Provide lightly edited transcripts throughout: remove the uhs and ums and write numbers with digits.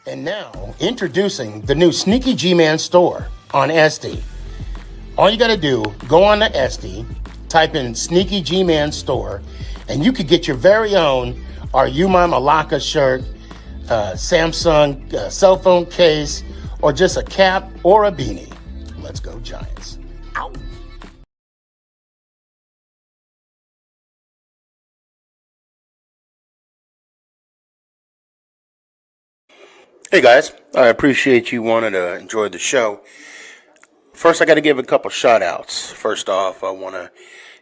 And now, introducing the new Sneaky G-Man store on SD. All you got to do, go on to SD, type in Sneaky G-Man store, and you could get your very own Are You My Malacca shirt, Samsung cell phone case, or just a cap or a beanie. Let's go Giants. Ow. Hey guys, I appreciate you wanting to enjoy the show. First, I got to give a couple shout outs. First off, I want to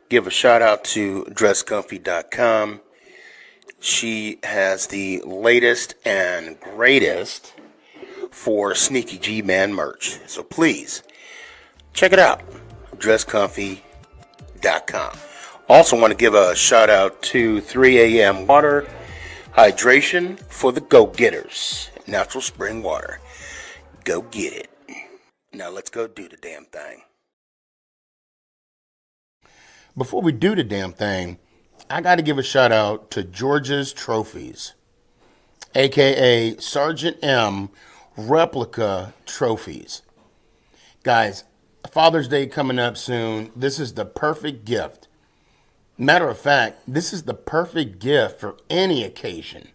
give a shout out to dresscomfy.com. She has the latest and greatest for Sneaky G-Man merch. So please, check it out, dresscomfy.com. Also want to give a shout out to 3 a.m. Water Hydration for the go-getters. Natural spring water. Go get it. Now let's go do the damn thing. Before we do the damn thing, I got to give a shout out to George's Trophies, aka Sergeant M replica trophies. Guys, Father's Day coming up soon. This is the perfect gift. Matter of fact, this is the perfect gift for any occasion.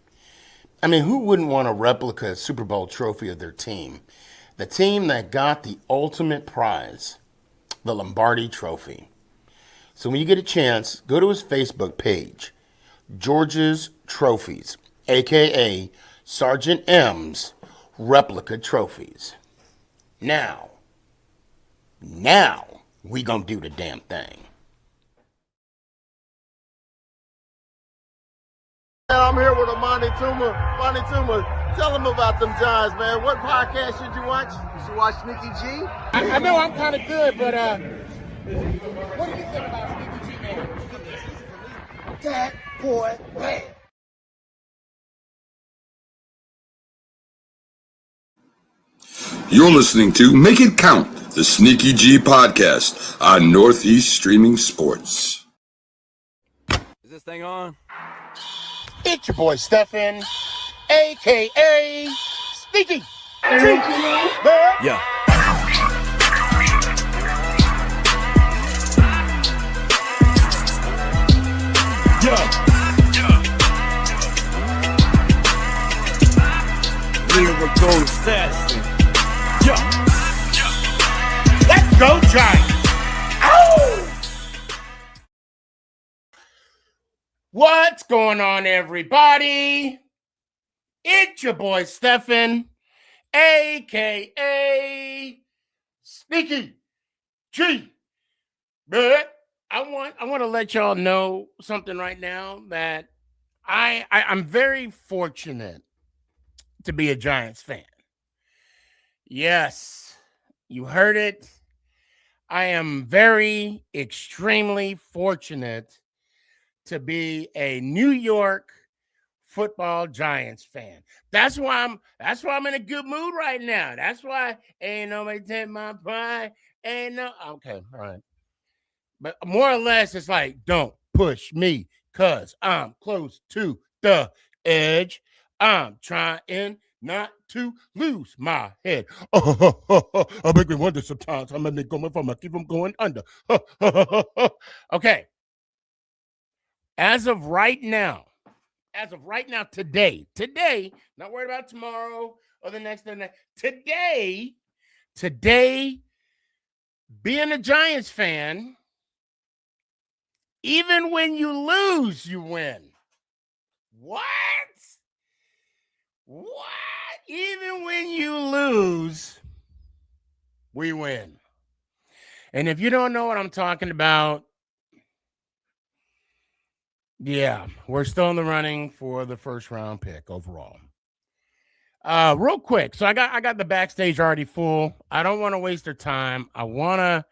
I mean, who wouldn't want a replica Super Bowl trophy of their team? The team that got the ultimate prize, the Lombardi Trophy. So when you get a chance, go to his Facebook page, George's Trophies, a.k.a. Sergeant M's replica trophies. Now, we gonna do the damn thing. I'm here with Monty Tuma. Monty Tuma, tell them about them Giants, man. What podcast should you watch? You should watch Sneaky G. I know I'm kind of good, but what do you think about Sneaky G, man? That boy, man. You're listening to Make It Count, the Sneaky G podcast on Northeast Streaming Sports. Is this thing on? It's your boy Stefan, a.k.a. Sneaky G. Yeah. Lyrical assassin. Let's go Giants. Ow! What's going on, everybody? It's your boy Stefan, a.k.a. Sneaky G. But I want to let y'all know something right now, that I'm very fortunate to be a Giants fan. Yes, you heard it. I am very, extremely fortunate to be a New York Football Giants fan. That's why I'm in a good mood right now. That's why ain't nobody take my pride. Okay, all right. But more or less, it's like, don't push me, cause I'm close to the edge. I'm trying not to lose my head. I make me wonder sometimes. I'm gonna go if I'm gonna keep them going under. Okay. As of right now, today, not worried about tomorrow or the next day. Today, being a Giants fan, even when you lose, you win. What? Even when you lose, we win. And if you don't know what I'm talking about, yeah, we're still in the running for the first round pick overall. Real quick, so I got the backstage already full. I don't want to waste their time. I want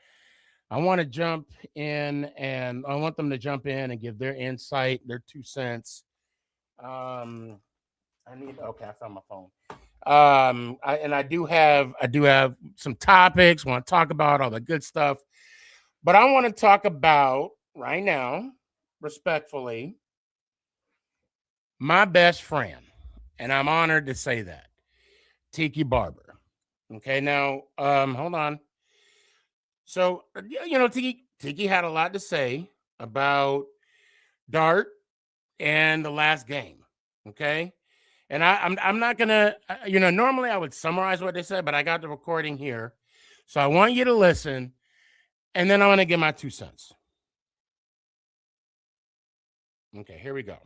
to jump in, and I want them to jump in and give their insight, their 2 cents. I found my phone. I do have some topics. Want to talk about all the good stuff, but I want to talk about right now, respectfully, my best friend, and I'm honored to say that. Tiki Barber. Okay, now hold on. So Tiki had a lot to say about Dart and the last game. Okay, and I'm not gonna normally I would summarize what they said, but I got the recording here, so I want you to listen, and then I'm gonna give my 2 cents. Okay, here we go.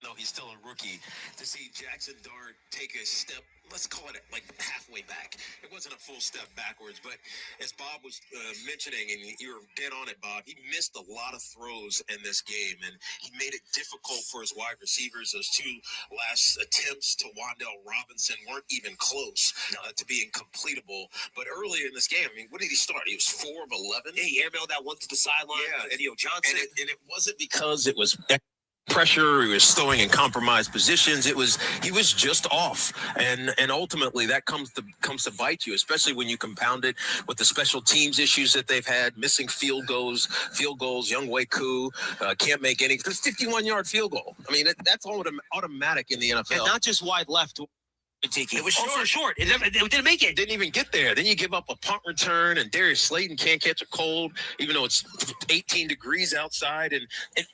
No, he's still a rookie. To see Jackson Dart take a step, let's call it like halfway back. It wasn't a full step backwards, but as Bob was mentioning, and you were dead on it, Bob, he missed a lot of throws in this game, and he made it difficult for his wide receivers. Those 2 last attempts to Wan'Dale Robinson weren't even close to being completable. But earlier in this game, I mean, what did he start? He was 4 of 11. Yeah, he airmailed that one to the sideline. Yeah, Theo Johnson. And it wasn't because it was pressure, he was throwing in compromised positions. He was just off, and ultimately that comes to bite you, especially when you compound it with the special teams issues that they've had, missing field goals. Young Wei Koo can't make any. There's 51-yard field goal. I mean, that's automatic in the NFL, and not just wide left. Tiki. It was short. It didn't make it. Didn't even get there. Then you give up a punt return, and Darius Slayton can't catch a cold, even though it's 18 degrees outside. And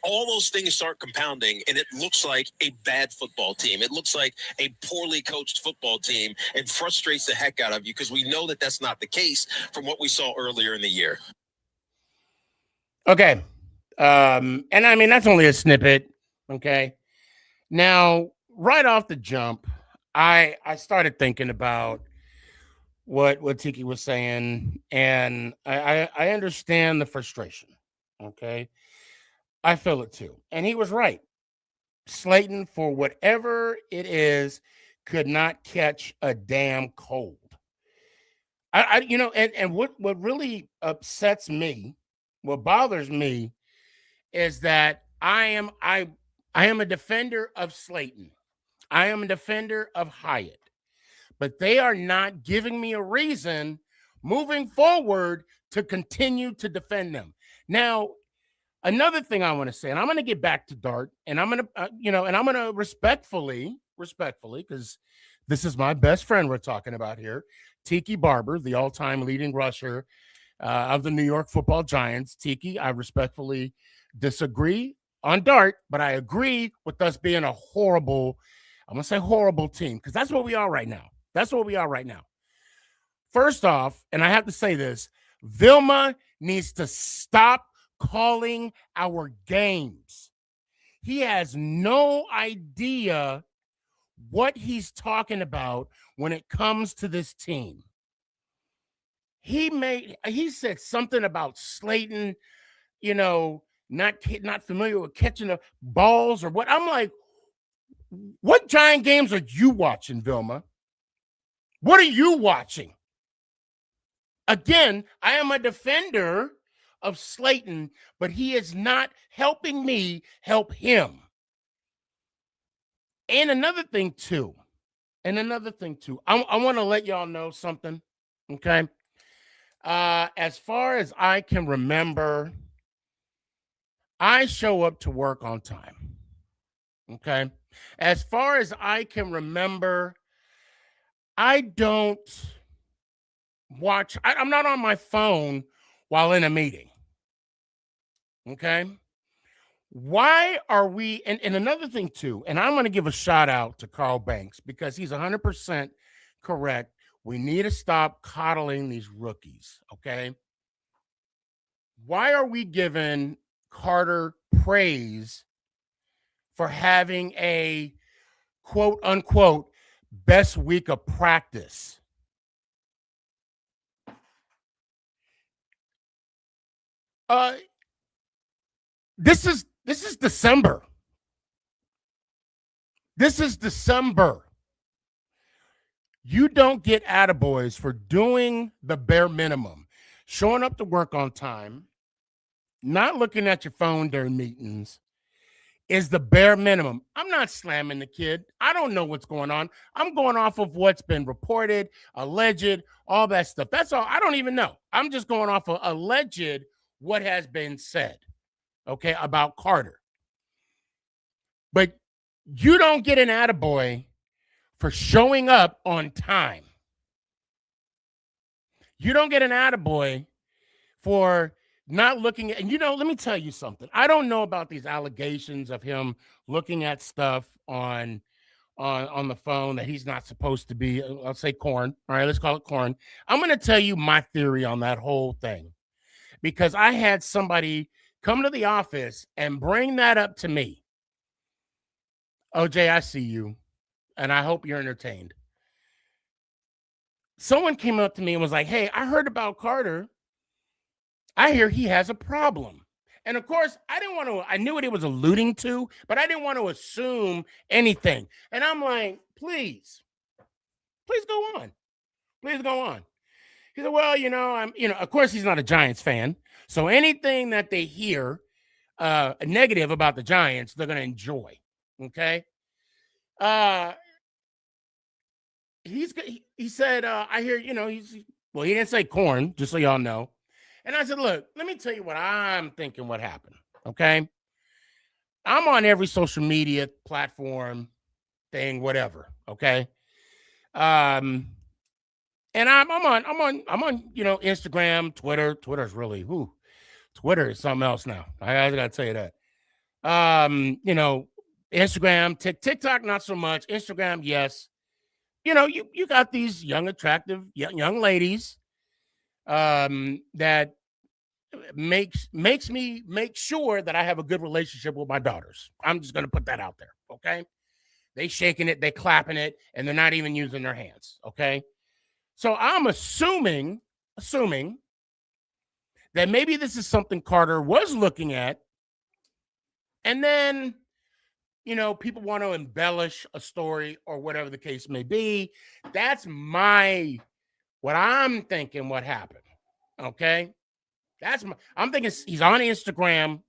all those things start compounding, and it looks like a bad football team. It looks like a poorly coached football team, and frustrates the heck out of you because we know that that's not the case from what we saw earlier in the year. Okay. And I mean, that's only a snippet. Okay. Now, right off the jump, I started thinking about what Tiki was saying, and I understand the frustration. Okay. I feel it too. And he was right. Slayton, for whatever it is, could not catch a damn cold. And what really upsets me, what bothers me, is that I am a defender of Slayton. I am a defender of Hyatt, but they are not giving me a reason moving forward to continue to defend them. Now, another thing I want to say, and I'm going to get back to Dart, and I'm going to, respectfully, because this is my best friend we're talking about here, Tiki Barber, the all-time leading rusher of the New York Football Giants. Tiki, I respectfully disagree on Dart, but I agree with us being a horrible, I'm going to say horrible team, because that's what we are right now. First off, and I have to say this, Vilma needs to stop calling our games. He has no idea what he's talking about when it comes to this team. He said something about Slayton, not familiar with catching the balls or what. I'm like, what Giant games are you watching, Vilma? What are you watching? Again, I am a defender of Slayton, but he is not helping me help him. And another thing too, I want to let y'all know something, okay? As far as I can remember, I show up to work on time, okay? As far as I can remember, I don't watch, I'm not on my phone while in a meeting, okay? Why are we, and another thing too, and I'm going to give a shout out to Carl Banks because he's 100% correct. We need to stop coddling these rookies, okay? Why are we giving Carter praise for having a quote unquote best week of practice? This is December. This is December. You don't get attaboys for doing the bare minimum, showing up to work on time, not looking at your phone during meetings is the bare minimum. I'm not slamming the kid. I don't know what's going on. I'm going off of what's been reported, alleged, all that stuff. That's all. I don't even know. I'm just going off of alleged what has been said, okay, about Carter. But You don't get an attaboy for showing up on time. You don't get an attaboy for not looking at, and let me tell you something. I don't know about these allegations of him looking at stuff on the phone that he's not supposed to be. I'll say corn. All right, let's call it corn. I'm going to tell you my theory on that whole thing, because I had somebody come to the office and bring that up to me. OJ, I see you, and I hope you're entertained. Someone came up to me and was like, hey, I heard about Carter. I hear he has a problem. And of course, I knew what he was alluding to, but I didn't want to assume anything. And I'm like, please go on. Please go on. He said, well, of course he's not a Giants fan. So anything that they hear negative about the Giants, they're going to enjoy. Okay. He said, I hear, he didn't say corn, just so y'all know. And I said, look, let me tell you what I'm thinking what happened, okay? I'm on every social media platform thing, whatever, okay? And I'm on Instagram, Twitter. Twitter's really, Twitter is something else now. I got to tell you that. Instagram, TikTok, not so much. Instagram, yes. You got these young, attractive young ladies that makes me make sure that I have a good relationship with my daughters. I'm just going to put that out there, okay? They shaking it, they clapping it, and they're not even using their hands, okay? So I'm assuming that maybe this is something Carter was looking at, and then people want to embellish a story or whatever the case may be. That's what I'm thinking what happened. Okay. I'm thinking he's on Instagram.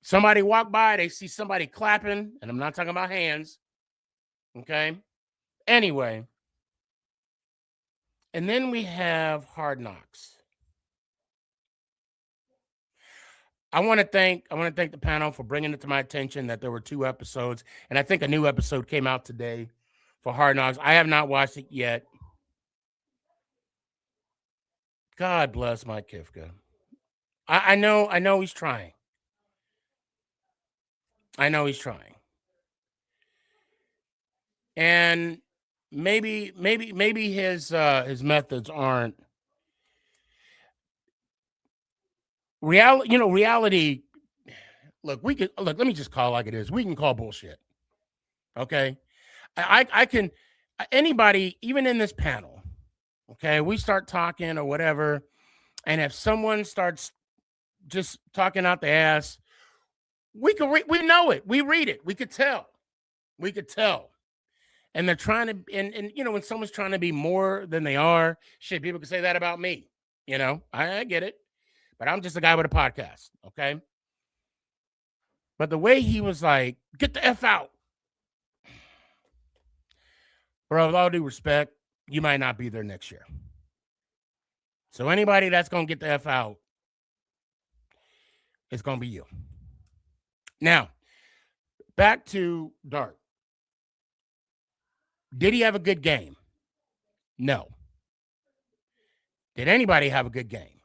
Somebody walk by, they see somebody clapping, and I'm not talking about hands. Okay. Anyway. And then we have Hard Knocks. I want to thank the panel for bringing it to my attention that there were 2 episodes, and I think a new episode came out today for Hard Knocks. I have not watched it yet. God bless Mike Kifka. I know he's trying. I know he's trying. And maybe his methods aren't reality. Look, let me just call it like it is. We can call bullshit. Okay. I can, anybody, even in this panel, okay, we start talking or whatever, and if someone starts just talking out the ass, we know it. We read it. We could tell. And they're trying to, and when someone's trying to be more than they are, shit, people can say that about me. I get it. But I'm just a guy with a podcast, okay? But the way he was like, get the F out. Bro, with all due respect, you might not be there next year. So anybody that's going to get the F out, it's going to be you. Now, back to Dart. Did he have a good game? No. Did anybody have a good game?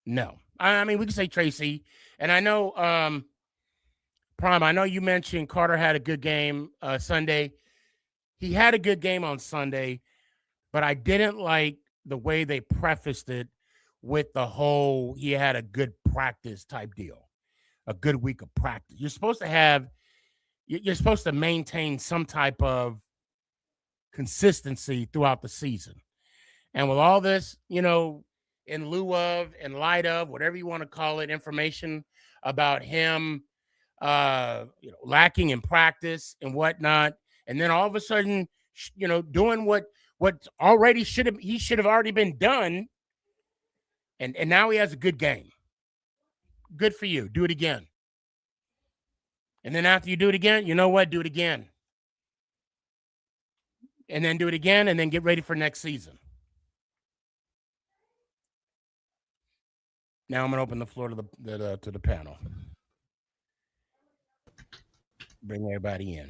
No. I mean, we can say Tracy. And I know, Prime, I know you mentioned Carter had a good game Sunday. He had a good game on Sunday, but I didn't like the way they prefaced it with the whole he had a good practice type deal, a good week of practice. You're supposed to maintain some type of consistency throughout the season. And with all this, in lieu of, in light of, whatever you want to call it, information about him, lacking in practice and whatnot, and then all of a sudden, doing what already should have already been done, and now he has a good game. Good for you. Do it again. And then after you do it again, you know what? Do it again. And then do it again, and then get ready for next season. Now I'm going to open the floor to the panel. Bring everybody in.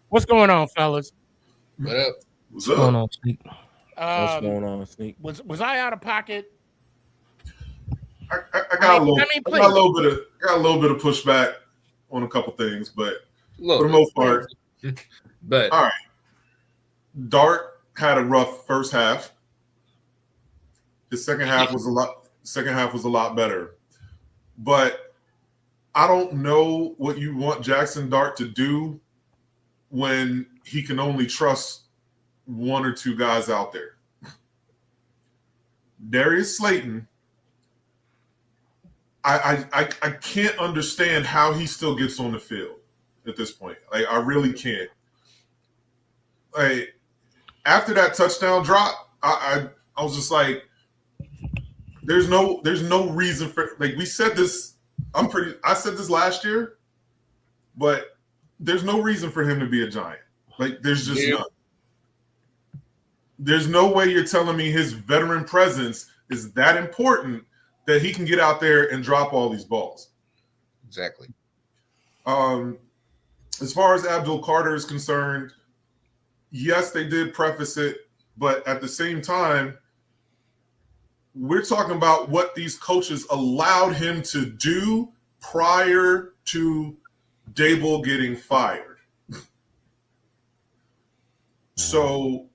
What's going on, fellas? What up? What's What's going up? on, Sneak? What's going on, Sneak? Was I out of pocket? I got a little. I mean, I got a little bit of pushback on a couple things, but for the most part, But all right. Dart had a rough first half. The second half was a lot better. But I don't know what you want Jackson Dart to do when he can only trust one or two guys out there. Darius Slayton, I can't understand how he still gets on the field at this point. Like, I really can't. Like, after that touchdown drop, I was just like, there's no reason for, like, we said this. I said this last year, but there's no reason for him to be a Giant. Like, there's just none. There's no way you're telling me his veteran presence is that important that he can get out there and drop all these balls. exactly. As far as Abdul Carter is concerned, yes, they did preface it, but at the same time, we're talking about what these coaches allowed him to do prior to Dable getting fired. So,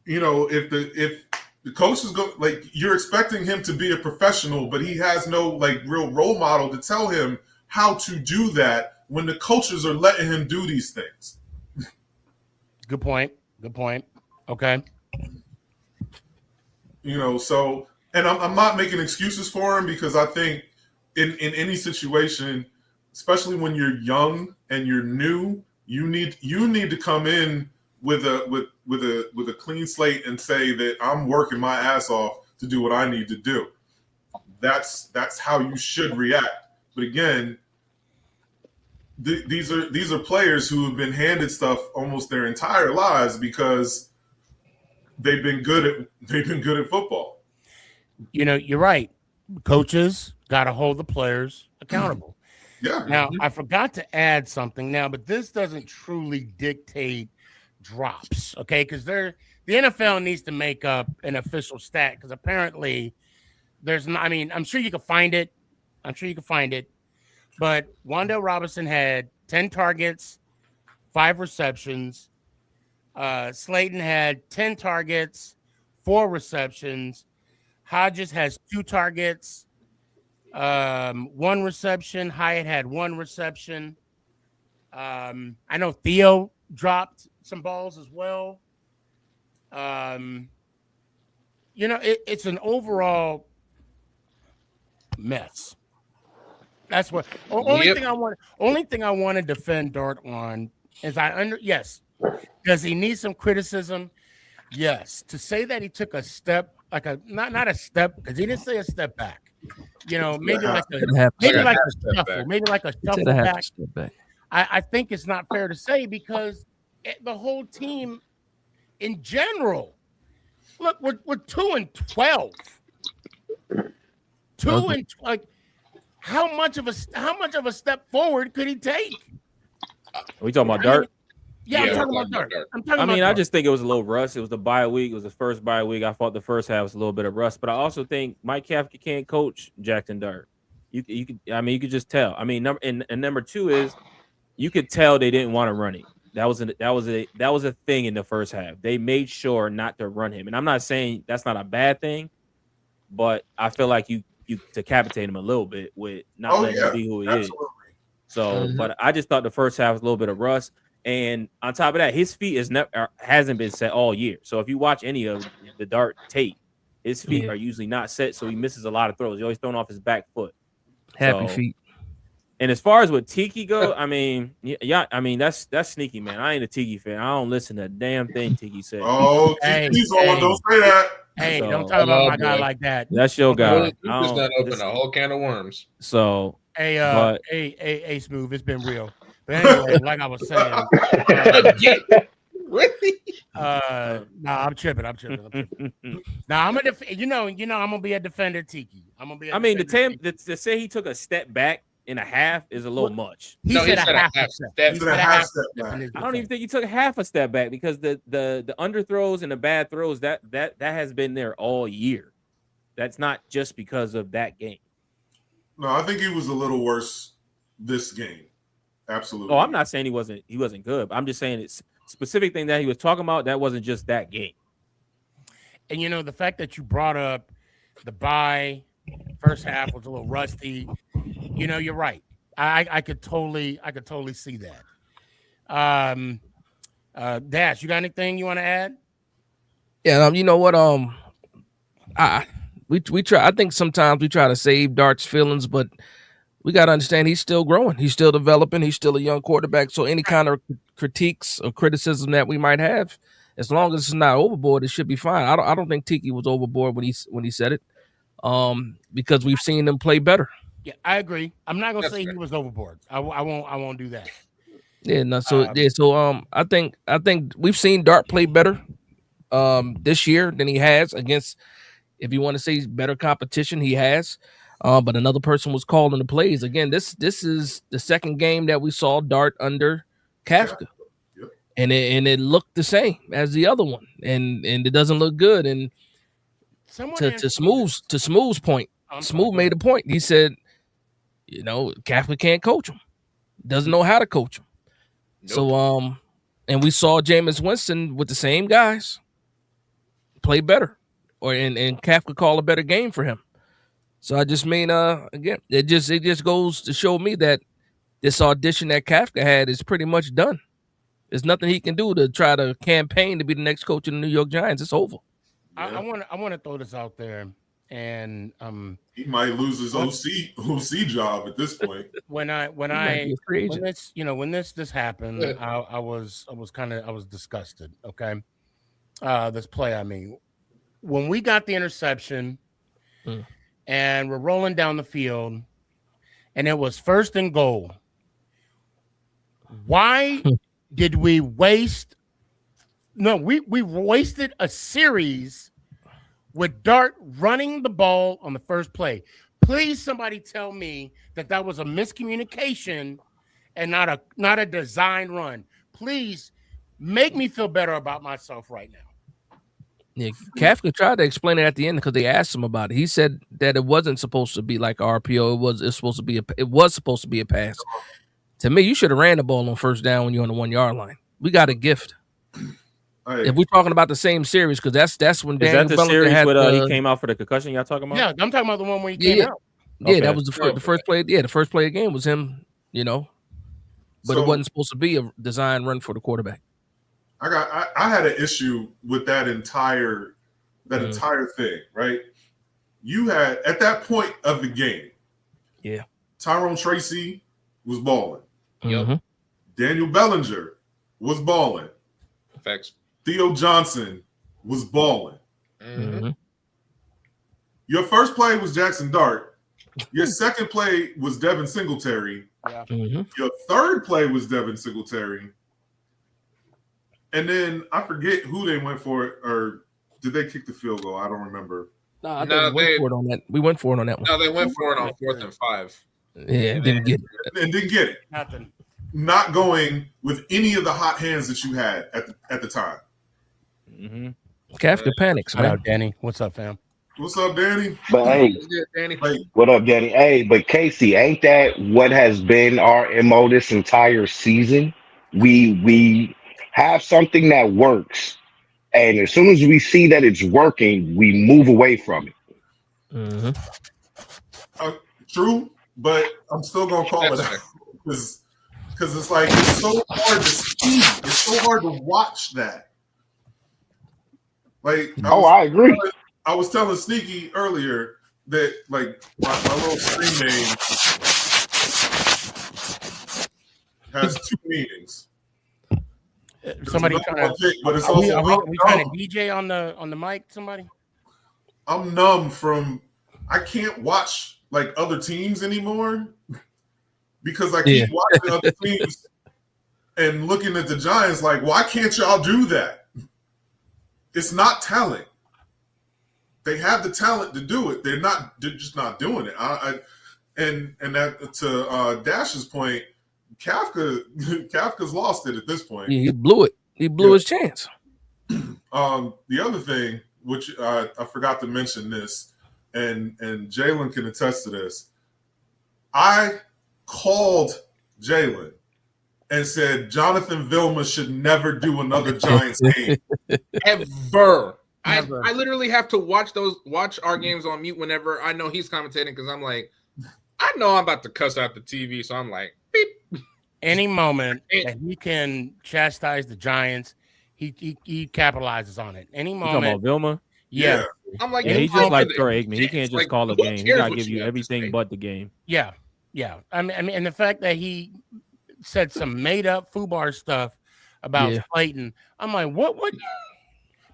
you know, if the coaches go, like, you're expecting him to be a professional, but he has no, like, real role model to tell him how to do that when the coaches are letting him do these things. Good point. Okay. You know, so, and I'm not making excuses for him, because I think in any situation, especially when you're young and you're new, you need to come in with a clean slate and say that I'm working my ass off to do what I need to do. That's how you should react. But again, these are players who have been handed stuff almost their entire lives because they've been good at football. You know, you're right. Coaches got to hold the players accountable. Yeah. Now, I forgot to add something now, but this doesn't truly dictate drops, okay? Because the NFL needs to make up an official stat, because apparently there's not. I mean, I'm sure you can find it. But Wan'Dale Robinson had 10 targets, 5 receptions. Slayton had 10 targets, 4 receptions. Hodges has 2 targets, 1 reception. Hyatt had 1 reception. I know Theo dropped some balls as well. You know, it's an overall mess. That's what. Only thing I want to defend Dart on is yes. Does he need some criticism? Yes. To say that he took a step, like a not a step, because he didn't say a step back. You know, maybe like a shuffle back. I think it's not fair to say, because the whole team in general, look, we're 2-12. How much of a step forward could he take? Are we talking about Dart? Yeah, I'm talking about Dart. I just think it was a little rust. It was the bye week. It was the first bye week. I thought the first half was a little bit of rust, but I also think Mike Kafka can't coach Jackson Dart. You could just tell. I mean, number 2 is you could tell they didn't want to run it. That was a thing in the first half. They made sure not to run him, and I'm not saying that's not a bad thing, but I feel like you decapitate him a little bit with not letting him be who he is. So, but I just thought the first half was a little bit of rust. And on top of that, his feet hasn't been set all year. So if you watch any of the Dart tape, his feet are usually not set, so he misses a lot of throws. He's always throwing off his back foot. Happy feet. And as far as with Tiki go, I mean, that's sneaky, man. I ain't a Tiki fan. I don't listen to a damn thing Tiki says. Oh, Tiki's on. Don't say that. Hey, don't talk about my guy like that. That's your guy. You just not open a whole can of worms. So, hey, Smooth, it's been real. But anyway, like I was saying, really? I'm tripping. Nah, I'm gonna I'm gonna be a defender, Tiki. To say he took a step back and a half is a little much. He No, said he said a half a half step. step. He said a half step back. in his I don't even defense. think he took half a step back because the underthrows and the bad throws that has been there all year. That's not just because of that game. No, I think he was a little worse this game. Absolutely. Oh, I'm not saying he wasn't good. I'm just saying it's specific thing that he was talking about. That wasn't just that game. And you know, the fact that you brought up the bye, first half was a little rusty. You know, you're right. I could totally see that. Dash, you got anything you want to add? Yeah, you know what? We try. I think sometimes we try to save Dart's feelings, but we got to understand he's still growing. He's still developing. He's still a young quarterback. So any kind of critiques or criticism that we might have, as long as it's not overboard, it should be fine. I don't think Tiki was overboard when he said it, because we've seen him play better. Yeah, I agree. I'm not gonna say he was overboard. I won't do that. Yeah, no. So I think we've seen Dart play better this year than he has against. If you want to say better competition, he has. But another person was calling the plays. Again, this is the second game that we saw Dart under Kafka. Yep. And it looked the same as the other one. And it doesn't look good. And to Smooth's point, Smooth made a point. He said, you know, Kafka can't coach him. Doesn't know how to coach him. Nope. So and we saw Jameis Winston with the same guys play better. And Kafka call a better game for him. So I just mean, again, it just goes to show me that this audition that Kafka had is pretty much done. There's nothing he can do to try to campaign to be the next coach of the New York Giants. It's over. I want to throw this out there, and he might lose his OC job at this point. when this happened, I was disgusted. Okay, this play. I mean, when we got the interception. And we're rolling down the field, and it was 1st and goal. Why did we waste? No, we wasted a series with Dart running the ball on the first play. Please, somebody tell me that was a miscommunication and not a design run. Please make me feel better about myself right now. Yeah, Kafka tried to explain it at the end because they asked him about it. He said that it wasn't supposed to be like RPO. It was supposed to be a pass. To me, you should have ran the ball on 1st down when you're on the 1 yard line. We got a gift. If we're talking about the same series, because that's when Daniel Is that the Bellinger series had where he came out for the concussion y'all talking about? Yeah, I'm talking about the one where he came out. Yeah, Okay. that was the first play. Yeah, the first play of the game was him. You know, but it wasn't supposed to be a design run for the quarterback. I had an issue with that entire thing, right? You had at that point of the game, Tyrone Tracy was balling. Yep. Daniel Bellinger was balling. Facts. Theo Johnson was balling. Mm-hmm. Your first play was Jackson Dart. Your second play was Devin Singletary. Yeah. Mm-hmm. Your third play was Devin Singletary. And then I forget who they went for, or did they kick the field goal? I don't remember. No, I think we went for it on that. We went for it on that one. No, they went for it on 4th and 5. Yeah, didn't get it. And didn't get it. Nothing. Not going with any of the hot hands that you had at the time. Mm-hmm. Kafka panics, Shout man. out, Danny. What's up, fam? What's up, Danny? But hey, Danny. what up, Danny? Hey, but Casey, ain't that what has been our MO this entire season? We have something that works, and as soon as we see that it's working, we move away from it. Mm-hmm. True, but I'm still gonna call it out because it's like it's so hard to see. It's so hard to watch that. Like, I agree. I was telling Sneaky earlier that like my little screen name has 2 meanings. Somebody trying to. But it's Are we also trying to DJ on the mic? Somebody. I'm numb from. I can't watch like other teams anymore because I keep watching other teams and looking at the Giants like, why can't y'all do that? It's not talent. They have the talent to do it. They're just not doing it. And that to Dash's point, Kafka's lost it at this point. He blew it. He blew his chance. The other thing, which I forgot to mention this, and Jalen can attest to this. I called Jalen and said Jonathan Vilma should never do another Giants game. Ever. I literally have to watch our games on mute whenever I know he's commentating because I'm like, I know I'm about to cuss out the TV, so I'm like, beep. Any moment that he can chastise the Giants, he capitalizes on it. Any You moment. talking about Vilma? Yeah. I'm like, he's just like Troy Aikman. He can't just like, call a who game. He cares gotta what give you you have to everything say? but the game. Yeah. I mean, and the fact that he said some made up FUBAR stuff about Slayton, I'm like, what?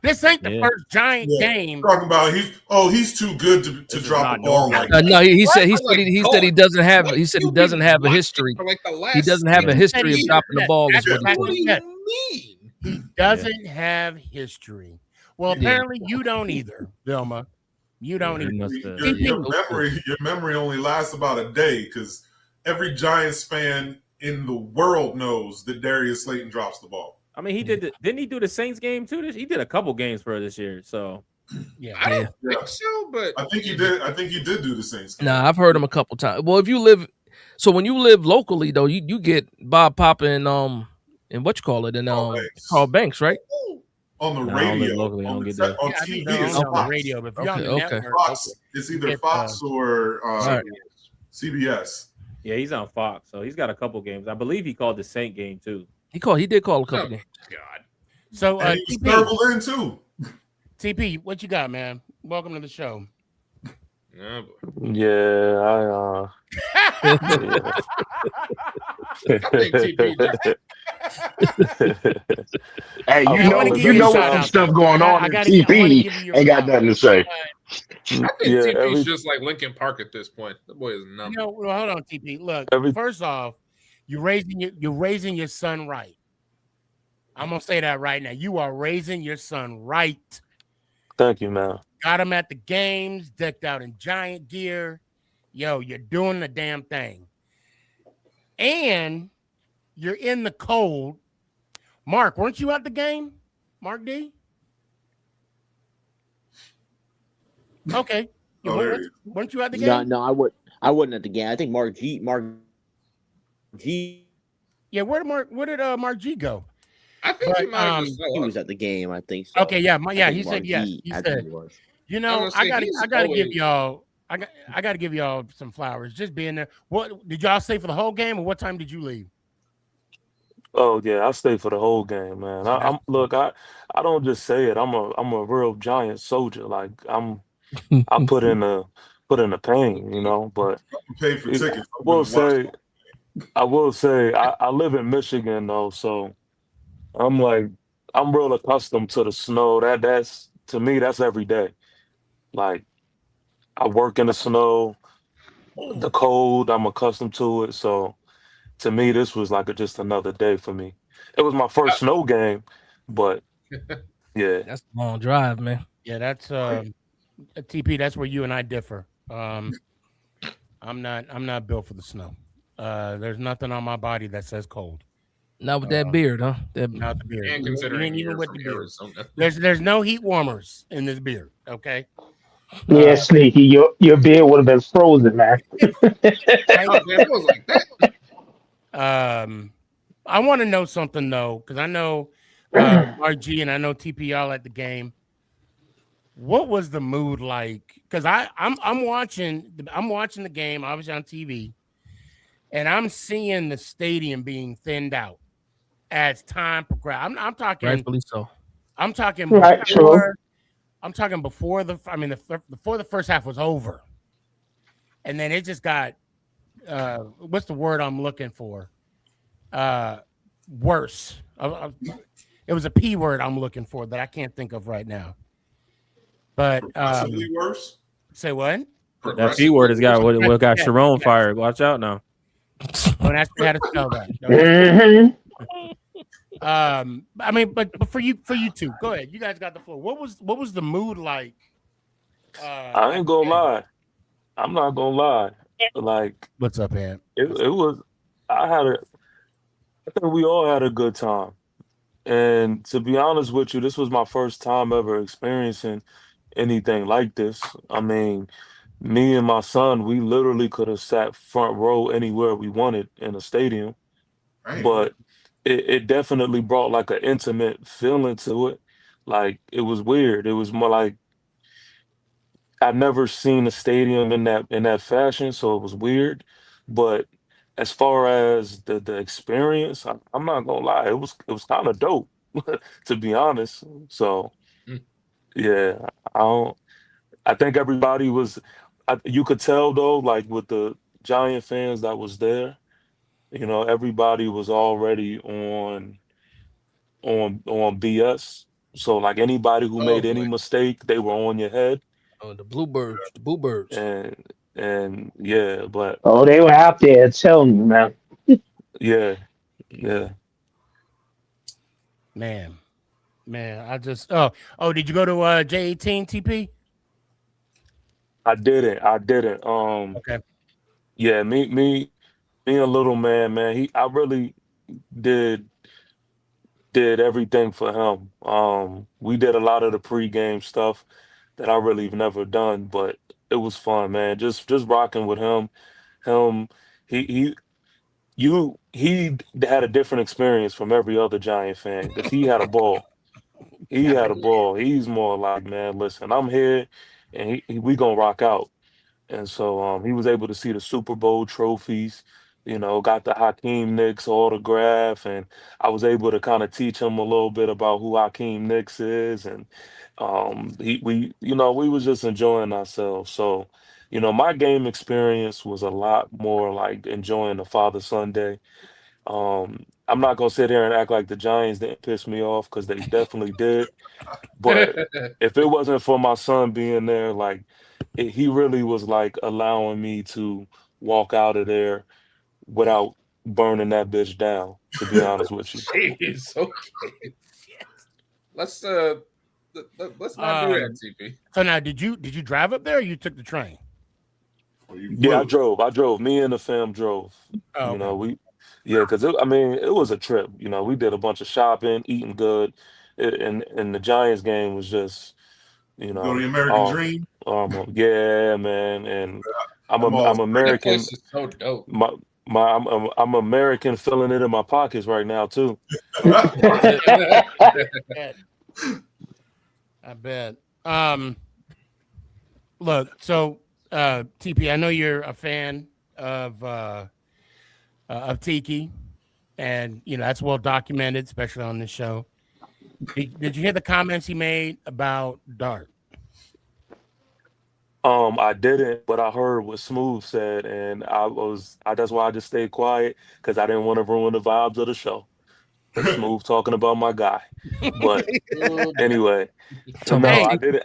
This ain't the first Giant game. Talking about he's too good to drop a ball like that. No, he said he doesn't have a history. He doesn't have a history of dropping the ball. Is what he said. He doesn't have history. Well, apparently you don't either, Vilma. You don't either. Your memory only lasts about a day because every Giants fan in the world knows that Darius Slayton drops the ball. I mean, he didn't he do the Saints game too? He did a couple games for this year. So I don't think so, but I think he did. I think he did do the Saints game. Nah, I've heard him a couple times. Well, when you live locally though, you get Bob Papa and what you call it, and Carl Banks, right? On the radio, locally, I don't get that. On TV, it's on the radio. But if you're on the network, it's either Fox or CBS. Yeah, he's on Fox, so he's got a couple games. I believe he called the Saint game too. He did call a couple games. God. So and he was terrible in too. TP, what you got, man? Welcome to the show. Yeah, Hey, you know what some stuff going on in TP ain't got nothing to say. I think TP's just like Lincoln Park at this point. The boy is numb. Hold on, TP. Look, first off, you're raising your son right. I'm gonna say that right now. You are raising your son right. Thank you, man. Got him at the games, decked out in Giant gear. Yo, you're doing the damn thing. And you're in the cold. Mark, weren't you at the game? Mark D? Okay. Weren't you at the game? No, I wasn't at the game. I think Mark G. Yeah, where did Mark G go? I think he was at the game. I think so. Okay, he said yes. He said, you know, I gotta give y'all. I gotta give y'all some flowers. Just being there. What did y'all stay for the whole game, or what time did you leave? Oh yeah, I stayed for the whole game, man. I don't just say it. I'm a real Giant soldier. Like I put in the pain, you know. But pay for tickets. I will say I live in Michigan though, so I'm real accustomed to the snow. That's to me, that's every day. Like I work in the snow, the cold, I'm accustomed to it. So to me, this was like just another day for me. It was my first snow game, but yeah. That's a long drive, man. Yeah, that's TP, that's where you and I differ. I'm not built for the snow. There's nothing on my body that says cold. Not with that beard, huh? Not the beard. And considering even with the beard. Arizona. There's no heat warmers in this beard, okay? Yeah, Sneaky, your beard would have been frozen, man. I want to know something though, because I know RG and I know TPL at the game. What was the mood like? Because I'm watching the game, obviously on TV, and I'm seeing the stadium being thinned out as time progressed. I'm talking rightfully so. I'm talking right, sure. I'm talking before before the first half was over, and then it just got what's the word I'm looking for? Worse. It was a P word I'm looking for that I can't think of right now. But worse. Say what? That P word has got what got Sharon fired. Watch out now. Don't ask me how to spell that. I mean, but for you two, go ahead. You guys got the floor. What was the mood like? I ain't gonna lie. I'm not gonna lie. Like What's up, Ant? it was. I think we all had a good time. And to be honest with you, this was my first time ever experiencing anything like this. I mean, me and my son, we literally could have sat front row anywhere we wanted in a stadium, Right. but it definitely brought like an intimate feeling to it. Like it was weird. It was more like I've never seen a stadium in that fashion, so it was weird. But as far as the experience, I'm not gonna lie, it was kind of dope, to be honest. So Mm. yeah, I don't. I think everybody was. You could tell though, like with the Giant fans that was there, everybody was already on BS. So like anybody who Oh made any boy. mistake, they were on your head. Oh, the Bluebirds, the Bluebirds. And yeah, but Oh, they were out there telling you, man. yeah, yeah, Man, I just did you go to J18 TP? I didn't. Okay. Yeah, me and little man, I really did did everything for him. We did a lot of the pregame stuff that I really have never done, but it was fun, man. Just rocking with him. Him, he he had a different experience from every other Giant fan because he had a ball. He had a ball. He's more like, man, listen, I'm here, and we gonna rock out. And so he was able to see the Super Bowl trophies, got the Hakeem Nicks autograph, and I was able to kind of teach him a little bit about who Hakeem Nicks is, and we was just enjoying ourselves. So, my game experience was a lot more like enjoying the Father Sunday. I'm not gonna sit here and act like the Giants didn't piss me off because they definitely did. But if it wasn't for my son being there, like he really was like allowing me to walk out of there without burning that bitch down, to be honest with you. Jeez, okay. Let's let's not do that, TP. So now, did you drive up there, or you took the train? Yeah, I drove. Me and the fam drove. Oh, okay. Because it was a trip. We did a bunch of shopping, eating good, and the Giants game was just, Go to the American Dream. Yeah, man, and I'm That American. place is so dope. I'm American, feeling it in my pockets right now too. I bet. Look, so TP, I know you're a fan of Tiki, and that's well documented, especially on this show. Did you hear the comments he made about Dart? I didn't, but I heard what Smooth said, and that's why I just stayed quiet because I didn't want to ruin the vibes of the show. But Smooth talking about my guy. But anyway, no,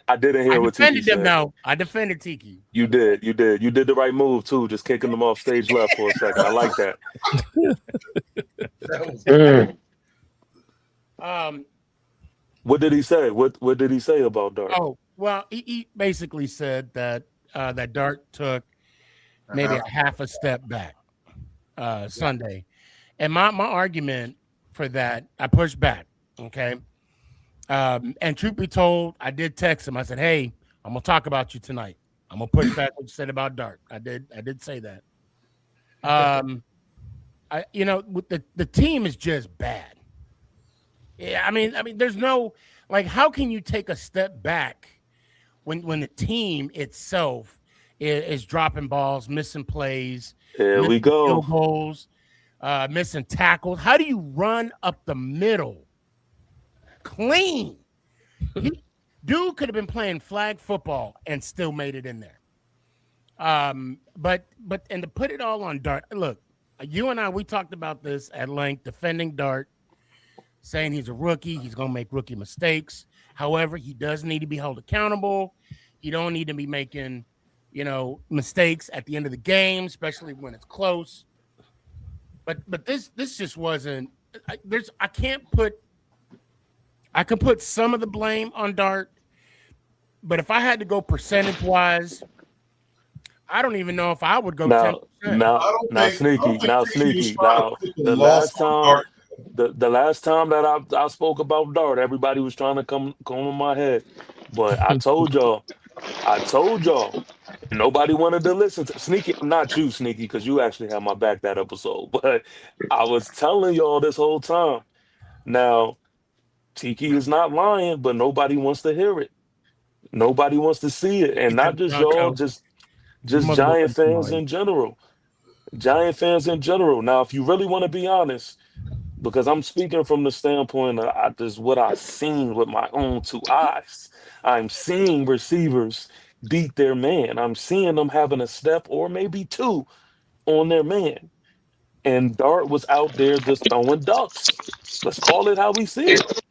I didn't hear what Tiki said. Though. I defended Tiki. You did the right move too, just kicking them off stage left for a second. I like that. What did he say? What did he say about Dart? Oh, well, he basically said that that Dart took maybe a half a step back Sunday. And my argument for that, I pushed back. Okay. And truth be told, I did text him. I said, hey, I'm gonna talk about you tonight. I'm gonna push back what you said about Dart. I did say that. With the team is just bad. Yeah, I mean, there's no how can you take a step back when the team itself is dropping balls, missing plays, Here we go, field goals, missing tackles? How do you run up the middle clean? Dude could have been playing flag football and still made it in there. But to put it all on Dart, look, you and I, we talked about this at length, defending Dart, saying he's a rookie, he's gonna make rookie mistakes. However, he does need to be held accountable. You don't need to be making, mistakes at the end of the game, especially when it's close. But this just wasn't. I can put some of the blame on Dart, but if I had to go percentage wise, I don't even know if I would go 10%. I don't Sneaky, think Tiki was trying to put the the loss last on time, Dart. the last time that I spoke about Dart, everybody was trying to come on my head, but I told y'all, and nobody wanted to listen to Sneaky. Not you, Sneaky, because you actually had my back that episode, but I was telling y'all this whole time. Now, Tiki is not lying, but nobody wants to hear it. Nobody wants to see it, and not just y'all, just Giant fans in general. Giant fans in general. Now, if you really want to be honest, because I'm speaking from the standpoint of just what I've seen with my own two eyes, I'm seeing receivers beat their man. I'm seeing them having a step or maybe two on their man. And Dart was out there just throwing ducks. Let's call it how we see it.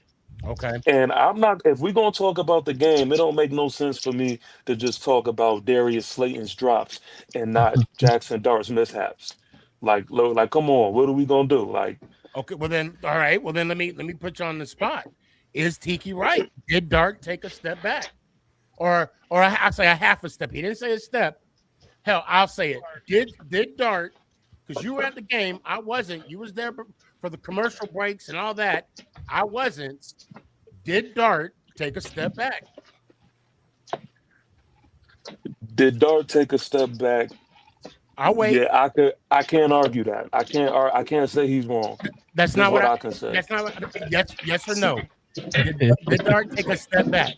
Okay. And I'm not, if we're going to talk about the game, it don't make no sense for me to just talk about Darius Slayton's drops and not Jackson Dart's mishaps. Like, come on, what are we going to do? Like, okay, well then, all right. Well then, let me put you on the spot. Is Tiki right? Did Dart take a step back, or I'll say a half a step? He didn't say a step. Hell, I'll say it. Did Dart? Because you were at the game, I wasn't. You was there for the commercial breaks and all that. I wasn't. Did Dart take a step back? did Dart take a step back? I'll wait. Yeah, I can't argue that. I can't say he's wrong. That's not what I can say. That's not what. Yes or no? Did Dart take a step back?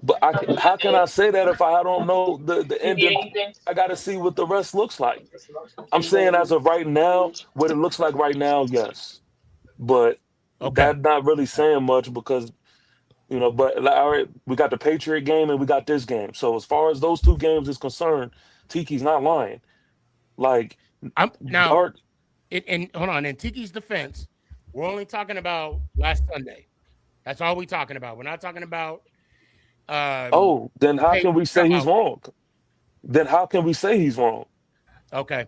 But how can I say that if I don't know the ending? I got to see what the rest looks like. I'm saying as of right now, what it looks like right now, yes. But that's not really saying much because, but all right, we got the Patriot game and we got this game. So as far as those two games is concerned, Tiki's not lying. Like, I'm now. Dart, and hold on. In Tiki's defense, we're only talking about last Sunday. That's all we're talking about. We're not talking about. Then how can we say he's wrong? Then how can we say he's wrong? Okay.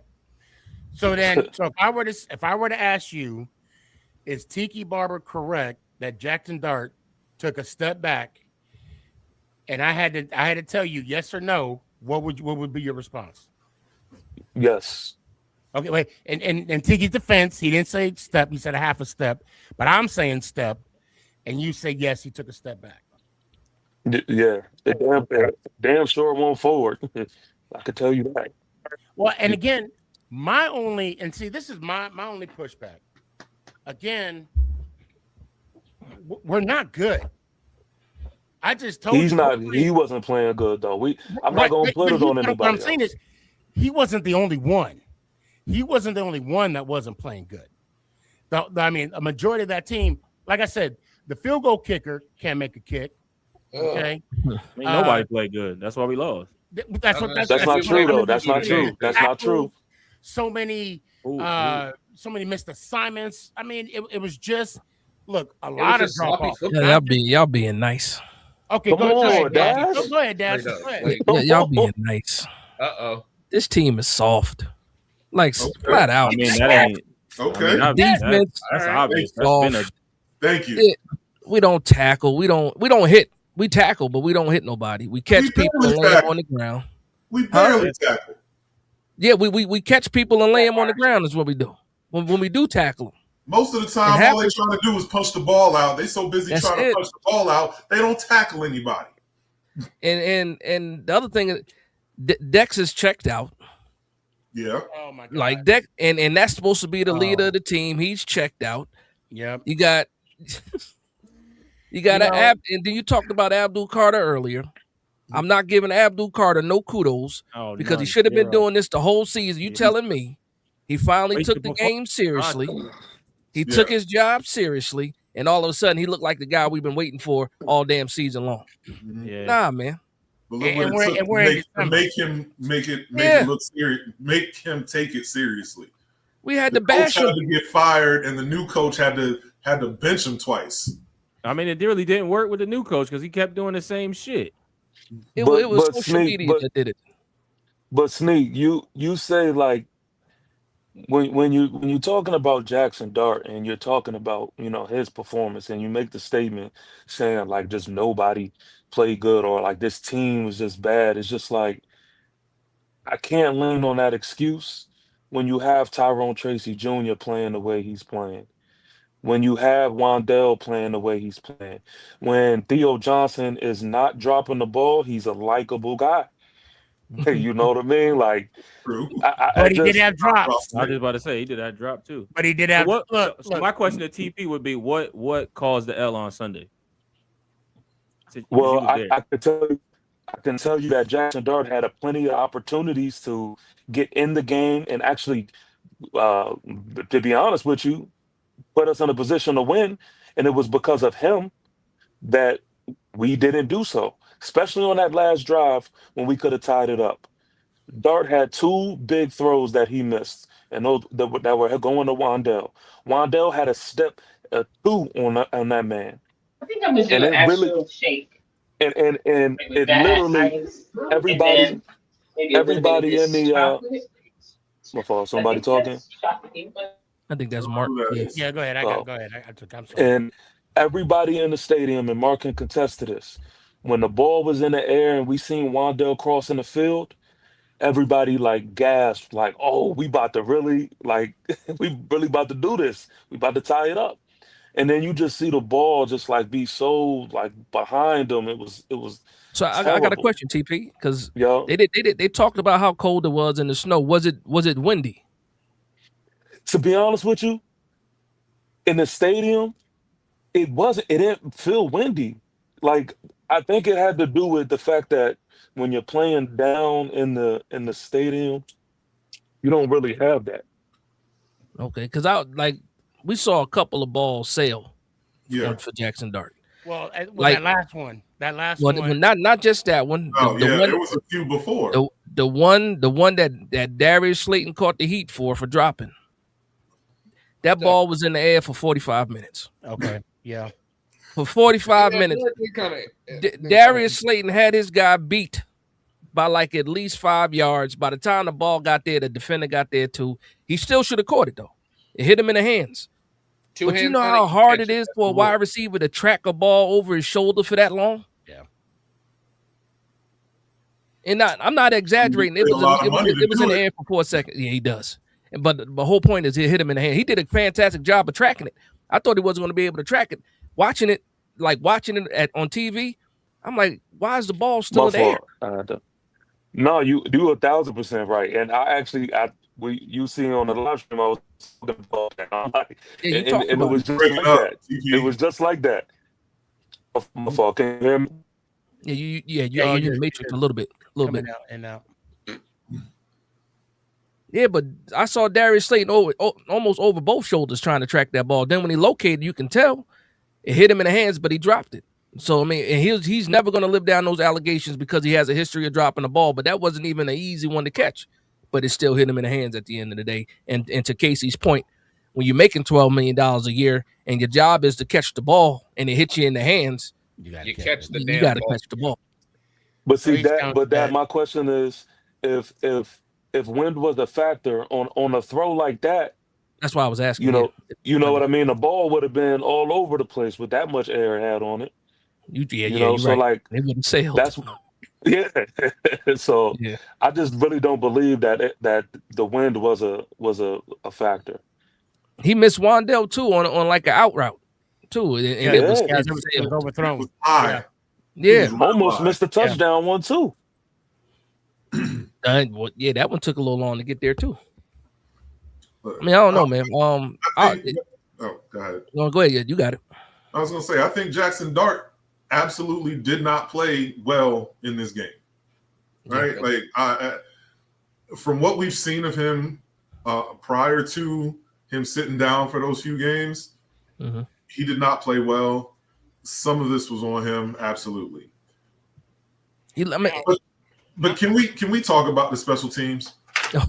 So if I were to ask you, is Tiki Barber correct that Jackson Dart took a step back, and I had to tell you yes or no, what would be your response? Yes. Okay, wait. And Tiki's defense, he didn't say step, he said a half a step, but I'm saying step, and you say yes, he took a step back. Yeah, damn sure won't forward. I can tell you that. Well, and again, this is my only pushback. Again, we're not good. I just told you he wasn't playing good though. I'm not gonna put it on anybody. What I'm saying is he wasn't the only one. He wasn't the only one that wasn't playing good. I mean, a majority of that team, like I said, the field goal kicker can't make a kick. Okay. Nobody played good. That's why we lost. That's not true though. That's not true. That's not true. So many missed assignments. I mean, it was just a lot of drop off. Y'all being nice. Okay, go ahead, Dash. Go ahead, Dash. Go ahead. Y'all being nice. This team is soft. Flat out. I mean, that ain't okay. Defense. That's obvious. Thank you. We don't tackle. We don't hit. We tackle, but we don't hit nobody. We catch people and lay them on the ground. We barely tackle. Yeah, we catch people and lay them on the ground is what we do. When we do tackle them. Most of the time, all they're trying to do is punch the ball out. They're so busy trying to punch the ball out, they don't tackle anybody. And the other thing is, Dex is checked out. Yeah. Oh my God. Like Dex, and that's supposed to be the leader of the team. He's checked out. Yeah. You got and then you talked about Abdul Carter earlier. I'm not giving Abdul Carter no kudos because he should have been doing this the whole season. You telling me he finally took the game seriously. He took his job seriously, and all of a sudden he looked like the guy we've been waiting for all damn season long. Yeah. Nah, man. But look what it took to make him look serious, make him take it seriously. We had to bash him. Had to get fired, and the new coach had to bench him twice. I mean, it really didn't work with the new coach because he kept doing the same shit. It was social media that did it. But Sneak, you say like when you're talking about Jackson Dart and you're talking about his performance and you make the statement saying like just nobody played good or like this team was just bad. It's just like I can't lean on that excuse when you have Tyrone Tracy Jr. playing the way he's playing, when you have Wandell playing the way he's playing, when Theo Johnson is not dropping the ball, he's a likable guy. You know what I mean? Like, True. But he did just have drops. I was just about to say he did that drop too. But he did So have. what? Look, So my question to TP would be, what caused the L on Sunday? well, I can tell you that Jackson Dart had plenty of opportunities to get in the game and actually, uh, to be honest with you, put us in a position to win, and it was because of him that we didn't do so, especially on that last drive when we could have tied it up. Dart had two big throws that he missed, and those that were going to Wandell. Wandell had a step two on that man, I think I'm gonna do and an it really actual shake. and Like with it that literally ice, and everybody then maybe a little bit of everybody in this the chocolate. my fault, I somebody think talking. that's chocolate peanut butter. I think that's Mark. Yeah, go ahead. Oh. Go ahead. I'm sorry. And everybody in the stadium, and Mark can contest to this, when the ball was in the air and we seen Wandell crossing the field, everybody like gasped, like, "Oh, we about to really like, we really about to do this. We about to tie it up." And then you just see the ball just like be so like behind them. It was So I got a terrible. question, TP, because Yo, they talked about how cold it was in the snow. Was it windy? to be honest with you, in the stadium, it didn't feel windy. Like, I think it had to do with the fact that when you're playing down in the stadium, you don't really have that. Okay, because we saw a couple of balls sail for Jackson Dart. Well, Like- that last one. Well, not just that one. Oh, The yeah, one, there was a few before. the one that Darius Slayton caught the heat for dropping. That ball was in the air for 45 minutes. Okay. Yeah. For 45 minutes, Darius Slayton had his guy beat by like at least 5 yards. By the time the ball got there, the defender got there too. He still should have caught it though. It hit him in the hands. But you know how hard it is for a wide receiver to track a ball over his shoulder for that long? Yeah. And I'm not exaggerating. It was in the air for 4 seconds. Yeah, he does. But the whole point is it hit him in the hand. He did a fantastic job of tracking it. I thought he wasn't going to be able to track it. Watching it on TV, I'm like, why is the ball still in the air? No, you do 1,000% right. And you see on the live stream, I was talking about that. I'm like, Yeah, and it was just like that. It was just like that. My fault. Can you hear me? Yeah, you're in the matrix a little bit. Coming out and out. Yeah, but I saw Darius Slayton almost over both shoulders trying to track that ball. Then when he located, you can tell it hit him in the hands, but he dropped it. So I mean, and he's never going to live down those allegations because he has a history of dropping the ball. But that wasn't even an easy one to catch. But it still hit him in the hands at the end of the day. And to Casey's point, when you're making $12 million a year and your job is to catch the ball and it hits you in the hands, you got to catch the ball. But see that my question is, if wind was a factor on a throw like that, that's why I was asking. You know what I mean. The ball would have been all over the place with that much air it had on it. So right. like they wouldn't sail. That's so. Yeah. I just really don't believe that the wind was a factor. He missed Wandell too on like an out route too, and it was overthrown. It was yeah, almost missed the touchdown one too. That one took a little long to get there too. I mean, I don't know, man. go ahead. No, go ahead. Yeah, you got it. I was gonna say, I think Jackson Dart absolutely did not play well in this game. Right? Yeah. Like, from what we've seen of him prior to him sitting down for those few games, he did not play well. Some of this was on him, absolutely. But can we talk about the special teams? We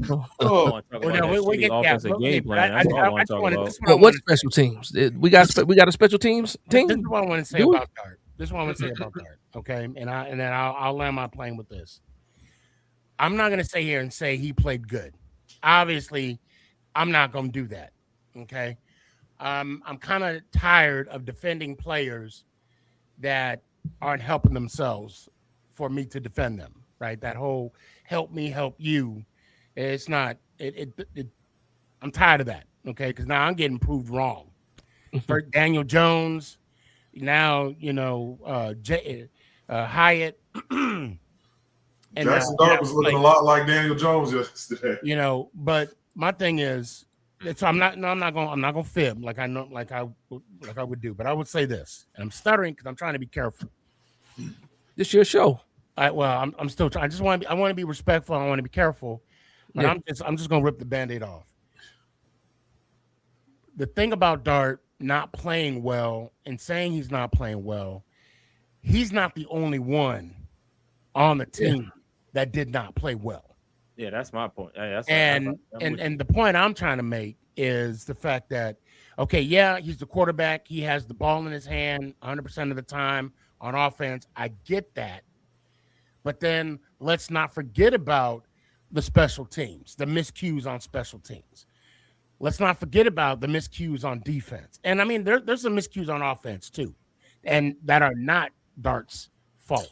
get offensive game plan. That's all I want to talk about. What special teams? We got a special teams team. This is what I want to say about Dart. Okay, and then I'll land my plane with this. I'm not going to sit here and say he played good. Obviously, I'm not going to do that. Okay, I'm kind of tired of defending players that aren't helping themselves for me to defend them. Right, that whole help me help you. It's not. I'm tired of that. Okay, because now I'm getting proved wrong. First Daniel Jones, now Hyatt. And Jackson Dart was looking a lot like Daniel Jones yesterday. But my thing is, so I'm not gonna fib like I would do, but I would say this, and I'm stuttering because I'm trying to be careful. This your show. I'm still trying. I want to be respectful. I want to be careful, but Yeah. I'm just gonna rip the Band-Aid off. The thing about Dart not playing well and saying he's not playing well, he's not the only one on the team that did not play well. Yeah, that's my point. And the point I'm trying to make is the fact that, okay, yeah, he's the quarterback. He has the ball in his hand 100% of the time on offense. I get that. But then let's not forget about the special teams, the miscues on special teams. Let's not forget about the miscues on defense. And I mean, there's some miscues on offense too, and that are not Dart's fault.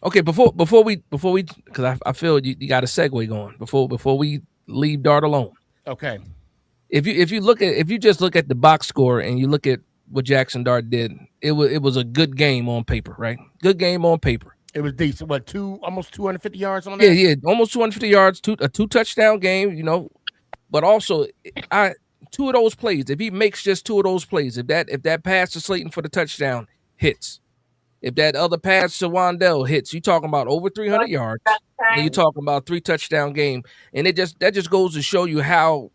Okay, before we because I feel you got a segue going before we leave Dart alone. Okay. If you just look at the box score and you look at what Jackson Dart did, it was a good game on paper, right? Good game on paper. It was decent. What, almost 250 yards on that? Yeah, almost 250 yards, a 2-touchdown game, But also, two of those plays, if he makes just two of those plays, if that pass to Slayton for the touchdown hits, if that other pass to Wandell hits, you're talking about over 300 yards, and you're talking about 3-touchdown game, and that just goes to show you how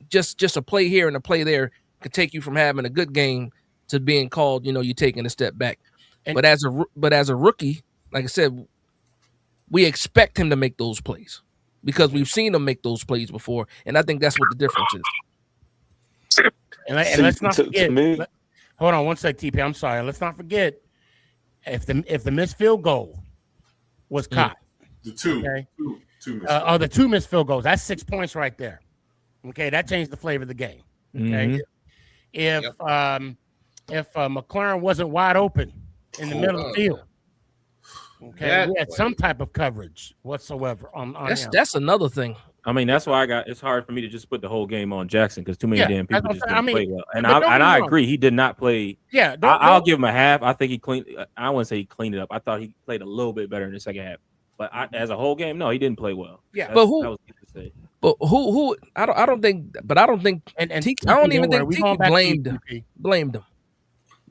just a play here and a play there could take you from having a good game to being called, you taking a step back. But as a rookie, like I said, we expect him to make those plays because we've seen him make those plays before, and I think that's what the difference is. And let's not forget. Hold on one sec, TP. I'm sorry. Let's not forget if the missed field goal was caught. The two. Okay? The two missed field goals. That's 6 points right there. Okay, that changed the flavor of the game. Okay, if McLaurin wasn't wide open in the middle of the field, okay, we had some type of coverage whatsoever on him. That's another thing. I mean, that's why it's hard for me to just put the whole game on Jackson because too many damn people just didn't play well. And I agree, he did not play. Yeah, I'll give him a half. I think he cleaned. I wouldn't say he cleaned it up. I thought he played a little bit better in the second half. But as a whole game, no, he didn't play well. Yeah, but who? Who? I don't think. But I don't think. And Tiki, I don't even think Tiki blamed him.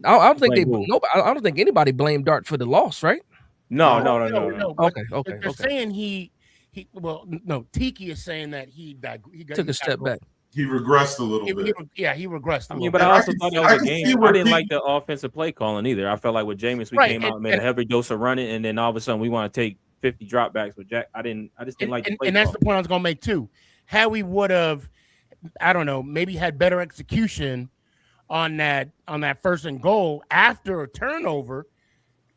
I don't think I don't think anybody blamed Dart for the loss, right? No. Okay. They're saying he. Well, no. Tiki is saying that he took a step back. He regressed a little bit. He regressed. But I also thought that was a game. I didn't like the offensive play calling either. I felt like with Jameis, we came out and made a heavy dose of running, and then all of a sudden we want to take 50 dropbacks with Jack. I just didn't like the play. And that's the point I was going to make too. How we would have, I don't know, maybe had better execution on that first and goal after a turnover,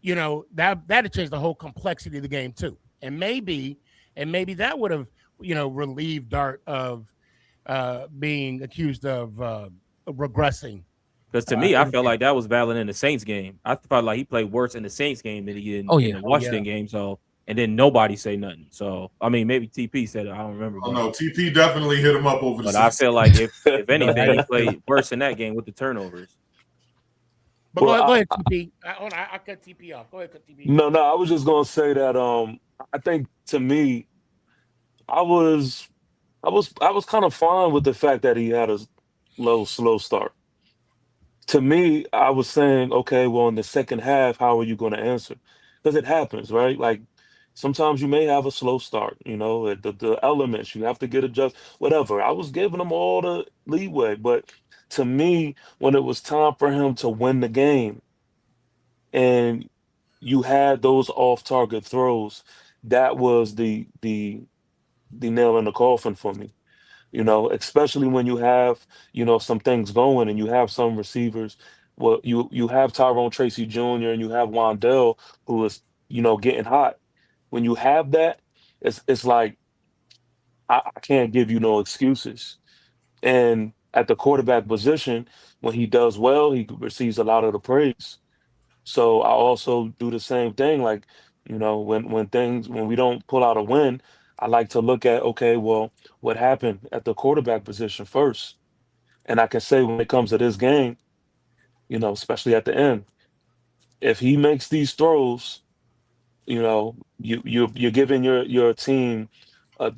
that'd change the whole complexity of the game too. And maybe that would have, relieved Dart of being accused of regressing. Because to me, I felt like that was valid in the Saints game. I felt like he played worse in the Saints game than he did in the Washington game. So, and then nobody say nothing. So, I mean, maybe TP said it. I don't remember. Oh, no, TP definitely hit him up over the But I feel like if anything, he played worse in that game with the turnovers. But go ahead, TP. I cut TP off. Go ahead, cut TP. No, I was just going to say that I think to me, I was kind of fine with the fact that he had a slow start. To me, I was saying, okay, well, in the second half, how are you going to answer? Because it happens, right? Like sometimes you may have a slow start, the elements, you have to get adjusted, whatever. I was giving him all the leeway. But to me, when it was time for him to win the game and you had those off-target throws, that was the nail in the coffin for me. Especially when you have, some things going and you have some receivers. Well, you have Tyrone Tracy Jr. and you have Wandell, who is, getting hot. When you have that, it's like I can't give you no excuses. And at the quarterback position, when he does well, he receives a lot of the praise. So I also do the same thing. Like, when we don't pull out a win, I like to look at, okay, well, what happened at the quarterback position first? And I can say when it comes to this game, especially at the end, if he makes these throws, you're giving your team a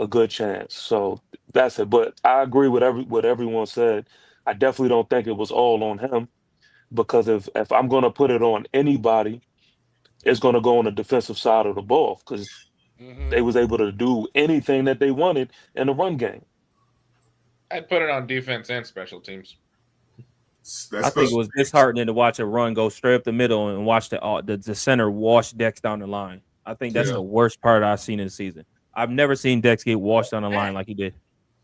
a good chance. So that's it. But I agree with what everyone said. I definitely don't think it was all on him because if I'm going to put it on anybody, it's going to go on the defensive side of the ball because they was able to do anything that they wanted in the run game. I'd put it on defense and special teams. I think it was disheartening to watch a run go straight up the middle and watch the center wash Dex down the line. I think that's the worst part I've seen in the season. I've never seen Dex get washed down the line like he did.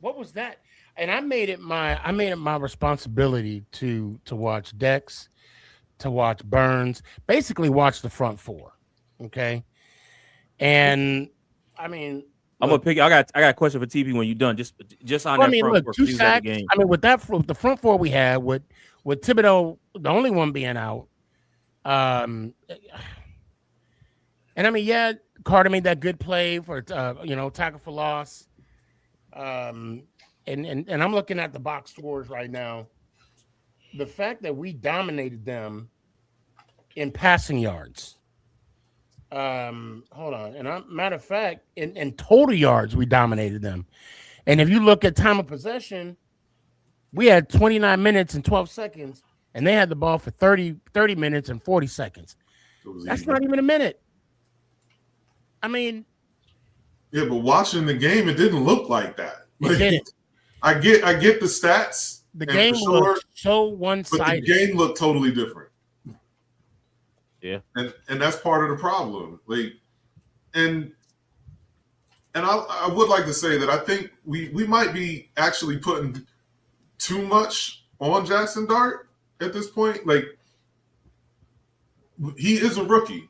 What was that? And I made it my responsibility to watch Dex, to watch Burns, basically watch the front four. Okay. And I mean, I'm gonna pick. I got a question for TV when you're done. Just on that front four. 2 sacks. Game. I mean, with the front four we had with Thibodeau, the only one being out. And I mean, Carter made that good play for tackle for loss. And I'm looking at the box scores right now. The fact that we dominated them in passing yards. Hold on. And matter of fact, in total yards, we dominated them. And if you look at time of possession, we had 29 minutes and 12 seconds, and they had the ball for 30 minutes and 40 seconds. That's not even a minute. I mean, yeah, but watching the game, it didn't look like that. It didn't. I get the stats. The game looked so one-sided. But the game looked totally different. Yeah, and that's part of the problem. And I would like to say that I think we might be actually putting too much on Jackson Dart at this point. Like, he is a rookie.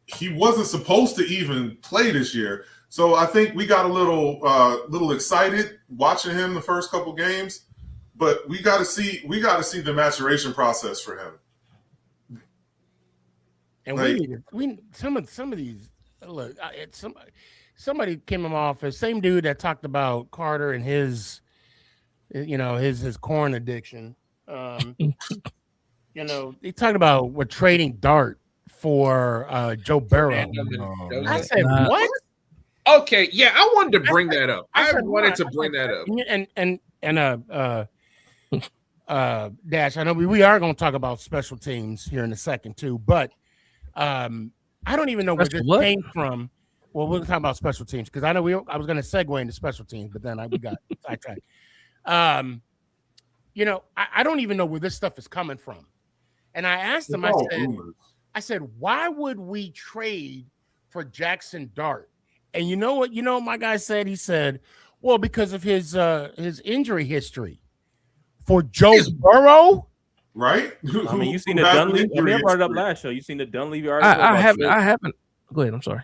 He wasn't supposed to even play this year. So I think we got a little excited watching him the first couple games, but we got to see the maturation process for him. And some of these look. Somebody came in my office, same dude that talked about Carter and his corn addiction. He talked about we're trading Dart for Joe Burrow. I said what? Okay, yeah, I wanted to bring that up. I wanted to bring that up. And Dash, I know we are going to talk about special teams here in a second too, but I don't even know where this came from. Well, we're talking about special teams because I know I was going to segue into special teams, but then we got sidetracked. I don't even know where this stuff is coming from. And I asked him, I said, why would we trade for Jackson Dart? And you know what? My guy said, he said, well, because of his injury history. For Joe Burrow? Right? I mean, you seen the Dunleavy. I mean, I brought it up last show. You seen the Dunleavy article? I haven't. Go ahead. I'm sorry.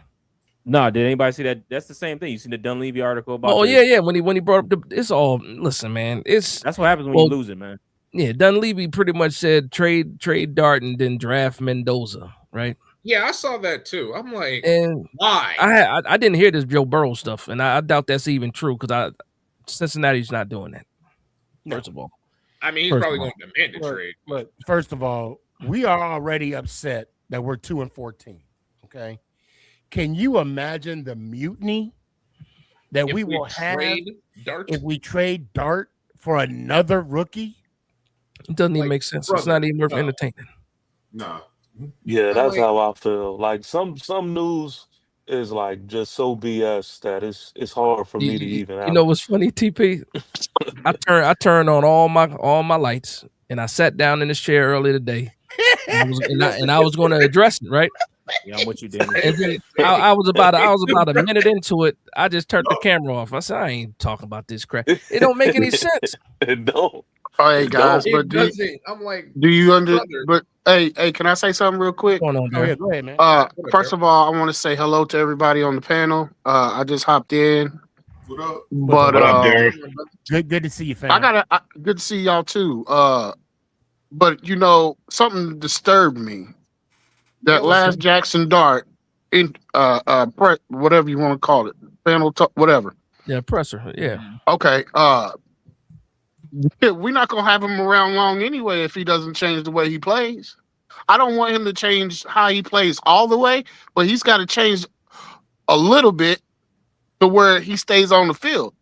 No, did anybody see that? That's the same thing. You seen the Dunleavy article about? Oh yeah. When he brought up it's all. Listen, man. That's what happens when you lose it, man. Yeah, Dunleavy pretty much said trade Dart and then draft Mendoza, right? Yeah, I saw that too. I'm like, and why? I didn't hear this Joe Burrow stuff, and I doubt that's even true because Cincinnati's not doing that. First of all. I mean, he's probably going to demand a trade. Look, first of all, we are already upset that we're 2-14. Okay, can you imagine the mutiny that we will have if we trade Dart for another rookie? It doesn't even make sense. It's not even worth entertaining. No. Yeah, that's how I feel. Like some news is like just so BS that it's hard for me to even. You know what's funny, TP? I turned on all my lights and I sat down in this chair earlier today. And I was going to address it, right? Yeah, I'm what you did. And then I was about a minute into it. I just turned the camera off. I said, I ain't talking about this crap. It don't make any sense. It don't. All right, guys, but I'm like, do you But hey, can I say something real quick? Go ahead, man. First of all, I want to say hello to everybody on the panel. I just hopped in. What up? But what up, Derek? Good to see you, fam. Good to see y'all too. But something disturbed me. That last Jackson Dart, whatever you want to call it, panel talk, whatever. Yeah, presser. Yeah. Okay. We're not gonna have him around long anyway if he doesn't change the way he plays. I don't want him to change how he plays all the way, but he's got to change a little bit to where he stays on the field.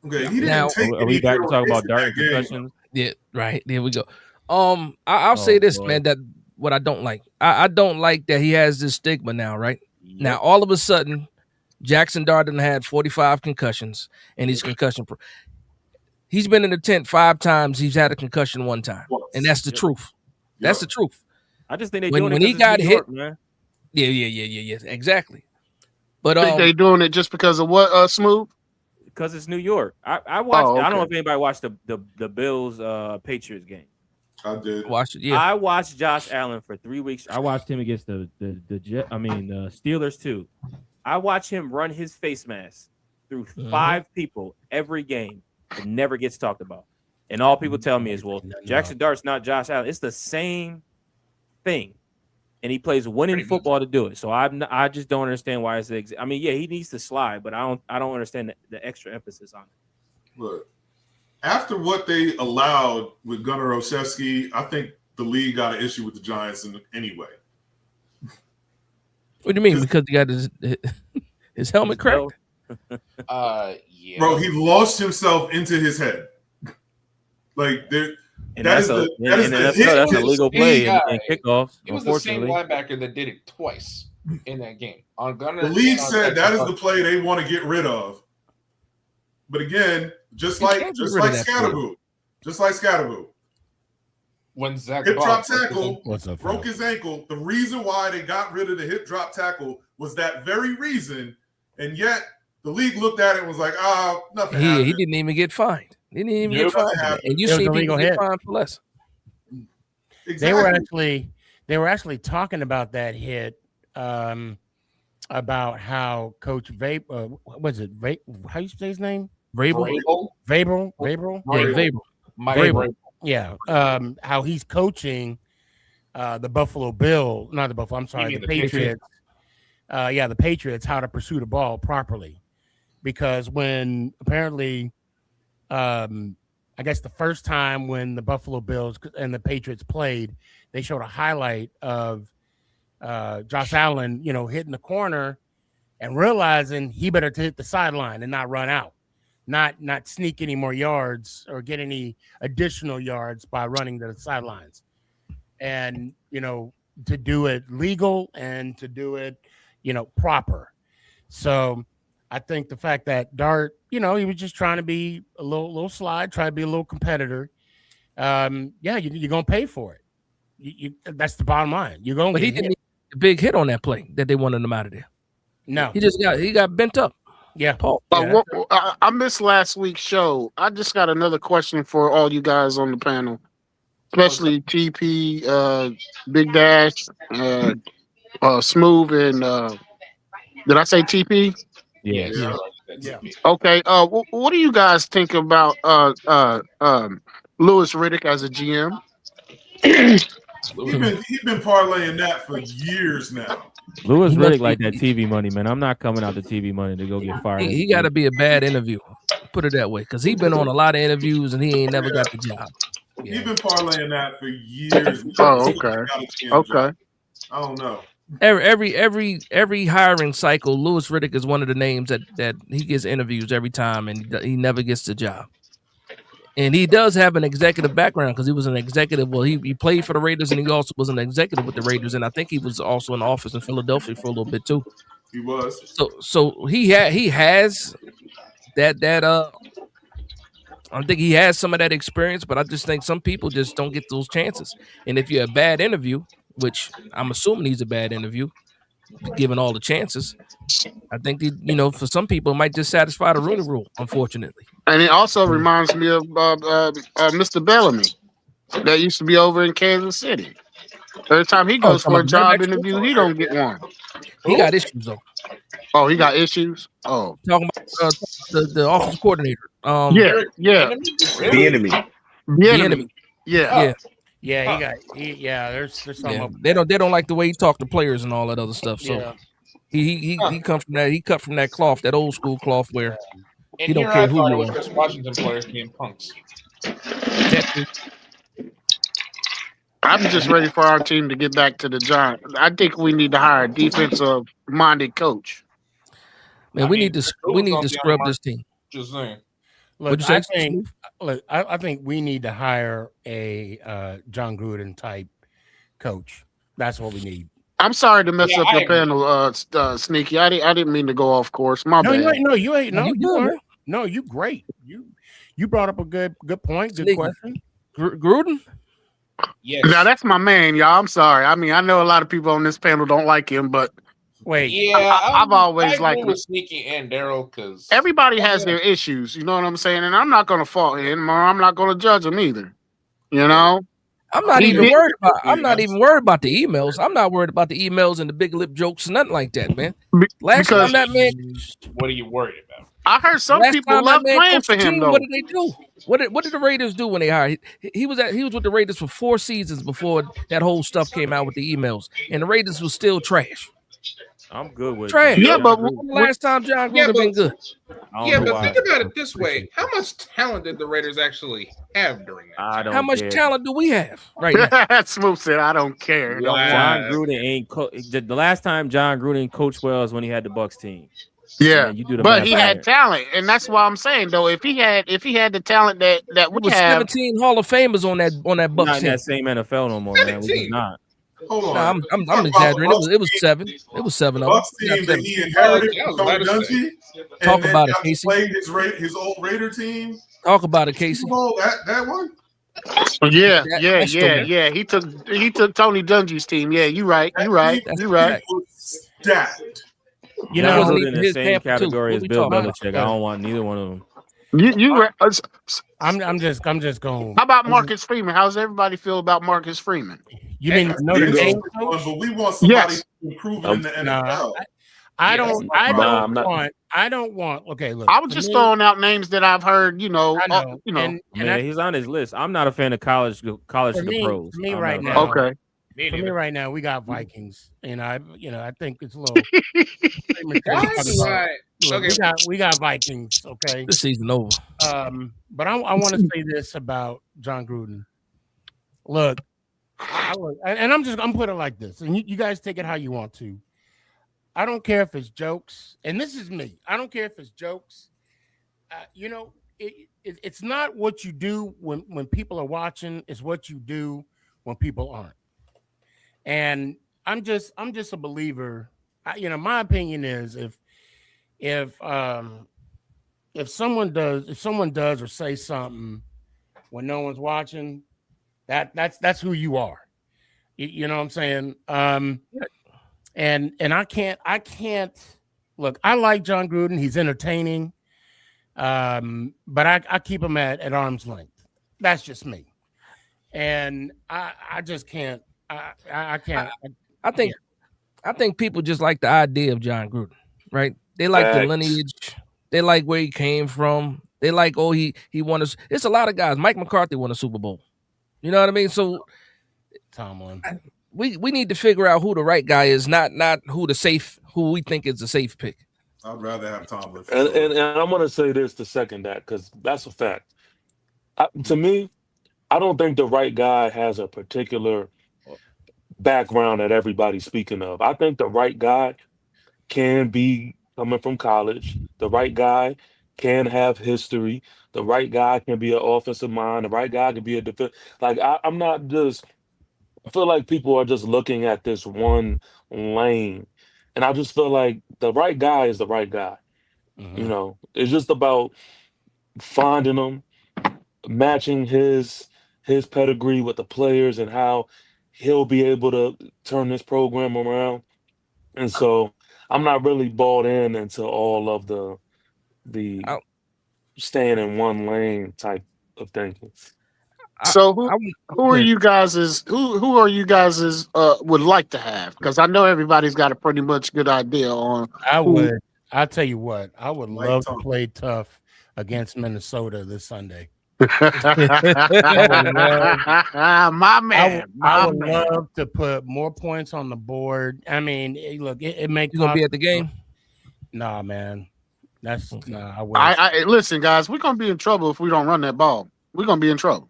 Okay, he didn't Now, take Are we any back to talk about hits in Dart that game. concussions? Yeah, right. There we go. I'll say this, boy. man, that what I don't like. I don't like that he has this stigma now, right? Now, all of a sudden, Jackson Dart had 45 concussions, and he's concussion proof. He's been in the tent 5 times. He's had a concussion 1 time, and that's the truth. That's the truth. I just think they when doing he it got New hit, York, man. Yeah, exactly. But I think they doing it just because of what, Smooth? Because it's New York. I watched. Oh, I don't know okay. if anybody watched the Bills Patriots game. I did. Watch it. Yeah, I watched Josh Allen for 3 weeks. I watched him against the Steelers too. I watched him run his face mask through 5 people every game. It never gets talked about. And all people tell me is, well, Jackson Dart's not Josh Allen. It's the same thing. And he plays winning football to do it. So I just don't understand why it's I mean, yeah, he needs to slide, but I don't understand the extra emphasis on it. Look, after what they allowed with Gunnar Olszewski, I think the league got an issue with the Giants anyway. What do you mean? Because he got his helmet cracked? Yeah. Bro, he lost himself into his head. Like that's a legal play in kickoffs. It was the same linebacker that did it twice in that game. On Gunnar, the league said that is the play they want to get rid of. But again, just like Scatterboo, when Zach hip drop tackle broke his ankle. The reason why they got rid of the hip drop tackle was that very reason, and yet the league looked at it and was like, nothing happened. He didn't even get fined. He didn't even get fined. And you see people get fined for less. Exactly. They were actually talking about that hit, about how Coach Vapor, how you say his name? Vrabel. Yeah. How he's coaching the Buffalo Bill, not the Buffalo, I'm sorry, the Patriots. The Patriots, how to pursue the ball properly. Because when apparently, I guess the first time when the Buffalo Bills and the Patriots played, they showed a highlight of Josh Allen, hitting the corner and realizing he better to hit the sideline and not run out, not sneak any more yards or get any additional yards by running to the sidelines. And, to do it legal and to do it, proper. So I think the fact that Dart, he was just trying to be a little slide, try to be a little competitor. You're gonna pay for it. You that's the bottom line. You're gonna. But he didn't need a big hit on that play that they wanted him out of there. No, he got bent up. Yeah, Paul. I missed last week's show. I just got another question for all you guys on the panel, especially TP, Big Dash, Smooth, and did I say TP? Yes. Yeah. Okay. What do you guys think about Louis Riddick as a GM? He's been parlaying that for years now. Louis Riddick like that TV money, man. I'm not coming out the TV money to go get fired. He got to be a bad interview. Put it that way, because he's been on a lot of interviews and he ain't never got the job. Yeah. He's been parlaying that for years. Okay. I don't know. Every hiring cycle, Louis Riddick is one of the names that he gets interviews every time, and he never gets the job. And he does have an executive background because he was an executive. Well, he played for the Raiders, and he also was an executive with the Raiders, and I think he was also in the office in Philadelphia for a little bit too. He was. So he has that. I think he has some of that experience, but I just think some people just don't get those chances. And if you're a bad interview, which I'm assuming he's a bad interview, given all the chances, I think for some people it might just satisfy the Rooney Rule, unfortunately. And it also reminds me of Mr. Bellamy that used to be over in Kansas City. Every time he goes for a job interview, he don't get one. He got issues though. Oh, he got issues. Oh, talking about the offense coordinator. The enemy. Yeah. Yeah, there's something. They don't like the way he talked to players and all that other stuff. So He come from that. He cut from that cloth, that old school cloth where And he don't here care I who thought it you was are. just Washington players being punks. I'm just ready for our team to get back to the Giants. I think we need to hire a defensive minded coach. Man, we need to scrub this team. Just saying. Look, What'd you I say, think I think we need to hire a John Gruden type coach. That's what we need. I'm sorry to mess up your panel, Sneaky. I didn't mean to go off course. My bad. You ain't. No, you good, aren't. man. No, you great. You brought up a good point. Good question. Gruden. Yes. Now that's my man, y'all. I'm sorry. I mean, I know a lot of people on this panel don't like him, but wait, Yeah, I've always I liked agree him. with Sneaky and Daryl because Everybody has their issues. You know what I'm saying? And I'm not going to fault him, or I'm not going to judge him either. You know. I'm not even worried about the emails. I'm not worried about the emails and the big lip jokes, nothing like that, man. Last time that man, what are you worried about? I heard some people love playing for him, though. What did they do? What did the Raiders do when they hired? He was with the Raiders for 4 seasons before that whole stuff came out with the emails, and the Raiders was still trash. I'm good with trash. That. Yeah, but last time John Gruden been good. Yeah, but think about it this way: how much talent did the Raiders actually have during that time? How much talent do we have right now? Smooth said, "I don't care." John Gruden ain't the last time John Gruden coached well is when he had the Bucks team. Yeah, you do the but he had talent, and that's why I'm saying though, if he had the talent that we was have, 17 Hall of Famers on that Bucks not in team. that same NFL no more, man. We just not. Hold on. I'm exaggerating. It was 7. It was 7 of them. Bucks team that he inherited from Tony Dungy. Talk about it, got to Casey. play his old Raider team. Talk about it, Casey. That one. Yeah. He took Tony Dungy's team. Yeah, you right. You right. Stacked. You know, wasn't in the same category as Bill Belichick. I don't want neither one of them. I'm just going. How about Marcus Freeman? How's everybody feel about Marcus Freeman? You mean Notre Dame? But we want somebody to improve in the NFL. I don't want. Okay, look. I was just throwing out names that I've heard. And he's on his list. I'm not a fan of college to the pros. For me right now, okay. For me right now, we got Vikings, and I think it's a little. We got Vikings. Okay, this season over. But I want to say this about John Gruden. Look, I'm putting it like this, and you guys take it how you want to. I don't care if it's jokes, and this is me. I don't care if it's jokes. It's not what you do when people are watching. It's what you do when people aren't. And I'm just a believer. My opinion is if someone does or say something when no one's watching, that's who you are. You know what I'm saying? And I can't look. I like John Gruden. He's entertaining, but I keep him at arm's length. That's just me, and I just can't. I can't. I think people just like the idea of John Gruden, right? They like the lineage. They like where he came from. They like he won us. It's a lot of guys. Mike McCarthy won a Super Bowl. You know what I mean? So Tomlin. We need to figure out who the right guy is, not who we think is the safe pick. I'd rather have Tomlin. And I'm going to say this to second that because that's a fact. To me, I don't think the right guy has a particular background that everybody's speaking of. I think the right guy can be coming from college. The right guy can have history. The right guy can be an offensive mind. The right guy can be a defense. Like I'm not just. I feel like people are just looking at this one lane, and I just feel like the right guy is the right guy. Mm-hmm. It's just about finding him, matching his pedigree with the players, and how he'll be able to turn this program around. And so I'm not really bought into all of the staying in one lane type of thinking. So who are you guys would like to have? Because I know everybody's got a pretty much good idea on. I'll tell you what. I would love to play tough against Minnesota this Sunday. My man. I would love to put more points on the board. I mean, look, it may You gonna be cost. at the game? Nah, man. That's Okay. nah. I wish. I listen, guys. We're gonna be in trouble if we don't run that ball. We're gonna be in trouble.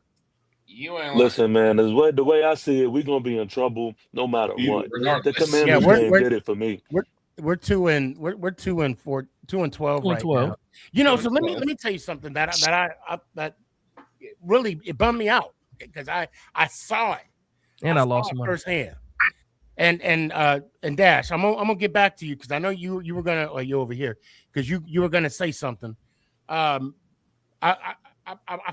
You ain't Listen, man, the way I see it, we're gonna be in trouble no matter what. The regardless. Commanders game did it for me. We're 2-4, 2-12 right 2-12. now. You know, so let me tell you something that really it bummed me out because I saw it And I lost money firsthand. And Dash, I'm gonna get back to you because I know you were gonna, or you over here because you were gonna say something. I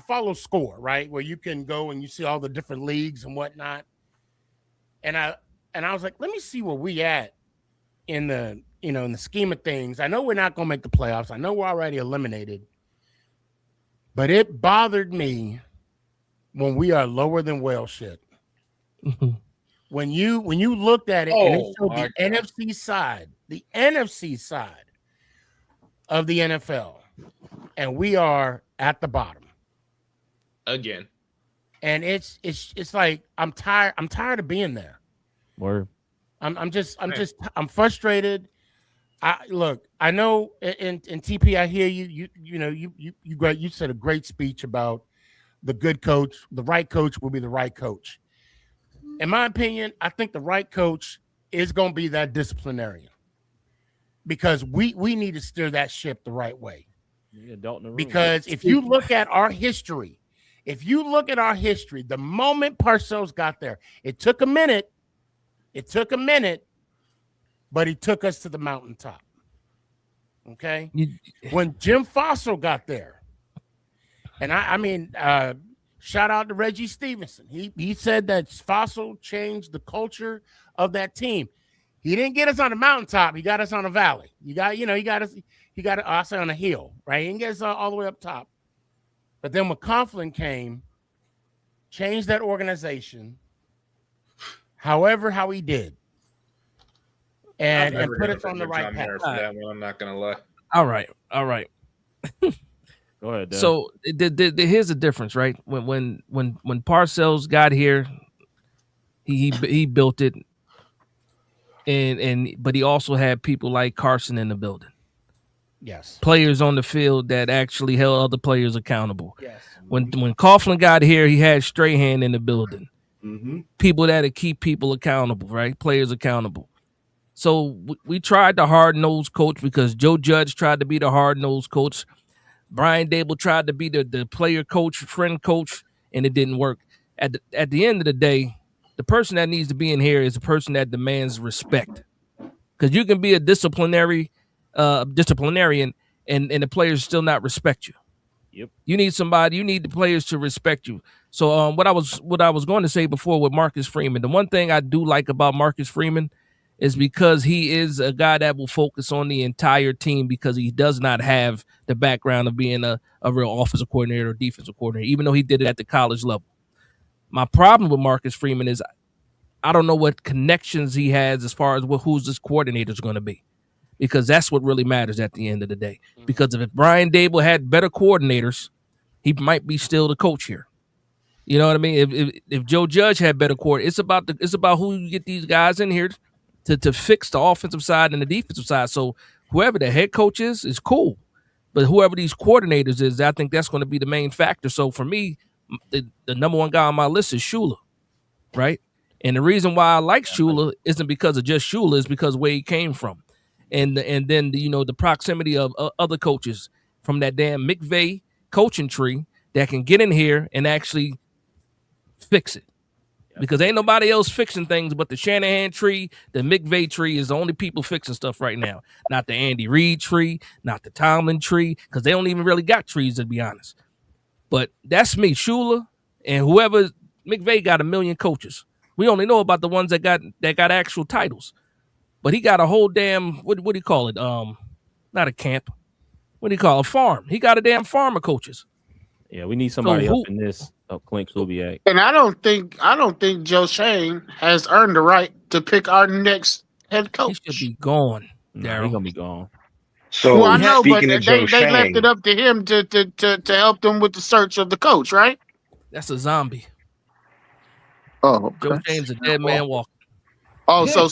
follow Score, right, where you can go and you see all the different leagues and whatnot. And I was like, let me see where we at in the scheme of things. I know we're not gonna make the playoffs. I know we're already eliminated, but it bothered me when we are lower than whale shit. When you looked at it and it showed the NFC side of the NFL, and we are at the bottom again. And it's like I'm tired of being there. Word. I'm frustrated. I know in TP, I hear you. You said a great speech about the good coach. The right coach will be the right coach. In my opinion, I think the right coach is going to be that disciplinarian because we need to steer that ship the right way. Because if you look at our history, the moment Parcells got there, it took a minute, but he took us to the mountaintop. Okay. When Jim Fossil got there, and I mean, shout out to Reggie Stevenson. He said that Fossil changed the culture of that team. He didn't get us on the mountaintop. He got us on a valley. He got us on a hill, right? He didn't get us all the way up top. But then when Coughlin came, changed that organization, how he did. And put us on the right path. That one, I'm not gonna lie. All right. Go ahead, Dan. So here's the difference, right? When Parcells got here, he built it, but he also had people like Carson in the building. Yes. Players on the field that actually held other players accountable. Yes. When Coughlin got here, he had Strahan in the building. Mm-hmm. People that keep people accountable, right? Players accountable. So we tried the hard-nosed coach because Joe Judge tried to be the hard-nosed coach. Brian Dable tried to be the player coach, friend coach, and it didn't work. At the end of the day, the person that needs to be in here is the person that demands respect. Because you can be a disciplinarian and the players still not respect you. Yep. You need the players to respect you. So what I was going to say before with Marcus Freeman, the one thing I do like about Marcus Freeman is because he is a guy that will focus on the entire team because he does not have the background of being a real offensive coordinator or defensive coordinator, even though he did it at the college level. My problem with Marcus Freeman is I don't know what connections he has as far as who's this coordinator is going to be, because that's what really matters at the end of the day. Because if Brian Dable had better coordinators, he might be still the coach here. You know what I mean? If Joe Judge had better coordinators, it's about who you get these guys in here to fix the offensive side and the defensive side. So whoever the head coach is cool. But whoever these coordinators is, I think that's going to be the main factor. So for me, the number one guy on my list is Shula, right? And the reason why I like Shula isn't because of just Shula, it's because where he came from. And then the proximity of other coaches from that damn McVay coaching tree that can get in here and actually fix it. Because ain't nobody else fixing things but the Shanahan tree, the McVay tree is the only people fixing stuff right now. Not the Andy Reid tree, not the Tomlin tree, because they don't even really got trees, to be honest. But that's me, Shula, and whoever. McVay got 1 million coaches. We only know about the ones that got actual titles. But he got a whole damn, what do you call it? Not a camp. What do you call it? A farm. He got a damn farm of coaches. Yeah, we need somebody up in this. Clint Kubiak. And I don't think Joe Shane has earned the right to pick our next head coach. He should be gone. Nah, he's gonna be gone. So Well, I know, but speaking of Joe they left Shane, it up to him to help them with the search of the coach, right? That's a zombie. Oh, Joe okay. Shane's a dead man walking. Oh, so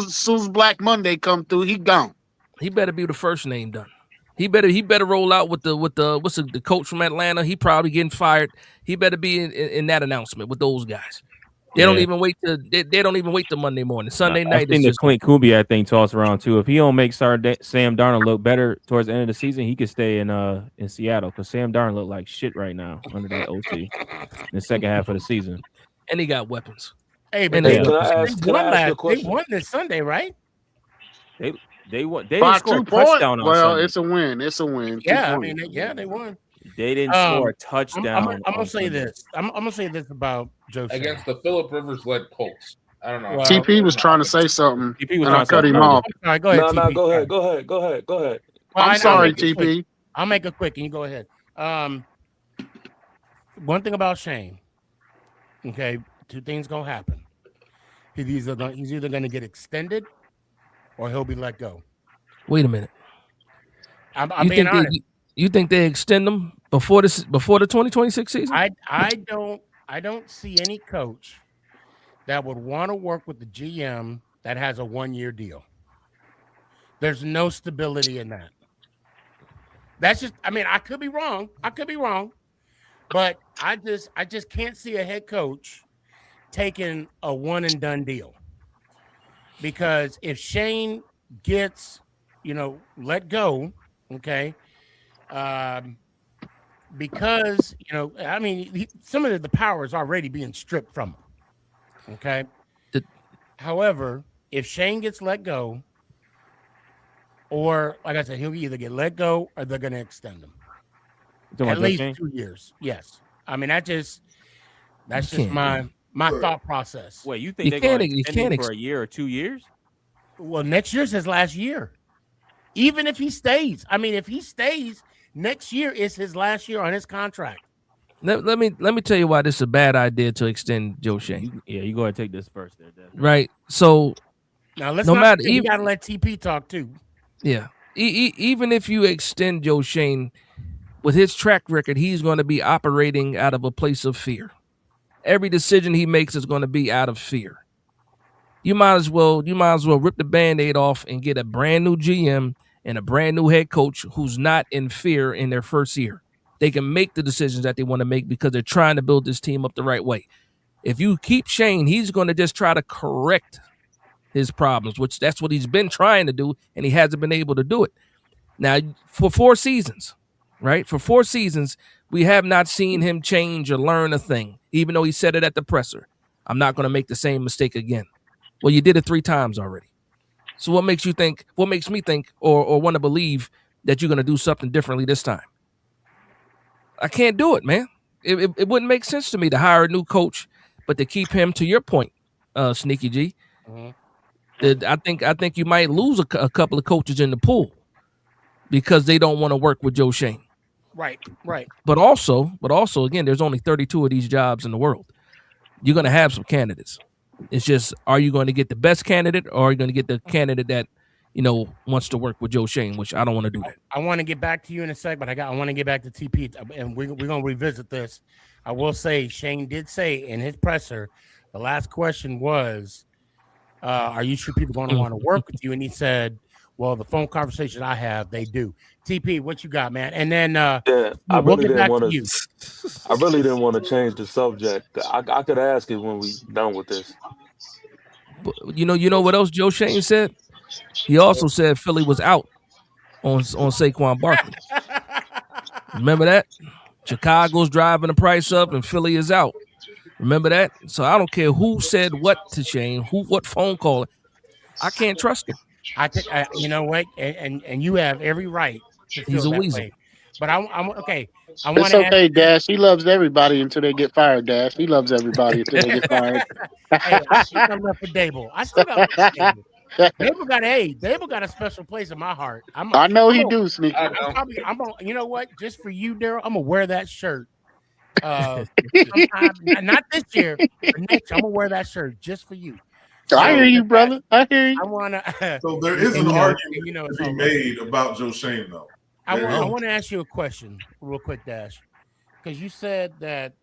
soon Black Monday come through, he gone. He better be the first name done. He better roll out with the the coach from Atlanta. He probably getting fired. He better be in that announcement with those guys. They don't even wait till Monday morning. Sunday night I is think the just Clint Kubiak thing tossed around too. If he don't make Sam Darnold look better towards the end of the season, he could stay in Seattle because Sam Darnold look like shit right now under that OC in the second half of the season. And he got weapons. Hey, but Hey, they can I ask you a They question? won this Sunday, right? They won. They By didn't score 2 a points. touchdown on Well, Sunday. it's a win. It's a win. 2 Yeah, I points. mean, they won. They didn't score a I'm touchdown. gonna on say Sunday. this. I'm gonna say this about Joe Shane. Against the Phillip Rivers led Colts. I don't know. Well, TP was trying to say something, TP was and I trying to cut say him something. off. All right, go ahead, No, TP. go ahead. Well, I'm I'll sorry, make it quick. TP. I'll make it quick, and you go ahead. One thing about Shane. Okay, two things gonna happen. He's either gonna get extended, or he'll be let go. Wait a minute. I'm being honest. You think they extend them before the 2026 season? I don't see any coach that would want to work with the GM that has a 1-year deal. There's no stability in that. That's just, I mean, I could be wrong. But I just can't see a head coach taking a one and done deal. Because if Shane gets, let go, okay, because, I mean, some of the power is already being stripped from him, okay? However, if Shane gets let go, or, like I said, he'll either get let go or they're going to extend him. At least 2 years, yes. I mean, that's just my thought process. Wait, you think they're going to extend him for a year or 2 years? Well, next year's his last year. Even if he stays. I mean, if he stays, next year is his last year on his contract. Let me tell you why this is a bad idea to extend Joe Shane. You go ahead and take this first there, Dad. Right. So now you gotta let TP talk too. Yeah. Even if you extend Joe Shane, with his track record, he's going to be operating out of a place of fear. Every decision he makes is going to be out of fear. You might as well rip the Band-Aid off and get a brand new GM and a brand new head coach who's not in fear in their first year. They can make the decisions that they want to make because they're trying to build this team up the right way. If you keep Shane, he's going to just try to correct his problems, which that's what he's been trying to do, and he hasn't been able to do it. Now, for 4 seasons, right? For 4 seasons, we have not seen him change or learn a thing, even though he said it at the presser. I'm not going to make the same mistake again. Well, you did it 3 times already. So what makes me think or want to believe that you're going to do something differently this time? I can't do it, man. It wouldn't make sense to me to hire a new coach, but to keep him, to your point, Sneaky G, I think you might lose a couple of coaches in the pool because they don't want to work with Joe Shane. Right. But also, again, there's only 32 of these jobs in the world. You're going to have some candidates. It's just, are you going to get the best candidate, or are you going to get the candidate that, wants to work with Joe Shane, which I don't want to do that. I want to get back to you in a sec, but I want to get back to TP, and we're going to revisit this. I will say, Shane did say in his presser, the last question was, are you sure people going to want to work with you? And he said, well, the phone conversation I have, they do. TP, what you got, man? And then I we'll really get back didn't want to you. I really didn't want to change the subject. I could ask it when we done with this. But you know what else Joe Shane said? He also said Philly was out on Saquon Barkley. Remember that? Chicago's driving the price up and Philly is out. Remember that? So I don't care who said what to Shane, what phone call. I can't trust him. I think you know what, and you have every right to feel He's a that weasel. way. But I'm okay. It's okay, Dash. He loves everybody until they get fired, Dash. He loves everybody until they get fired. Hey, I still got love for Dable. Dable got a special place in my heart. I know he do, Sneaky. You know what? Just for you, Daryl, I'm gonna wear that shirt. Sometime, not this year, but next year, I'm gonna wear that shirt just for you. I hear you, brother. I hear you. I want to. So there is an argument to be made about Joe Shane, though. I want to ask you a question real quick, Dash, because you said that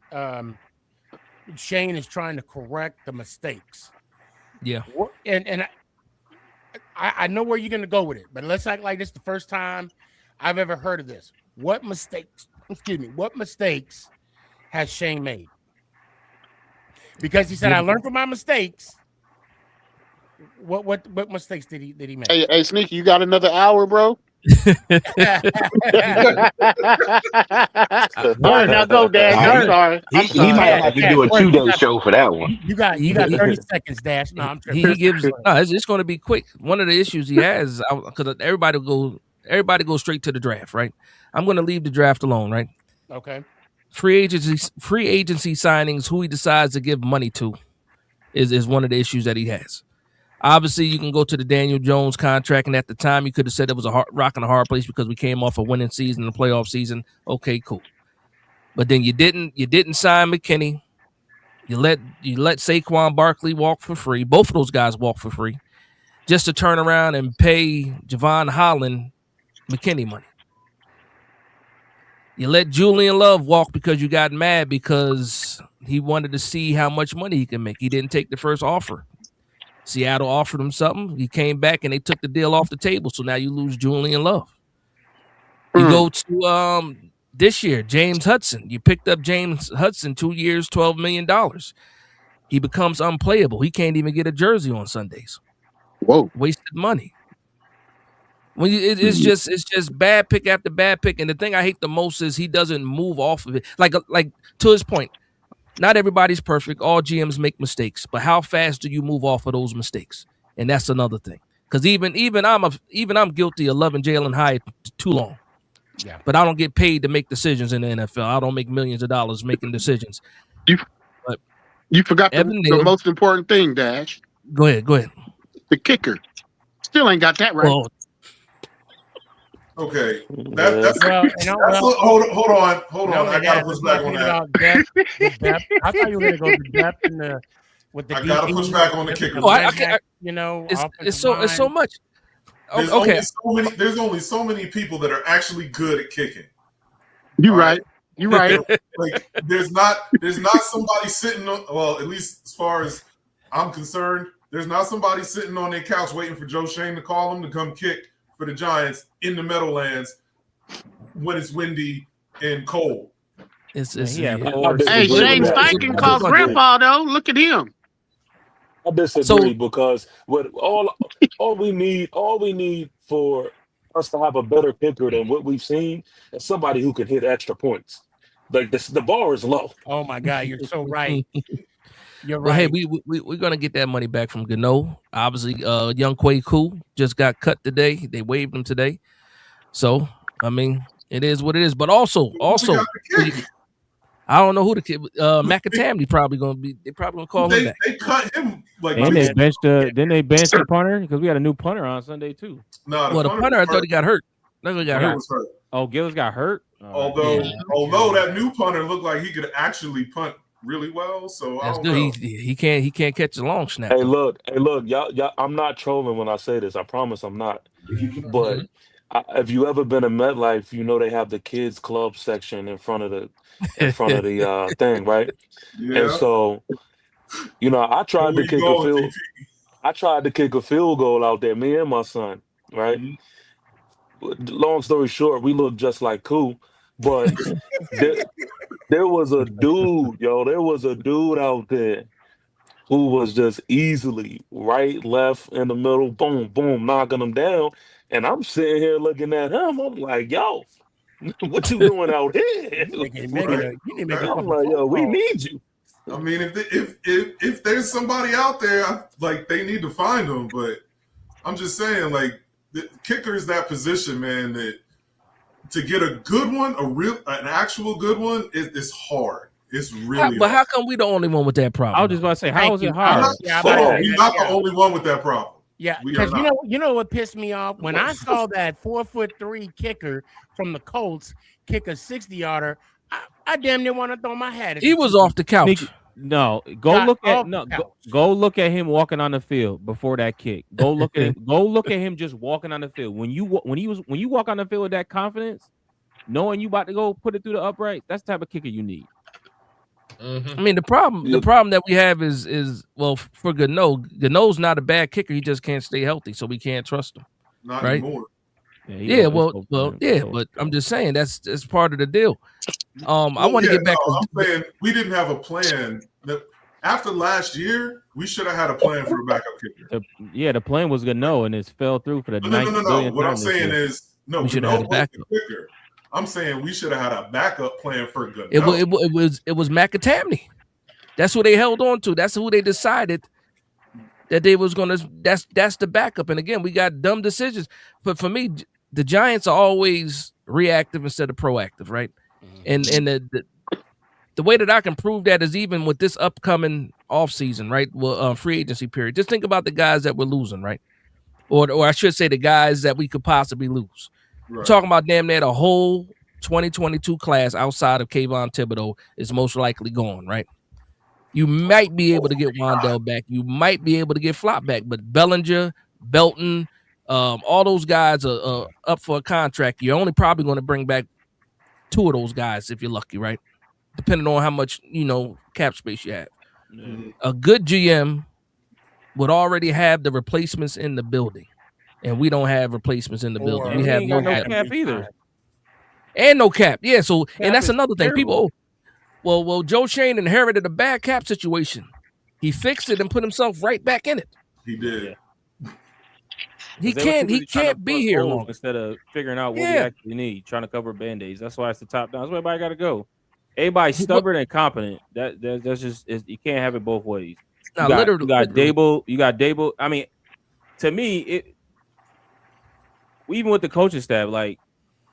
Shane is trying to correct the mistakes. Yeah. And I know where you're going to go with it, but let's act like this is the first time I've ever heard of this. What mistakes has Shane made? Because he said, I learned from my mistakes. What mistakes did he make? Hey, Sneaky, you got another hour, bro? All right, now go, Dash. I'm sorry. He might have to do a 2-day show for that one. You got 30 seconds, Dash. No, I'm he gives. No, it's going to be quick. One of the issues he has, because everybody goes straight to the draft, right? I'm going to leave the draft alone, right? Okay. Free agency signings, who he decides to give money to, is one of the issues that he has. Obviously, you can go to the Daniel Jones contract, and at the time, you could have said it was a rock and a hard place because we came off a winning season, a playoff season. Okay, cool. But then you didn't sign McKinney. You let Saquon Barkley walk for free. Both of those guys walk for free, just to turn around and pay Javon Holland McKinney money. You let Julian Love walk because you got mad because he wanted to see how much money he can make. He didn't take the first offer. Seattle offered him something. He came back and they took the deal off the table. So now you lose Julian Love. You go to this year, James Hudson. You picked up James Hudson, 2 years, $12 million. He becomes unplayable. He can't even get a jersey on Sundays. Whoa. Wasted money. When it's just bad pick after bad pick. And the thing I hate the most is he doesn't move off of it. Like to his point, not everybody's perfect. All GMs make mistakes, but how fast do you move off of those mistakes? And that's another thing. Because even I'm guilty of loving Jalen Hyatt too long. Yeah. But I don't get paid to make decisions in the NFL. I don't make millions of dollars making decisions. You forgot the most important thing, Dash. Go ahead. The kicker. Still ain't got that right. Well, okay, hold on. I gotta push back on that. Depth. I thought you were gonna go to depth with the. I gotta push back on the kicker. It's so much. There's only so many people that are actually good at kicking. You're right. Like there's not somebody sitting on. Well, at least as far as I'm concerned, there's not somebody sitting on their couch waiting for Joe Shane to call him to come kick for the Giants in the Meadowlands when it's windy and cold. Hey, Shane Steichen calls Grandpa though. Look at him. I disagree because what all we need for us to have a better kicker than what we've seen is somebody who can hit extra points. Like the bar is low. Oh my God, you're so right. You're well, right. Hey, we're gonna get that money back from Gano. Obviously, young Quay Koo just got cut today. They waived him today. So I mean, it is what it is. But also, I don't know who the kid. McAtamney probably gonna be. They probably gonna call him back. They cut him like. And they benched Didn't they bench the punter because we had a new punter on Sunday too? No, the punter I thought he got hurt. Oh, Gillis got hurt. Although that new punter looked like he could actually punt really well. So that's I don't good. know. He can't catch a long snap. Hey, look, y'all. I'm not trolling when I say this. I promise I'm not. But if you ever been in MetLife, you know they have the kids club section in front of the thing, right? Yeah. And so, I tried to kick a field. I tried to kick a field goal out there. Me and my son, right? Mm-hmm. Long story short, we look just like cool, but there was a dude, There was a dude out there who was just easily right, left, in the middle, boom, boom, knocking him down. And I'm sitting here looking at him. I'm like, yo, what you doing out here? I'm like, yo, we need you. I mean, if there's somebody out there, like they need to find them. But I'm just saying, like the kicker is that position, man. That to get a good one, an actual good one, is hard. It's really. But how come we the only one with that problem? I was just about to say, how is it hard? You're not the only one with that problem. Yeah, because you know what pissed me off when I saw that 4'3" kicker from the Colts kick a 60-yarder. I damn near want to throw my hat at He was off the couch. No, go look at him walking on the field before that kick. Go look at him. Go look at him just walking on the field. When you walk on the field with that confidence, knowing you about to go put it through the upright, that's the type of kicker you need. I mean, the problem that we have is well, for Gano's not a bad kicker. He just can't stay healthy, so we can't trust him. Not right? anymore. Yeah, but I'm just saying that's part of the deal. I want to get back. I'm saying we didn't have a plan. After last year, we should have had a plan for a backup kicker. The plan was Gano, and it fell through for the No. What I'm saying is, we should have had a backup kicker. I'm saying we should have had a backup plan for Gano. It was McAtamney. That's who they held on to. That's who they decided that they was gonna. That's the backup. And again, we got dumb decisions. But for me, the Giants are always reactive instead of proactive, right? And the way that I can prove that is even with this upcoming offseason, right? Well, free agency period. Just think about the guys that we're losing, right? Or I should say the guys that we could possibly lose. Right. We're talking about damn near the whole 2022 class outside of Kayvon Thibodeau is most likely gone, right? You might be able to get Wandell back. You might be able to get Flop back. But Bellinger, Belton, all those guys are up for a contract. You're only probably going to bring back 2 of those guys if you're lucky, right? Depending on how much, cap space you have. Mm-hmm. A good GM would already have the replacements in the building. And we don't have replacements in the building. We have no cap either. And no cap. Yeah, so and that's another thing. People, well, Joe Shane inherited a bad cap situation. He fixed it and put himself right back in it. He did. He can't be here long instead of figuring out what we actually need, trying to cover band-aids. That's why it's the top down. That's where everybody got to go. Everybody's stubborn and competent. That's just you can't have it both ways. You got Dable. You got Dable. I mean, to me, even with the coaching staff, like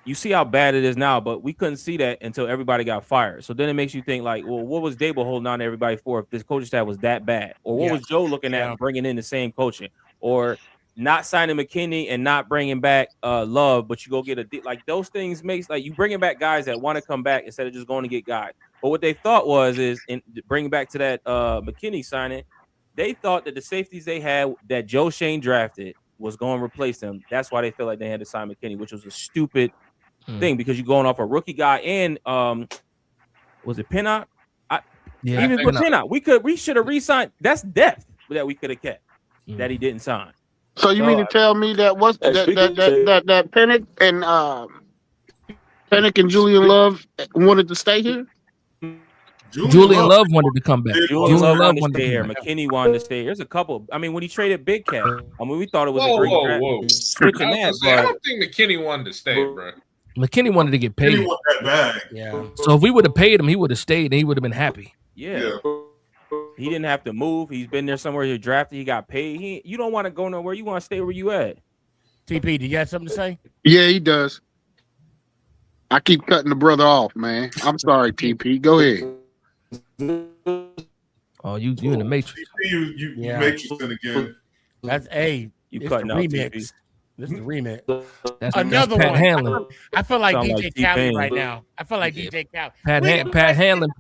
you see how bad it is now, but we couldn't see that until everybody got fired. So then it makes you think like, well, what was Dable holding on to everybody for if this coaching staff was that bad? Or what was Joe looking at bringing in the same coaching? Or not signing McKinney and not bringing back Love, but you go get like those things makes like you bringing back guys that want to come back instead of just going to get guys. But what they thought was in bringing back to that McKinney signing, they thought that the safeties they had that Joe Shane drafted was going to replace them. That's why they felt like they had to sign McKinney, which was a stupid thing because you're going off a rookie guy and was it Pinnock? Even with Pinnock, we should have re-signed. That's depth that we could have kept that he didn't sign. So you mean to tell me that that Pennick and Julian Love wanted to stay here? Julian Love wanted to come back. Julian Love wanted to stay here. McKinney wanted to stay here. There's a couple. I mean, when he traded Big Cat, we thought it was a great draft. Switching that, I don't think McKinney wanted to stay, bro. McKinney wanted to get paid. Yeah. So if we would have paid him, he would have stayed and he would have been happy. Yeah. He didn't have to move. He's been there somewhere. He drafted. He got paid. You don't want to go nowhere. You want to stay where you at. TP, do you have something to say? Yeah, he does. I keep cutting the brother off, man. I'm sorry, TP. Go ahead. Oh, you in the Matrix. You Matrixing again. That's you cutting out remix. This is a remix. That's another Pat one. Hanlon. I feel like Sound DJ like Khaled T-Pain. right now. I feel like DJ Khaled. Pat Hanlon.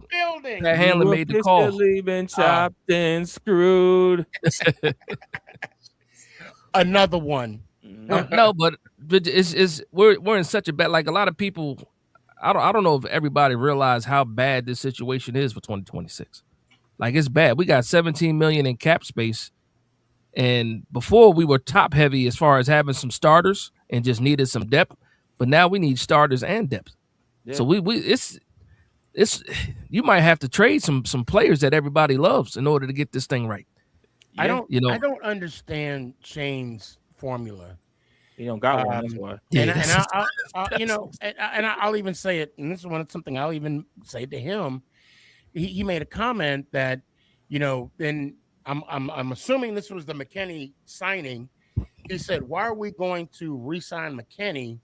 Pat Hanlon made the call. Been chopped and screwed. Another one. No, but we're in such a bad. Like a lot of people, I don't know if everybody realize how bad this situation is for 2026. Like it's bad. We got 17 million in cap space. And before we were top heavy as far as having some starters and just needed some depth, but now we need starters and depth. Yeah. So it's you might have to trade some players that everybody loves in order to get this thing right. Yeah. I don't understand Shane's formula. He don't got one. That's why. And I'll even say it. And this is something I'll even say to him. He made a comment that, then. I'm assuming this was the McKinney signing. He said, "Why are we going to re-sign McKinney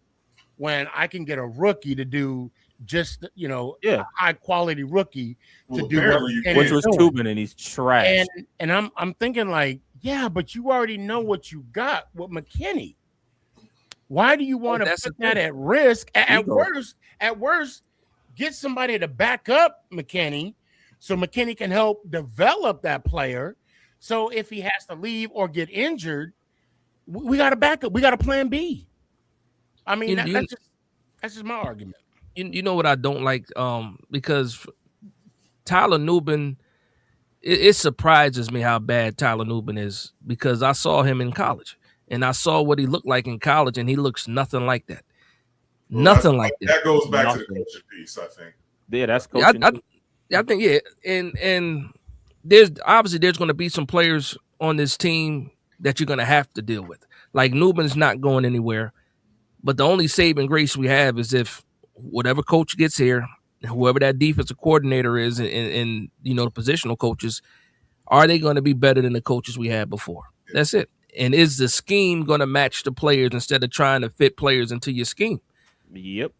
when I can get a rookie to do just a high quality rookie to do which was Tubin and he's trash." And I'm thinking like, yeah, but you already know what you got with McKinney. Why do you want to put that at risk? At worst, get somebody to back up McKinney. so McKinney can help develop that player. So if he has to leave or get injured, we got a backup. We got a plan B. I mean, that's just my argument. You know what I don't like? Because Tyler Nubin, it surprises me how bad Tyler Nubin is, because I saw him in college and I saw what he looked like in college, and he looks nothing like that. Well, nothing like that. That goes back to the coaching piece, I think. Yeah, that's coaching. I think and there's going to be some players on this team that you're going to have to deal with. Like Nubin's not going anywhere, but the only saving grace we have is if whatever coach gets here, whoever that defensive coordinator is, and the positional coaches, are they going to be better than the coaches we had before? That's it. And is the scheme going to match the players instead of trying to fit players into your scheme? Yep.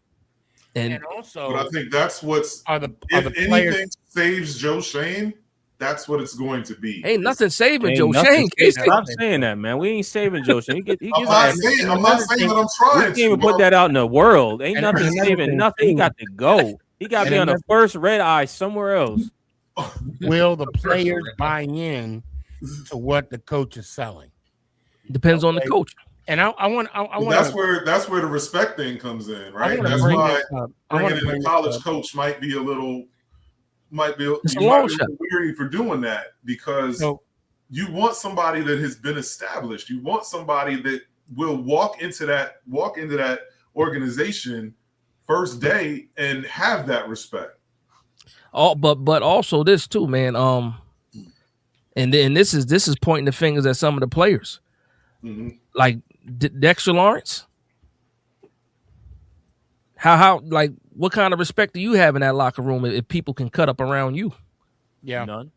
And also, but I think that's what's if anything saves Joe Shane, that's what it's going to be. Ain't nothing saving Joe Shane. Stop saying that, man. We ain't saving Joe Shane. I'm not saying that I'm trying. We can't even put that out in the world. Ain't nothing saving nothing. He got to go. He got to be on the first red eye somewhere else. Will the players buy in to what the coach is selling? Depends on the coach. And I want. That's where the respect thing comes in, right? That's why bringing in a college coach might be a little weary for doing that, because you want somebody that has been established. You want somebody that will walk into that organization first day and have that respect. But also this too, man. And this is pointing the fingers at some of the players, like Dexter Lawrence. How like what kind of respect do you have in that locker room if people can cut up around you? Yeah, none.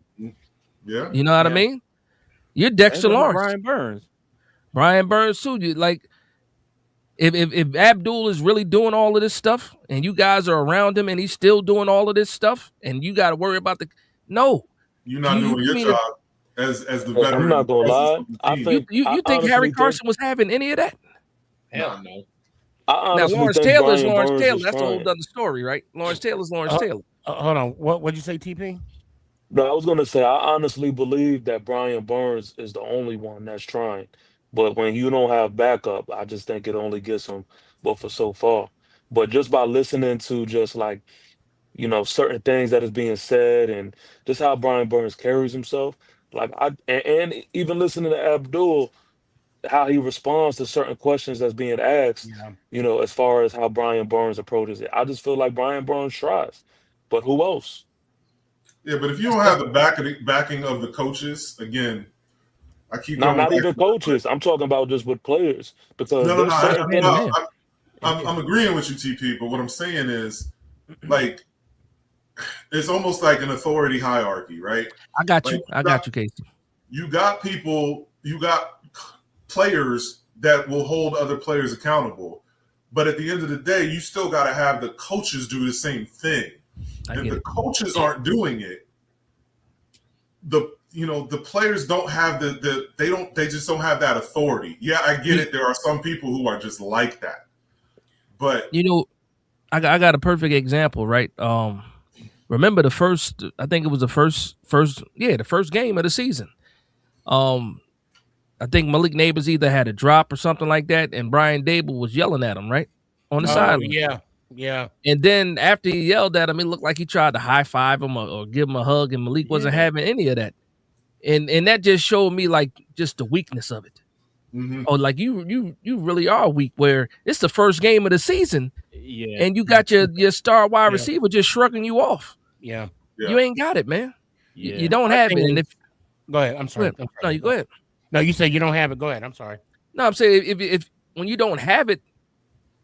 Yeah, you know what I mean. You're Dexter Lawrence. Brian Burns too. You like if Abdul is really doing all of this stuff and you guys are around him and he's still doing all of this stuff and you got to worry about you're not doing your job as the veteran. I'm not gonna lie. I think you think Harry Carson was having any of that? Hell no. Now Lawrence Taylor's Lawrence Taylor. That's a whole other story, right? Lawrence Taylor's Lawrence Taylor. Hold on. What'd you say, TP? No, I was gonna say I honestly believe that Brian Burns is the only one that's trying. But when you don't have backup, I just think it only gets them but for so far. But just by listening to just like, certain things that is being said and just how Brian Burns carries himself, like and even listening to Abdul, how he responds to certain questions that's being asked, as far as how Brian Burns approaches it. I just feel like Brian Burns tries. But who else? Yeah, but if you don't have the backing of the coaches, again, I keep not even coaches. I'm talking about just with players. Because I'm agreeing with you, TP. But what I'm saying is, like, it's almost like an authority hierarchy, right? I got you. I got you, Casey. You got people. You got players that will hold other players accountable. But at the end of the day, you still got to have the coaches do the same thing. If the coaches aren't doing it, the players don't have they just don't have that authority. Yeah, I get it. There are some people who are just like that. But I got a perfect example, right? Remember the first game of the season. I think Malik Neighbors either had a drop or something like that, and Brian Dable was yelling at him, right? On the sideline. Yeah. And then after he yelled at him, it looked like he tried to high five him or give him a hug, and Malik wasn't having any of that. And that just showed me like just the weakness of it. Mm-hmm. Oh, like you really are weak, where it's the first game of the season, and you got your star wide receiver just shrugging you off. Yeah. You ain't got it, man. You don't have it. And go ahead. I'm sorry. No, you go ahead. No, you say you don't have it. Go ahead. I'm sorry. No, I'm saying if when you don't have it,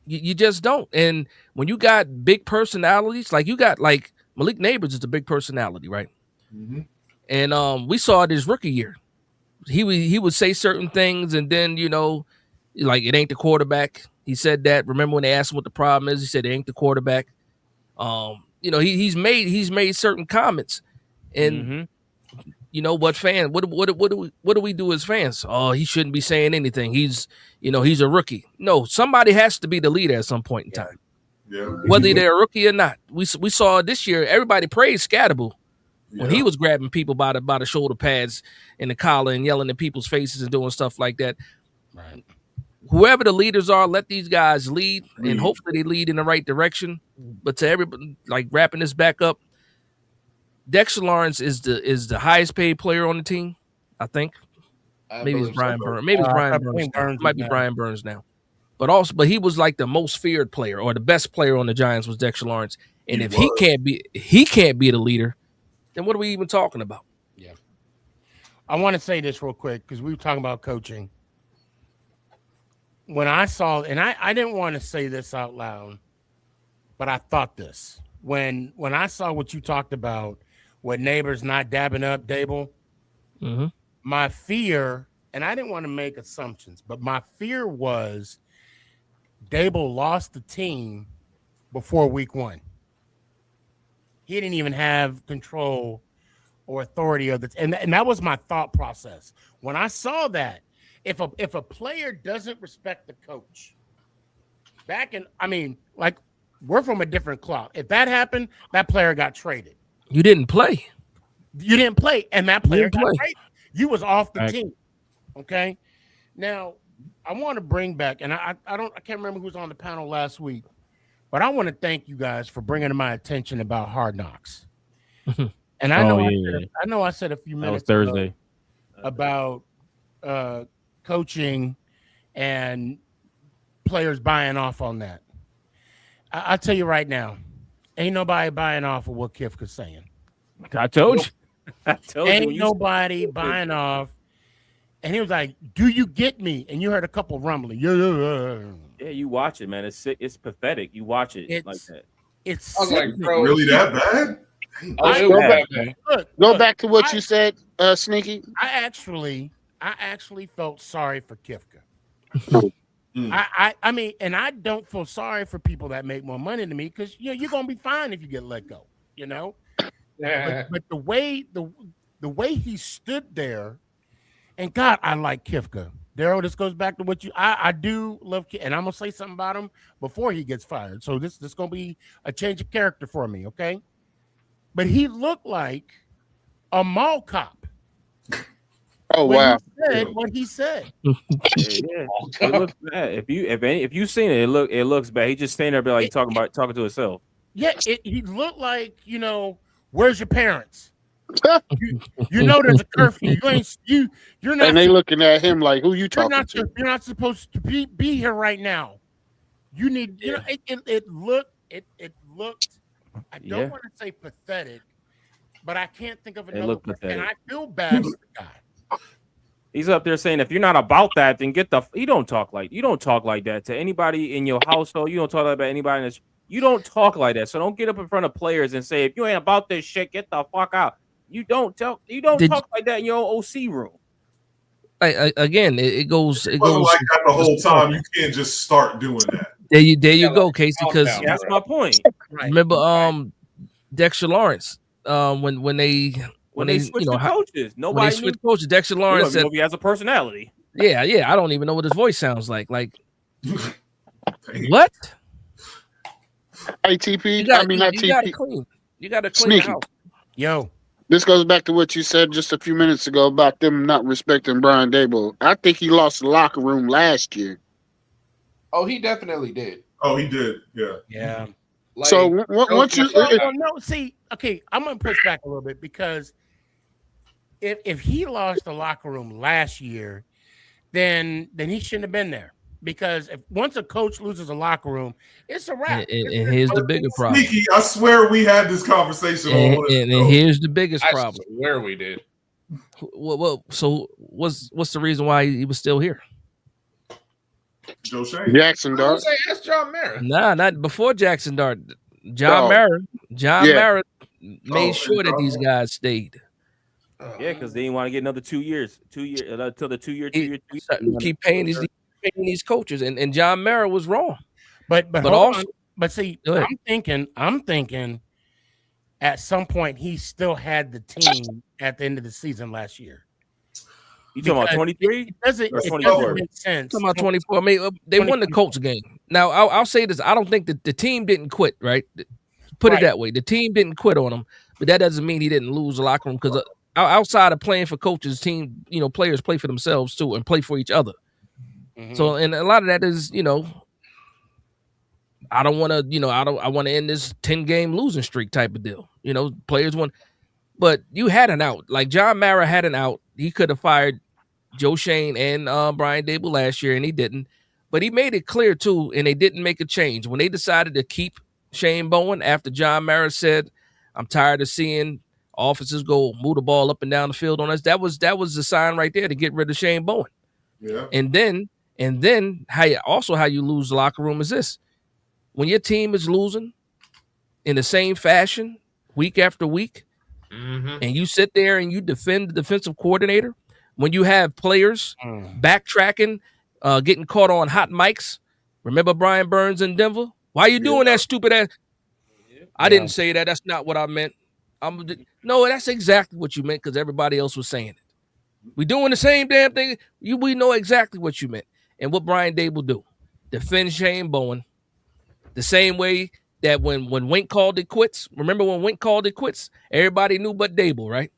you just don't. And when you got big personalities, like you got like Malik Neighbors is a big personality, right? Mm-hmm. And we saw it his rookie year. He would say certain things, and then like it ain't the quarterback. He said that. Remember when they asked him what the problem is? He said it ain't the quarterback. He's made certain comments, and what fan? What do we do as fans? Oh, he shouldn't be saying anything. He's a rookie. No, somebody has to be the leader at some point in time. Yeah. Whether they're a rookie or not. We saw this year. Everybody praised Scatterbull when he was grabbing people by the shoulder pads and the collar and yelling in people's faces and doing stuff like that. Right. Whoever the leaders are, let these guys lead, and hopefully they lead in the right direction. But to everybody, like wrapping this back up, Dexter Lawrence is the highest paid player on the team, I think. Maybe it's Brian Burns. Maybe it's Brian Burns. It might be Brian Burns now. But he was like the most feared player, or the best player on the Giants was Dexter Lawrence. And if he can't be the leader, then what are we even talking about? Yeah. I want to say this real quick because we were talking about coaching. When I saw, and I didn't want to say this out loud, but I thought this. When I saw what you talked about with neighbors not dabbing up Dable, my fear, and I didn't want to make assumptions, but my fear was Dable lost the team before week 1. He didn't even have control or authority of the and that was my thought process. When I saw that, if a player doesn't respect the coach, like we're from a different cloth. If that happened, that player got traded. You didn't play. And that player got traded. You was off the team. Okay. Now I want to bring back, and I can't remember who was on the panel last week, but I want to thank you guys for bringing to my attention about Hard Knocks. And I know I said a few minutes that was Thursday about coaching and players buying off on that. I'll tell you right now, ain't nobody buying off of what Kifka's saying. I told you. Ain't nobody buying off. And he was like, "Do you get me?" And you heard a couple rumbling. Yeah, you watch it, man. It's pathetic. You watch it like that. It's I was like, bro, really that bad? Go back to what you said, Sneaky. I actually felt sorry for Kifka. I mean, and I don't feel sorry for people that make more money than me because you're gonna be fine if you get let go. But the way he stood there, and God, I like Kifka. Daryl, this goes back to what I do love, and I'm gonna say something about him before he gets fired. So this gonna be a change of character for me, okay? But he looked like a mall cop. Oh wow! He said what he said. It looks bad. If you seen it, it looks bad. He just standing there like talking to himself. Yeah, he looked like where's your parents? You know there's a curfew. You're not. And they looking at him like, who you talking to? You're not supposed to be here right now. You need. It looked. I don't want to say pathetic, but I can't think of another word. And I feel bad for the guy. He's up there saying, if you're not about that, then you don't talk like that to anybody in your household. You don't talk about anybody in this. You don't talk like that. So don't get up in front of players and say, if you ain't about this shit, get the fuck out. You don't talk like that in your own OC room. Again, it goes like that the whole time. You can't just start doing that. There you go, Casey. Because that's my point. Remember, Dexter Lawrence, when they switched coaches, nobody switched coaches. Dexter Lawrence said he has a personality. Yeah. I don't even know what his voice sounds like. Like what? ATP. You got to clean the house. Yo. This goes back to what you said just a few minutes ago about them not respecting Brian Dable. I think he lost the locker room last year. Oh, he definitely did. Oh, he did. Yeah. Yeah. So once you see, okay, I'm gonna push back a little bit because if he lost the locker room last year, then he shouldn't have been there. Because once a coach loses a locker room, it's a wrap. And here's the bigger problem. Sneaky, I swear we had this conversation. And here's the biggest problem. I swear we did. Well, so what's the reason why he was still here? Joe Shane. Jackson Dart. That's John Mara. Nah, not before Jackson Dart. John Mara made sure that these guys stayed. Yeah, because they didn't want to get another 2 years. 2 years until the 2 year. Keep paying these coaches, and John Mara was wrong. But see, I'm thinking at some point he still had the team at the end of the season last year. You talking about 23? It doesn't make sense. Talking about 24. I mean, they won the Colts game. Now, I'll say this: I don't think that the team didn't quit. Right? Put it that way. The team didn't quit on them, but that doesn't mean he didn't lose the locker room because outside of playing for coaches, team, players play for themselves too and play for each other. Mhm. So, and a lot of that is, I don't want to, I want to end this 10-game losing streak type of deal. Players want, but you had an out. Like John Mara had an out. He could have fired Joe Shane and Brian Dable last year, and he didn't. But he made it clear too, and they didn't make a change when they decided to keep Shane Bowen after John Mara said, "I'm tired of seeing officers go move the ball up and down the field on us." That was the sign right there to get rid of Shane Bowen. Yeah. And then how you lose the locker room is this: when your team is losing in the same fashion week after week, and you sit there and you defend the defensive coordinator, when you have players backtracking, getting caught on hot mics. Remember Brian Burns in Denver? Why are you doing that stupid ass? I didn't say that. That's not what I meant. No, that's exactly what you meant because everybody else was saying it. We doing the same damn thing. We know exactly what you meant. And what Brian Dable do? Defend Shane Bowen the same way that when Wink called it quits. Remember when Wink called it quits? Everybody knew but Dable, right?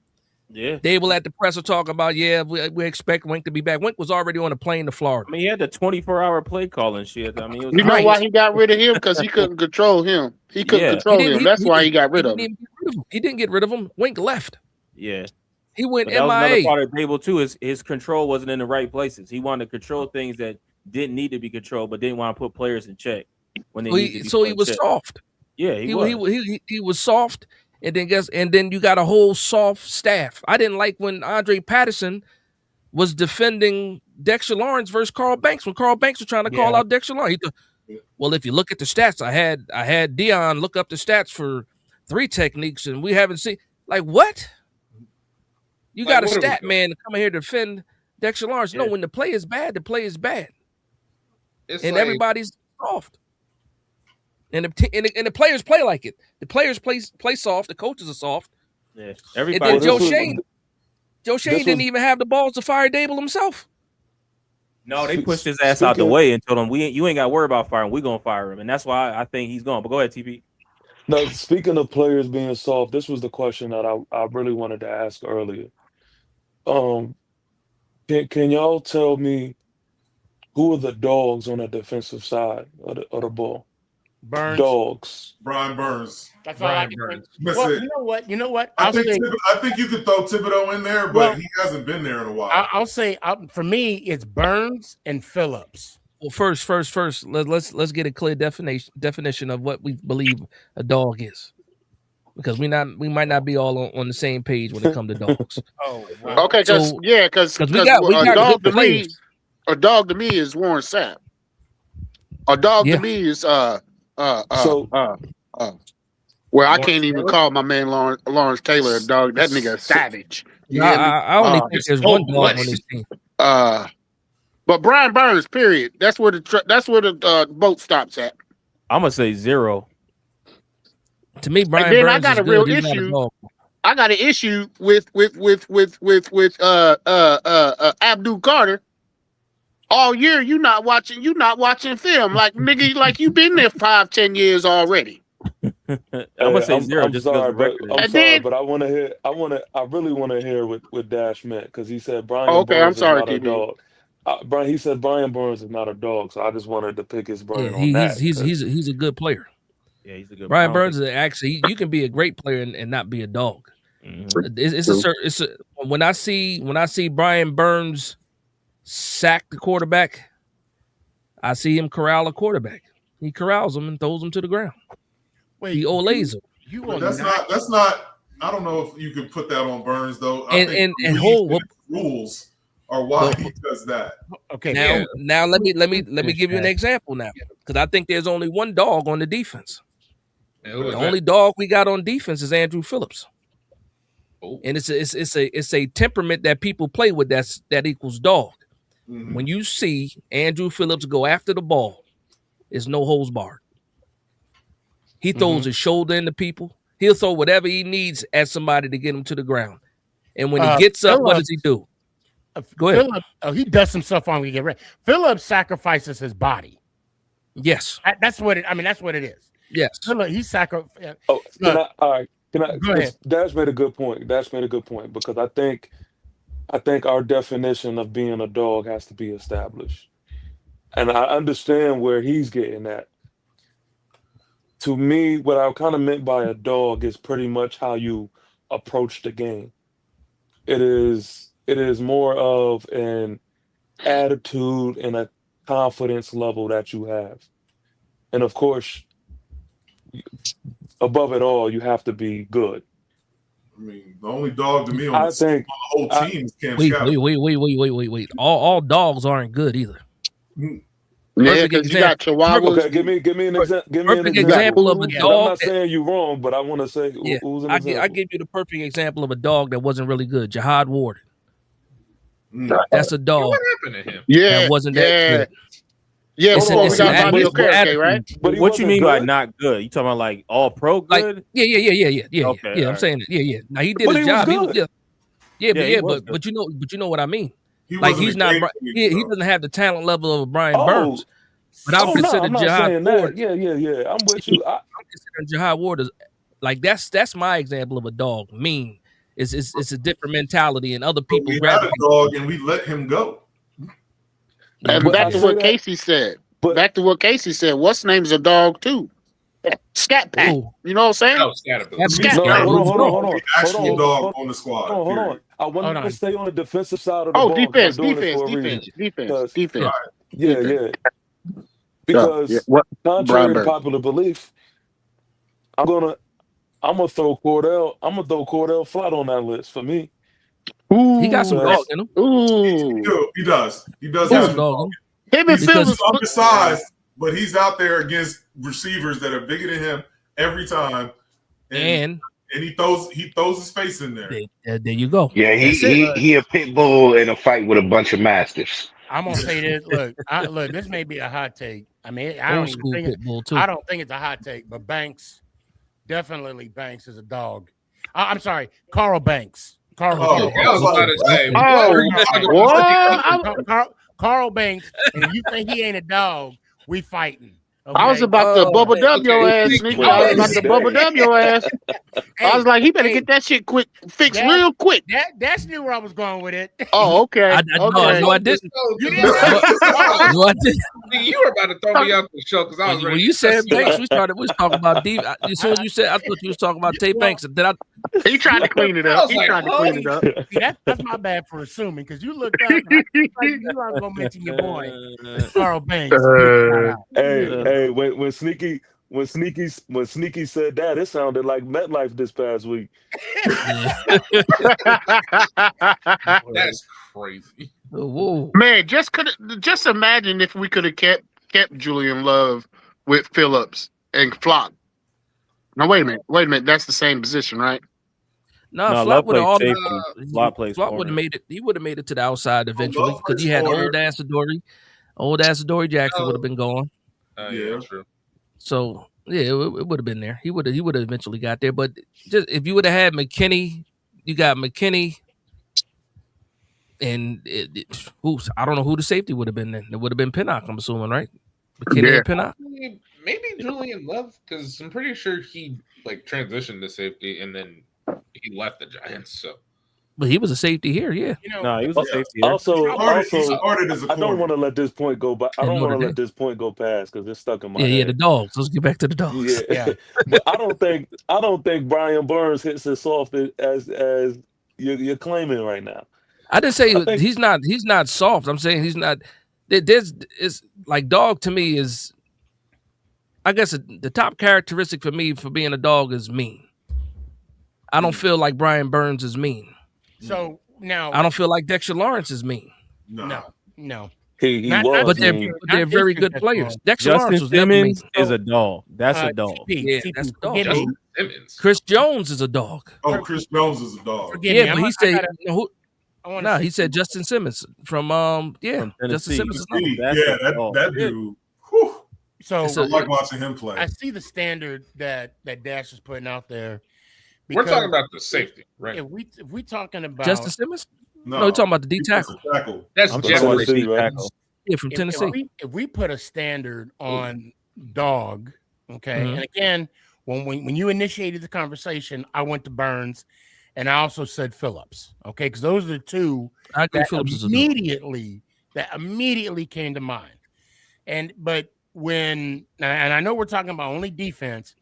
Yeah. Dable at the presser talking about, we expect Wink to be back. Wink was already on a plane to Florida. I mean, he had the 24-hour play call and shit. I mean, it was You know why he got rid of him? Because he couldn't control him. He couldn't control him. That's why he got rid of him. He didn't get rid of him. Wink left. Yeah. He went But that was MIA. another part of Dable too. His control wasn't in the right places. He wanted to control things that didn't need to be controlled, but didn't want to put players in check when they needed to be So he put was in check. soft. Yeah, he was. He was soft, and then you got a whole soft staff. I didn't like when Andre Patterson was defending Dexter Lawrence versus Carl Banks when Carl Banks was trying to call out Dexter Lawrence. Well, if you look at the stats, I had Dion look up the stats for 3 techniques, and we haven't seen what. You got a stat man to come in here to defend Dexter Lawrence. No, when the play is bad, the play is bad. And everybody's soft. And the players play like it. The players play soft. The coaches are soft. Yeah. Everybody. And then Joe Shane didn't even have the balls to fire Dable himself. No, they pushed his ass out the way and told him, you ain't got to worry about firing. We're going to fire him. And that's why I think he's gone. But go ahead, TP. No, speaking of players being soft, this was the question that I really wanted to ask earlier. Can y'all tell me who are the dogs on the defensive side of the ball? Burns. Dogs. Brian Burns. That's all I can think. That's Well, it. You know what? I think you could throw Thibodeau in there, but he hasn't been there in a while. I'll say for me, it's Burns and Phillips. Well, first, let's get a clear definition of what we believe a dog is, because we might not be all on the same page when it comes to dogs. Okay, because we got a dog to me is Warren Sapp. A dog to me is where I can't even call my man Lawrence Taylor a dog. That nigga is savage. I only think there's one dog on this team. But Brian Burns, period. That's where the boat stops at. I'm gonna say 0. To me, Brian and then Burns I got is a good. real He's not a issue. dog. I got an issue with Abdul Carter. All year you not watching film. Like nigga, like you been there 5-10 years already. I'm gonna say 0 just sorry, because but I really want to hear what Dash meant, because he said Brian I'm Burns sorry, is not a dog. He said Brian Burns is not a dog, so I just wanted to pick his brain on that. He's a good player. Yeah, he's a good. Brian Burns is actually, you can be a great player and not be a dog. Mm-hmm. When I see Brian Burns sack the quarterback, I see him corral a quarterback. He corrals him and throws him to the ground. Wait, he olays him. That's not. I don't know if you can put that on Burns though. I think rules are why he does that. Okay. Now let me give you an example now, because I think there's only one dog on the defense. The only dog we got on defense is Andrew Phillips. And it's a temperament that people play with that equals dog. Mm-hmm. When you see Andrew Phillips go after the ball, it's no holds barred. He throws his shoulder into people. He'll throw whatever he needs at somebody to get him to the ground. And when he gets up, what does he do? Go ahead. He dusts himself on when he get ready. Phillips sacrifices his body. Yes. That's what it is. Yes. He sacrifices. All right. Can I? Go ahead. Dash made a good point. Dash made a good point because I think our definition of being a dog has to be established, and I understand where he's getting at. To me, what I kind of meant by a dog is pretty much how you approach the game. It is more of an attitude and a confidence level that you have, and of course, above it all, you have to be good. I mean, the only dog to me on I the think whole team is Cam Wait. Scott. All dogs aren't good either. Yeah, Perfect because you got example. Chihuahuas. Okay, give me an example. Give me an Perfect example. example of a And I'm dog. not saying you're wrong, but I want to say Yeah, who's an I example. give you the perfect example of a dog that wasn't really good. Jihad Ward. Mm. That's a dog What happened to him? that wasn't that good. Yeah, It's before we an got Bobby attitude. Okereke, right? But he What you wasn't mean by good. not good? You talking about like all pro Like, good? yeah. Okay, I'm all saying it. Yeah. Now he did But his he was job. He was, good. he was but you know what I mean. He Like wasn't he's a not. game He changer, though. doesn't have the talent level of a Brian Oh, Burns. But I would no, consider I'm not Jihad saying Ward. that. Yeah. I'm with you. I'm considering Jihad Ward as like that's my example of a dog. Mean. It's a different mentality, and other But people we had gravitate. a dog and we let him go. And But back I to say what that. Casey said. But Back to what Casey said. What's name's a dog too? Scat Pack. Ooh. You know what I'm saying? Oh, Scatterbill. That's Scat no, Pack. hold on. The actual dog on the squad. Hold on. Period. I want Hold to on. stay on the defensive side of the Oh, ball. 'Cause defense. I'm doing this for a reason. Because- Yeah. Because What? contrary Brian to Burns. popular belief, I'm gonna throw Cordell. I'm gonna throw Cordell flat on that list for me. He got some dog in him. Ooh. He does. He does He got have some dog in him. Him and He's Fields. undersized, but he's out there against receivers that are bigger than him every time, and he throws his face in there. There you go. Yeah, That's it. he a pit bull in a fight with a bunch of mastiffs. I'm gonna say this. Look, this may be a hot take. I mean, I Old don't school even think pit bull too. I don't think it's a hot take, but Banks is a dog. I'm sorry, Carl Banks. I was about to say, Carl Banks, and you think he ain't a dog? We fighting. Okay? I was about to bubble dub your ass, Sneaky. I was about to bubble dub your ass. I was like, he better get that shit fixed real quick. That's knew where I was going with it. Oh, okay. No, I didn't. You didn't. No, I didn't. You were about to throw me out the show because I was When ready. you said Banks, we was talking about deep. As soon as you said, I thought you was talking about Tay Banks. Then He tried to clean it up. He tried to clean it up. See, that's my bad for assuming because you looked up. And I was like, you aren't gonna mention your boy Carl Banks. Hey, when Sneaky said that, it sounded like MetLife this past week. That's crazy. Whoa. Man, just imagine if we could have kept Julian Love with Phillips and Flock. Now wait a minute. That's the same position, right? No, No, Flock would have Love played safety. Love plays Flock would corner. have made it. He would have made it to the outside eventually Love because he plays had corner. old Asadori Jackson would have been gone. Yeah, true. So yeah, it would have been there. He would have eventually got there. But just if you would have had McKinney, you got McKinney, and I don't know who the safety would have been then. It would have been Pinnock, I'm assuming, right? McKinney and Pinnock. Maybe Julian Love, because I'm pretty sure he transitioned to safety and then he left the Giants. So, but he was a safety here, yeah. No, he was a safety here. Also, He started as a I don't corner. want to let this point go by. I And don't want Notre to let Dame. this point go past because it's stuck in my Yeah, head. the dogs. Let's get back to the dogs. Yeah. But I don't think Brian Burns hits as soft as you're claiming right now. I didn't say I think- he's not soft. I'm saying he's not. It's like dog to me is. I guess the top characteristic for me for being a dog is mean. I don't feel like Brian Burns is mean. So now I don't feel like Dexter Lawrence is mean. No. He Not- was. But they're mean. very good players. Dexter Lawrence Justin was never mean. Simmons is a dog. That's a dog. Yeah, that's a dog. Forgive me. Simmons. Chris Jones is a dog. Oh, Chris Jones is a dog. Forgive Yeah, me. but I'm- he I said gotta- who? I wanna No, say- he said Justin Simmons from From Justin Tennessee. Simmons is another. Yeah, That's a dog. that dude. Whew, So It's I like watching him play. I see the standard that Dash is putting out there. We're because talking about the safety, right? If we talking about Justin Simmons? No, No, we're talking about the D defensive tackle. tackle. That's I'm Jeff talking Tennessee, about right? tackle. Yeah, from Tennessee. if we put a standard on dog, okay, Mhm. and again, when you initiated the conversation, I went to Burns, and I also said Phillips. Okay, because those are the two I agree. that Phillips is immediately came to mind. But and I know we're talking about only defense,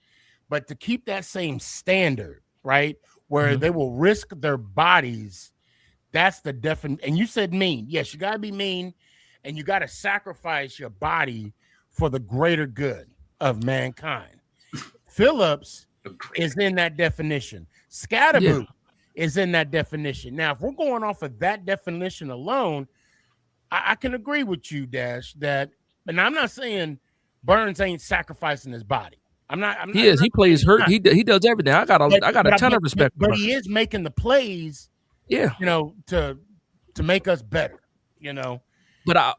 but to keep that same standard, right, where they will risk their bodies, that's the definition. And you said mean. Yes, you got to be mean, and you got to sacrifice your body for the greater good of mankind. Phillips is in that definition. Scatterboo is in that definition. Now, if we're going off of that definition alone, I can agree with you, Dash, that, and I'm not saying Burns ain't sacrificing his body. He is. He plays hurt. He does everything. I got a ton of respect for But Burns. he is making the plays, Yeah. To make us better, But I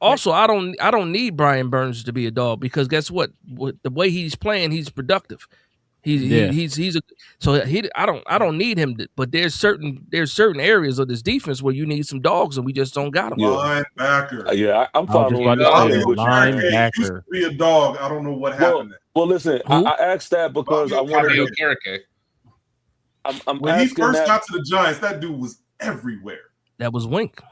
don't need Brian Burns to be a dog, because guess what? With the way he's playing, he's productive. I don't need him but there's certain areas of this defense where you need some dogs, and we just don't got them. Linebacker. I'm following what linebacker. linebacker. Used to be a dog. I don't know what happened. Well, listen, I asked that because I wanted to. When he first got to the Giants, that dude was everywhere. That was Wink.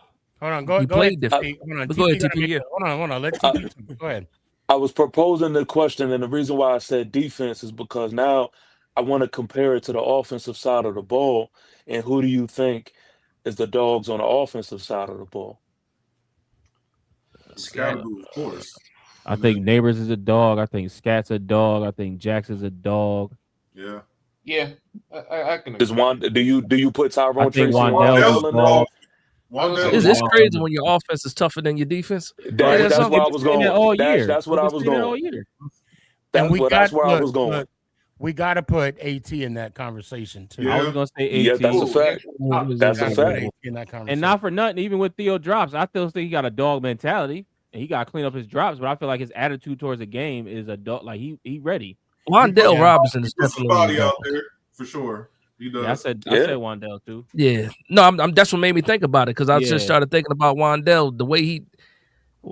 Hold on, go played ahead. different. Go ahead, TP. Hold on. Let TP go ahead. I was proposing the question, and the reason why I said defense is because now I want to compare it to the offensive side of the ball. And who do you think is the dogs on the offensive side of the ball? Scatterboo, of course. I think Neighbors is a dog. I think Scat's a dog. I think Jax is a dog. Yeah. Yeah, I can. Is do you put Tyrone Tracy Wandell in there? It's crazy when your offense is tougher than your defense. That's where I was going. That's what I was going. That's where I was going. We got to put AT in that conversation too. Yeah. I was going to say AT. Yeah, that's a fact. That's a fact. And not for nothing, even with Theo drops, I still think he got a dog mentality, and he got to clean up his drops. But I feel like his attitude towards the game is a dog. Like he ready. Wandell Robinson is definitely body out there for sure. He does. Yeah, I said Wandell too. Yeah, no, that's what made me think about it, because I just started thinking about Wandell, the way he.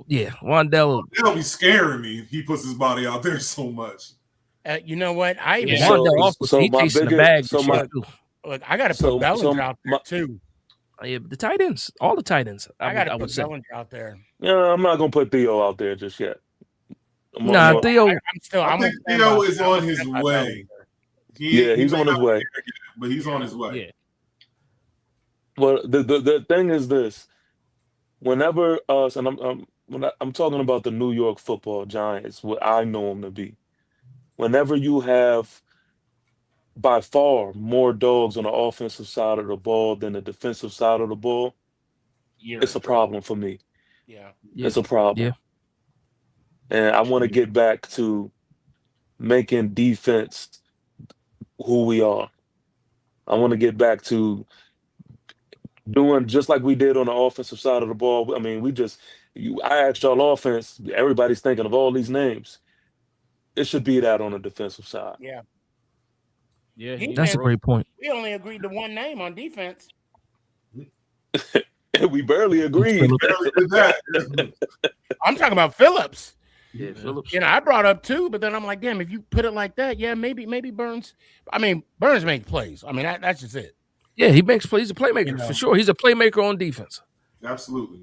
Yeah, Wandell be scaring me. He puts his body out there so much. You know what? I even he chasing the bag. Look, I got to put Bellinger out there too. Yeah, the tight ends, all the tight ends. I got to put Bellinger out there. Yeah, I'm not gonna put Theo out there just yet. Theo. I think Theo is on his way. He's on his way. But he's on his way. Yeah. Well, the thing is this: whenever when I'm talking about the New York Football Giants, what I know them to be, whenever you have by far more dogs on the offensive side of the ball than the defensive side of the ball, it's a problem for me. Yeah, it's a problem. Yeah. And I want to get back to making defense who we are. I want to get back to doing just like we did on the offensive side of the ball. I mean, I asked y'all offense, everybody's thinking of all these names. It should be that on the defensive side. Yeah. Yeah. That's a great point. We only agreed to one name on defense. We barely agreed. I'm talking about Phillips. Yeah, Phillips. I brought up two, but then I'm like, damn, if you put it like that, yeah, maybe Burns. I mean, Burns makes plays. I mean, that's just it. Yeah, he makes plays. He's a playmaker for sure. He's a playmaker on defense. Absolutely.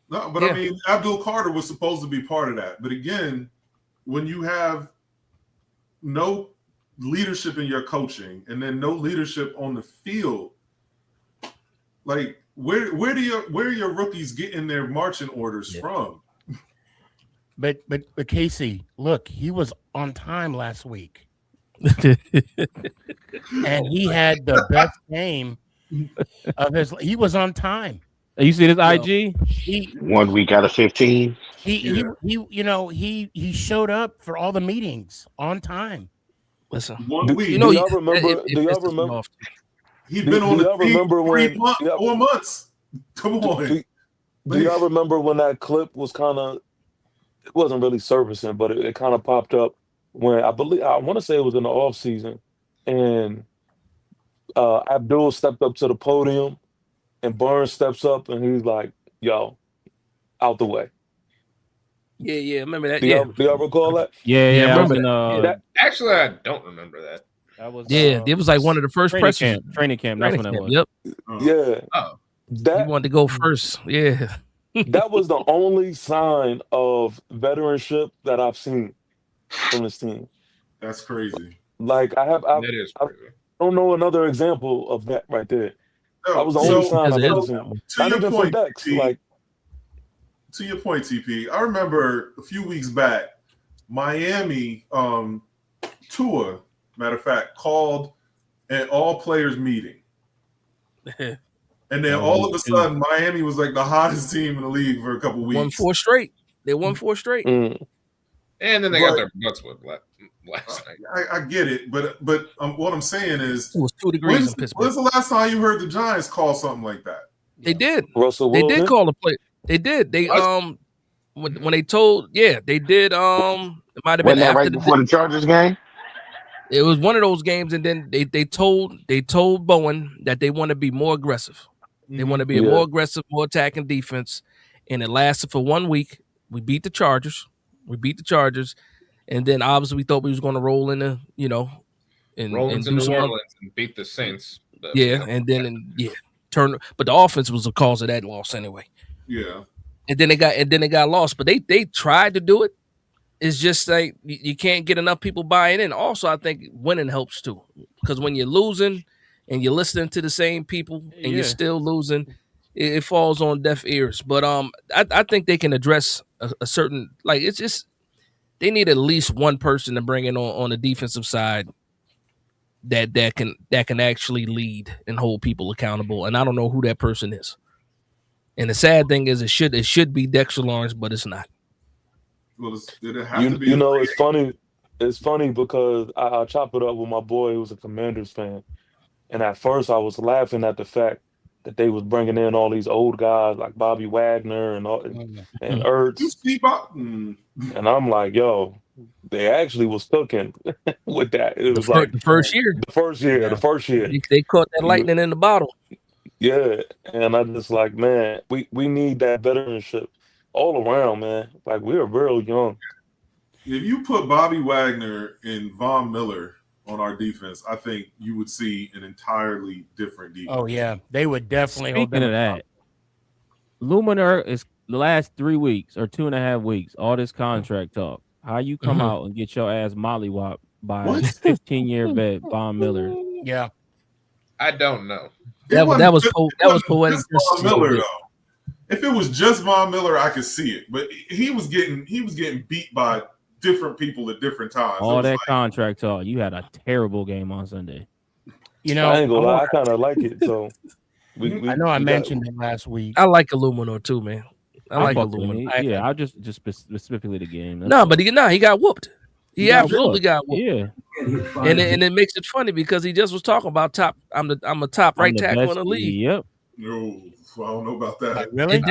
No, but I mean, Abdul Carter was supposed to be part of that. But again, when you have no leadership in your coaching and then no leadership on the field, like where are your rookies getting their marching orders from? But Casey, look, he was on time last week. And he had the best game of he was on time. You see this IG? 1 week out of 15. He showed up for all the meetings on time. Listen, 1 week. Do y'all remember? He'd been on the team for 4 months. Come on. Do y'all remember when that clip was kind of? It wasn't really surfacing, but it kind of popped up when I want to say it was in the off season, and Abdul stepped up to the podium, and Burns steps up, and he's like, "Yo, out the way." Yeah. Remember that? Do Yeah. y'all recall that? Yeah. I was remember in that. That Actually, I don't remember that. That was It was like one of the first training pressers. camp. Training camp. That's when that was. Yep. yeah. Oh, He That wanted to go first. Yeah. that was the only sign of veteranship that I've seen from this team. That's crazy. Like I that is I crazy. don't know another example of that right there. That No, was the only so, sign I've ever so seen. to Not your even point, from Dex. TP, Like to your point, TP, I remember a few weeks back, Miami, Tua, matter of fact, called an all players meeting. And then all of a sudden, Miami was like the hottest team in the league for a couple weeks. Won 4 straight. They won 4 straight. mm. And then they got their butts whipped last night. I get it, but what I'm saying is, It was 2 degrees in Pittsburgh. when's the last time you heard the Giants call something like that? They did. Russell They Wilson. did call the play. They did. They when they told, they did. It might have been Wasn't that after right before the Chargers game? It was one of those games, and then they told Bowen that they want to be more aggressive. They want to be a more aggressive, more attacking defense, and it lasted for 1 week. We beat the Chargers. And then obviously we thought we was going to roll into, and roll and into do New some Orleans and beat the Saints. turn. But the offense was the cause of that loss anyway. Yeah. And then they got lost. But they tried to do it. It's just like you can't get enough people buying in. Also, I think winning helps too, because when you're losing and you're listening to the same people and you're still losing, it falls on deaf ears. But I think they can address a certain, like, it's just they need at least one person to bring in on the defensive side that can actually lead and hold people accountable. And I don't know who that person is. And the sad thing is, it should be Dexter Lawrence, but it's not. Well, did it have to be? It's funny. It's funny because I chop it up with my boy who was a Commanders fan, and at first I was laughing at the fact that they was bringing in all these old guys like Bobby Wagner and Ertz, and I'm like, yo, they actually was cooking with that. It was like the first year. The first year. They caught that lightning in the bottle. Yeah, and I just like, man, we need that veteranship all around, man. Like, we are real young. If you put Bobby Wagner and Von Miller on our defense, I think you would see an entirely different defense. Oh yeah, they would definitely. Speaking of that, Luminar is the last 3 weeks or 2.5 weeks. All this contract talk. How you come out and get your ass mollywopped by a 15-year vet, Von Miller? Yeah, I don't know. That was poetic. Von Miller, though. If it was just Von Miller, I could see it. But he was getting beat by different people at different times. All that contract talk. You had a terrible game on Sunday. I ain't gonna lie, I kind of like it. So I know I mentioned it last week. I like Illuminor too, man. I like Illuminor. Yeah, I just specifically the game. No, but he got whooped. He absolutely got whooped. Yeah, and it makes it funny because he just was talking about I'm a top right tackle in the league. Yep. No, I don't know about that. Really? And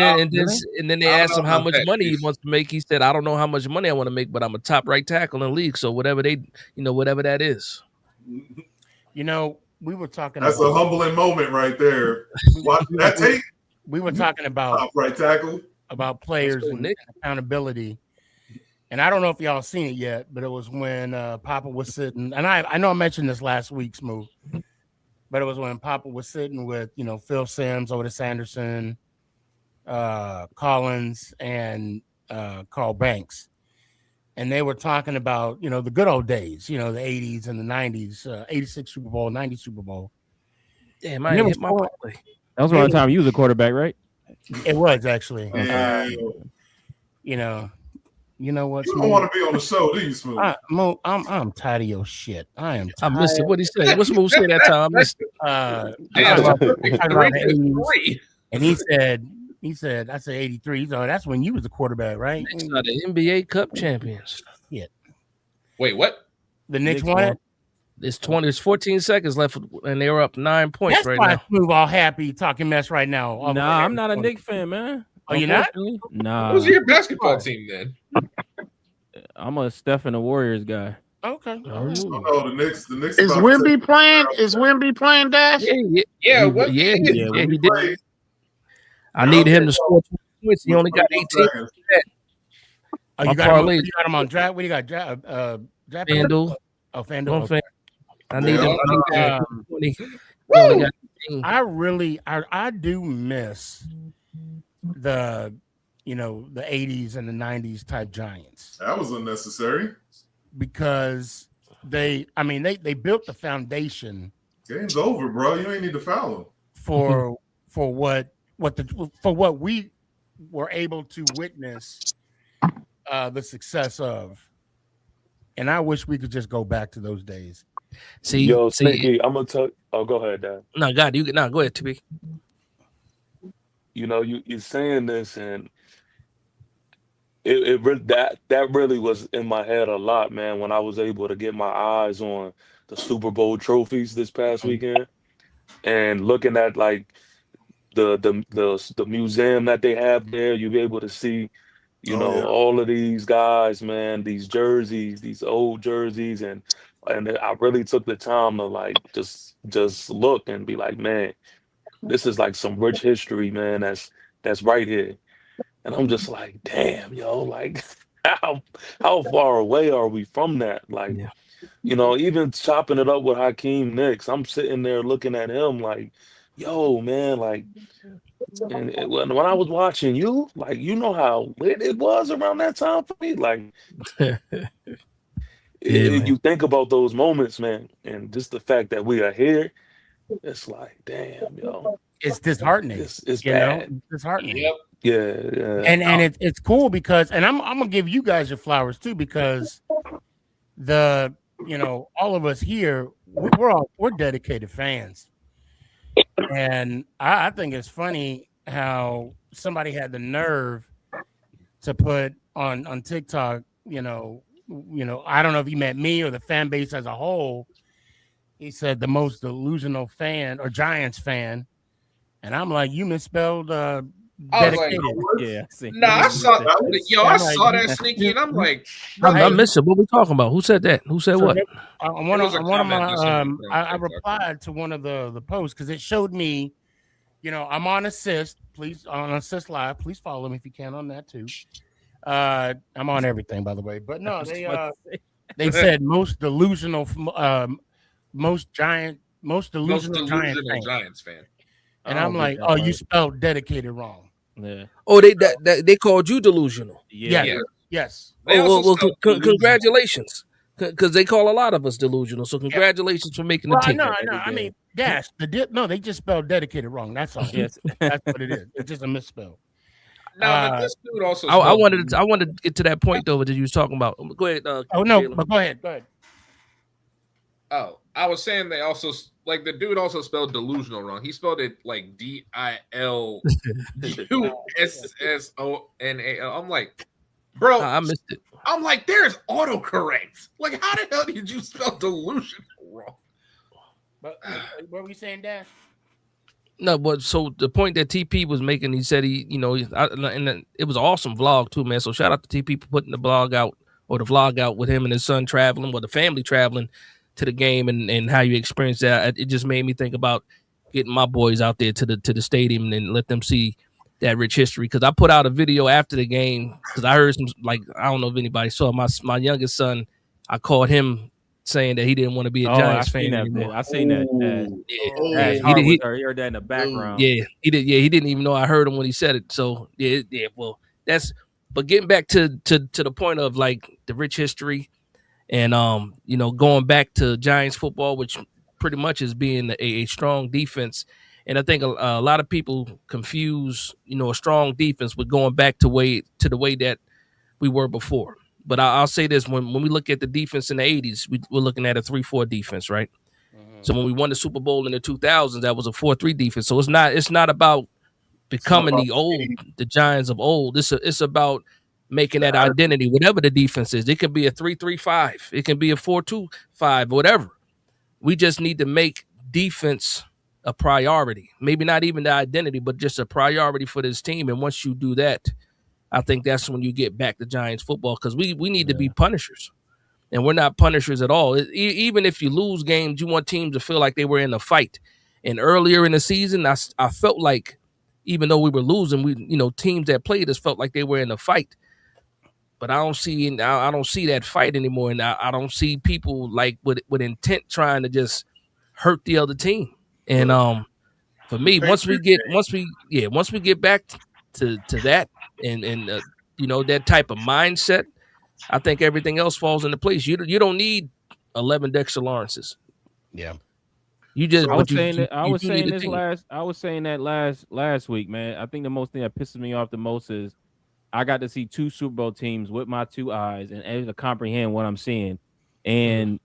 then they asked him how much money he wants to make. He said, "I don't know how much money I want to make, but I'm a top right tackle in the league. So whatever that is." We were talking. That's a humbling moment right there. Watching that tape. We were talking about top right tackle, about players and accountability. And I don't know if y'all seen it yet, but it was when Papa was sitting, and I know I mentioned this last week, Smooth, but it was when Papa was sitting with, Phil Simms, Otis Anderson, Collins, and Carl Banks. And they were talking about, the good old days, the 80s and the 90s, 86 Super Bowl, 90 Super Bowl. Damn, I hit my play. That was one time you was a quarterback, right? It was actually. You know what? You don't want to be on the show, do you, Smooth? I'm tired of your shit. I am. I missed it. What he say? What Smooth say that time? I missed it. And he said, I said 83. So that's when you was the quarterback, right? Knicks are the NBA Cup champions. Yeah. Wait, what? The Knicks won it? There's 14 seconds left, and they were up 9 points. That's right why now. Smooth all happy talking mess right now. Nah, I'm not a Knicks fan, man. Oh, you're not? Nah. Who's your basketball team then? I'm a Steph and the Warriors guy. Okay. Oh, no, the Knicks. Is Wemby playing? Is Wemby playing, Dash? Yeah, he did. I need him to score 2 points. He only got 18. Oh, My you got him. parlay You got him on draft. What do you got? Draft. FanDuel. Oh, FanDuel. On Okay. I need them. I need them. 20. Woo! I do miss the the 80s and the 90s type Giants. That was unnecessary because they built the foundation. Game's over, bro. You ain't need to foul him for what we were able to witness the success of. And I wish we could just go back to those days. Sneaky, I'm gonna tell. Oh, go ahead, Dad. No, God, you go ahead, TB. You're saying this, and that really was in my head a lot, man. When I was able to get my eyes on the Super Bowl trophies this past weekend, and looking at like the museum that they have there, you'll be able to see, all of these guys, man, these jerseys, these old jerseys, and I really took the time to like just look and be like, man, this is like some rich history, man. That's right here, and I'm just like, damn, like how far away are we from that? Like, even chopping it up with Hakeem Nicks, I'm sitting there looking at him like, yo, man, like. And when I was watching you, like, how lit it was around that time for me. Like, you think about those moments, man, and just the fact that we are here, it's like, damn, it's disheartening. It's bad. It's disheartening. Yep. Yeah. And it's cool because, and I'm gonna give you guys your flowers too, because all of us here, we're dedicated fans. And I think it's funny how somebody had the nerve to put on TikTok, I don't know if he meant me or the fan base as a whole. He said the most delusional fan or Giants fan. And I'm like, you misspelled dedicated. I saw that Sneaky, and I'm like, I missed it. What we talking about? Who said that? Who said what? I replied to one of the posts because it showed me, I'm on Assist. Please, on Assist Live. Please follow me if you can on that too. I'm on everything, by the way. But no, they said most delusional Giants fan. And I'm like, oh, you spelled dedicated wrong. Yeah. Oh, they called you delusional. Yes. Well, congratulations, because they call a lot of us delusional. So congratulations for making the team. No. I mean, Dash. They just spelled dedicated wrong. That's all. Yes. That's what it is. It's just a misspell. No, this dude also. I wanted to get to that point though that you was talking about. Go ahead. But go ahead. Oh, I was saying they also the dude also spelled delusional wrong. He spelled it like DILUSSONAL. I'm like, bro, I missed it. I'm like, there's autocorrect. Like, how the hell did you spell delusional wrong? But what were you saying, Dash? No, but so the point that TP was making, he said and it was an awesome vlog too, man. So shout out to TP for putting the vlog out with him and his son traveling, or the family traveling to the game, and how you experienced that. It just made me think about getting my boys out there to the stadium and let them see that rich history. Because I put out a video after the game because I heard some, like, I don't know if anybody saw my youngest son. I called him saying that he didn't want to be a Giants fan anymore. I seen that. He heard that in the background. Yeah, he did. Yeah, he didn't even know I heard him when he said it. So yeah. Well, but getting back to the point of like the rich history. And going back to Giants football, which pretty much is being a strong defense, and I think a lot of people confuse a strong defense with going back to the way that we were before. But I'll say this: when we look at the defense in the '80s, we're looking at a 3-4 defense, right? Mm-hmm. So when we won the Super Bowl in the 2000s, that was a 4-3 defense. So it's not about becoming the Giants of old. It's about making that identity, whatever the defense is. It can be a 3-3-5. It can be a 4-2-5, whatever. We just need to make defense a priority. Maybe not even the identity, but just a priority for this team. And once you do that, I think that's when you get back to Giants football, because we need to be punishers. And we're not punishers at all. Even if you lose games, you want teams to feel like they were in a fight. And earlier in the season, I felt like, even though we were losing, teams that played us felt like they were in a fight. but I don't see that fight anymore, and I don't see people like with intent trying to just hurt the other team. And for me, once we get back to that and that type of mindset, I think everything else falls into place. You don't need 11 Dexter Lawrences. Yeah. You just I was saying that last week, man. I think the most thing that pisses me off the most is I got to see 2 Super Bowl teams with my 2 eyes and able to comprehend what I'm seeing. And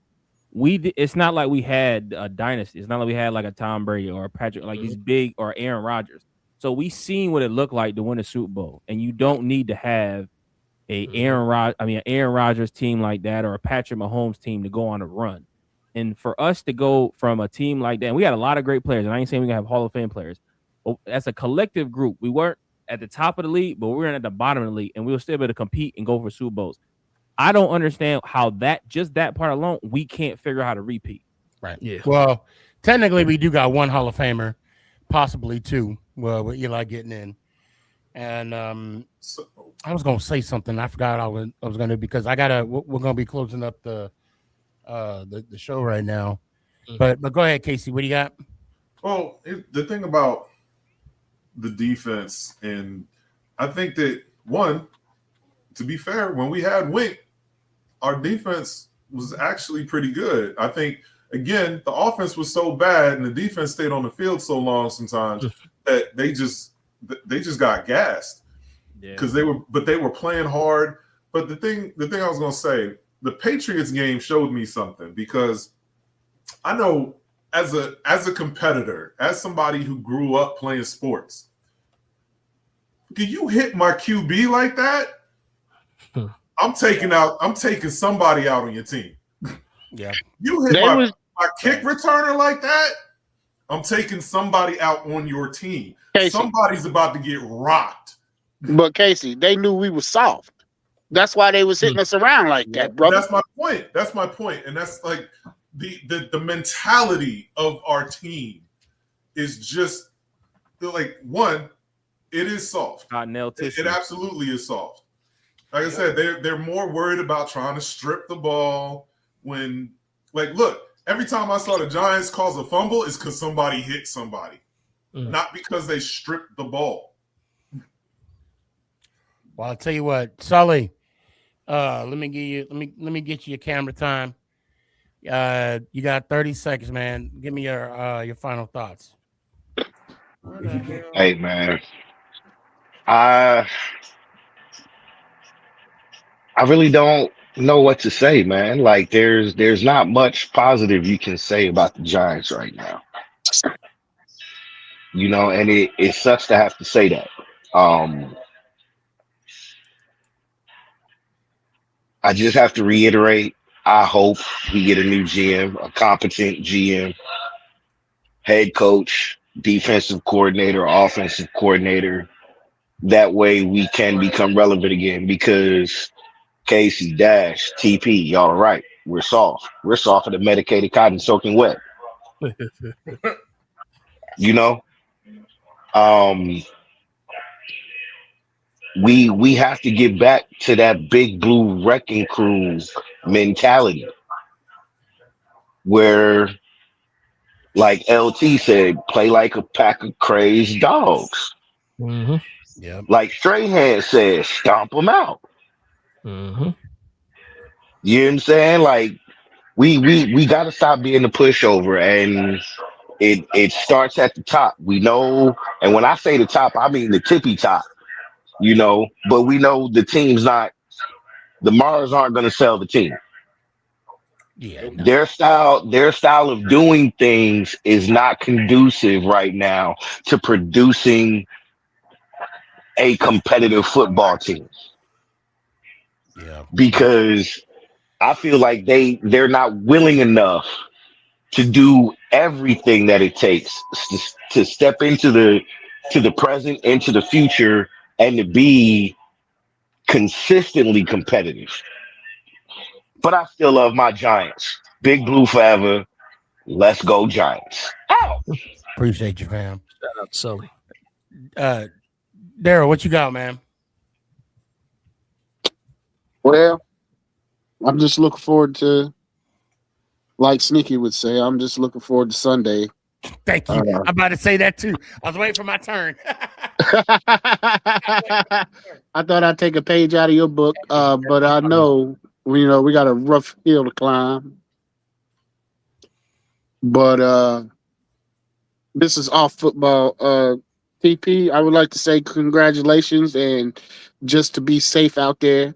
it's not like we had a dynasty. It's not like we had like a Tom Brady or a Patrick, like these big, or Aaron Rodgers. So we seen what it looked like to win a Super Bowl, and you don't need to have an Aaron Rodgers team like that or a Patrick Mahomes team to go on a run. And for us to go from a team like that, and we had a lot of great players, and I ain't saying we gonna have Hall of Fame players, but as a collective group, we weren't at the top of the league, but we were at the bottom of the league, and we were still able to compete and go for Super Bowls. I don't understand how that part alone, we can't figure out how to repeat. Right. Yeah. Well, technically, we do got 1 Hall of Famer, possibly 2. Well, with Eli getting in, and I was gonna say something. I forgot I was gonna, because we're gonna be closing up the show right now. But go ahead, Casey. What do you got? Well, the thing about the defense, and I think that, one, to be fair, when we had Wink, our defense was actually pretty good. I think, again, the offense was so bad and the defense stayed on the field so long sometimes that they just got gassed because they were playing hard. But the thing I was going to say, the Patriots game showed me something, because I know as a competitor, as somebody who grew up playing sports, can you hit my QB like that? I'm taking somebody out on your team. Yeah. You hit my kick returner like that, I'm taking somebody out on your team. Casey. Somebody's about to get rocked. But Casey, they knew we were soft. That's why they was hitting us around like that, brother. That's my point. And that's like the mentality of our team is just like, one, it is soft. It absolutely is soft. Like I said, they're more worried about trying to strip the ball when, like, look, every time I saw the Giants cause a fumble, it's because somebody hit somebody, not because they stripped the ball. Well, I'll tell you what, Sully. Let me get you your camera time. You got 30 seconds, man. Give me your final thoughts. Hey, man. I really don't know what to say, man. Like, there's not much positive you can say about the Giants right now. And it sucks to have to say that. I just have to reiterate, I hope we get a new GM, a competent GM, head coach, defensive coordinator, offensive coordinator. That way we can become relevant again, because Casey, Dash, TP, y'all are right. We're soft. We're soft for the medicated cotton soaking wet. We have to get back to that big blue wrecking crew mentality where, like LT said, play like a pack of crazed dogs. Mm-hmm. Yeah. Like Strahan said, stomp them out. Mm-hmm. You know what I'm saying? Like, we got to stop being the pushover, and it starts at the top. We know, and when I say the top, I mean the tippy top. But we know the team's not. The Mars aren't going to sell the team. Yeah, no. Their style of doing things is not conducive right now to producing a competitive football team. Yeah. Because I feel like they're not willing enough to do everything that it takes to step into the present, into the future, and to be consistently competitive. But I still love my Giants. Big Blue forever. Let's go Giants. Ow! Appreciate you, fam. Shout out to Sully. Daryl, what you got, man? Well, I'm just looking forward to, like Sneaky would say, I'm just looking forward to Sunday. Thank you. I'm about to say that too. I was waiting for my turn. I thought I'd take a page out of your book, but I know we got a rough hill to climb. But this is off football. TP, I would like to say congratulations and just to be safe out there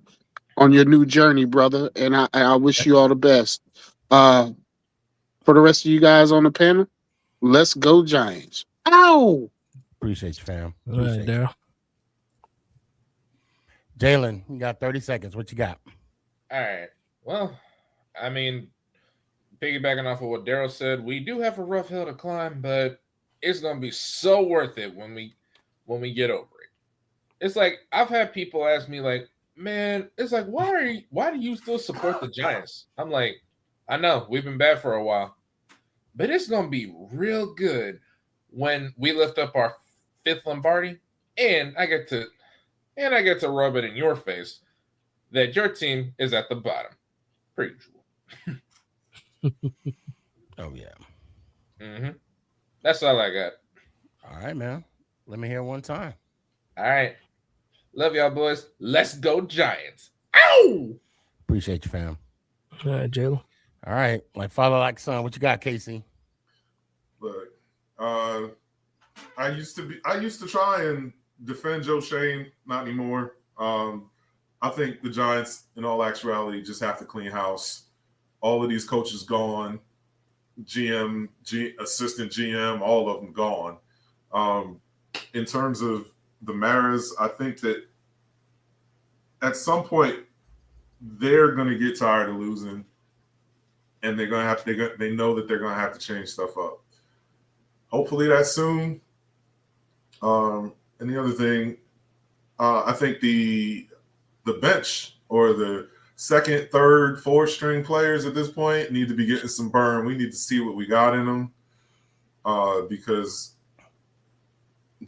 on your new journey, brother. And I wish you all the best. For the rest of you guys on the panel, let's go Giants. Ow! Appreciate you, fam. All right, Daryl. Jalen, you got 30 seconds. What you got? All right. Well, I mean, piggybacking off of what Daryl said, we do have a rough hill to climb, but it's gonna be so worth it when we get over it. It's like I've had people ask me, like, man, it's like, why do you still support the Giants? I'm like, I know we've been bad for a while, but it's gonna be real good when we lift up our 5th Lombardi, and I get to rub it in your face that your team is at the bottom. Pretty usual. Oh yeah. Mm-hmm. That's all I got. All right, man. Let me hear one time. All right. Love y'all, boys. Let's go Giants. Ow! Appreciate you, fam. All right, Jalen. All right. Like father, like son. What you got, Casey? Look, I used to try and defend Joe Shane. Not anymore. I think the Giants, in all actuality, just have to clean house. All of these coaches gone. GM, assistant GM, all of them gone. In terms of the Maras, I think that at some point they're going to get tired of losing, and they're going to have to. They know that they're going to have to change stuff up. Hopefully that's soon. And the other thing, I think the bench or the second, third, fourth string players at this point need to be getting some burn. We need to see what we got in them because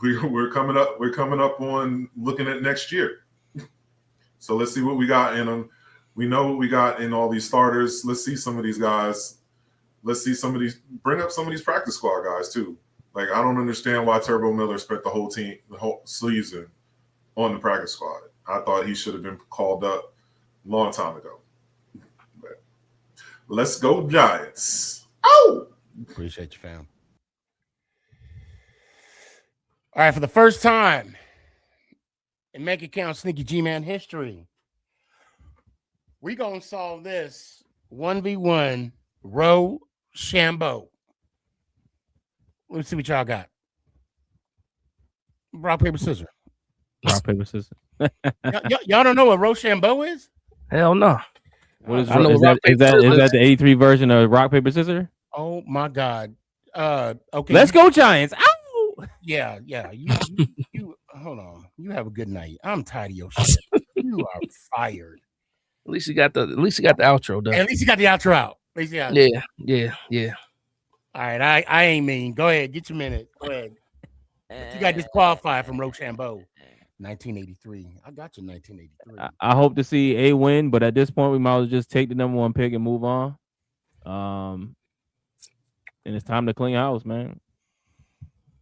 we're coming up. We're coming up on looking at next year. So let's see what we got in them. We know what we got in all these starters. Let's see some of these guys. Let's see some of these. Bring up some of these practice squad guys too. Like I don't understand why Turbo Miller spent the whole season on the practice squad. I thought he should have been called up a long time ago. But let's go Giants. Oh, appreciate you, fam. All right, for the first time in Make It Count Sneaky G-Man history, we gonna solve this 1v1 Rochambeau. Let's see what y'all got. Rock, paper, scissors. Rock, paper, scissors. Y'all don't know what Rochambeau is? Hell no. What is that the 83 version of rock, paper, scissors? Oh my God. Okay. Let's go Giants. Ow! Yeah. You hold on. You have a good night. I'm tired of your shit. You are fired. At least you got the outro done. At least you got the outro out. Yeah. All right, I ain't mean. Go ahead, get your minute. Go ahead. You got disqualified from Rochambeau. 1983. I got you 1983. I hope to see a win, but at this point, we might as well just take the number 1 pick and move on. And it's time to clean house, man.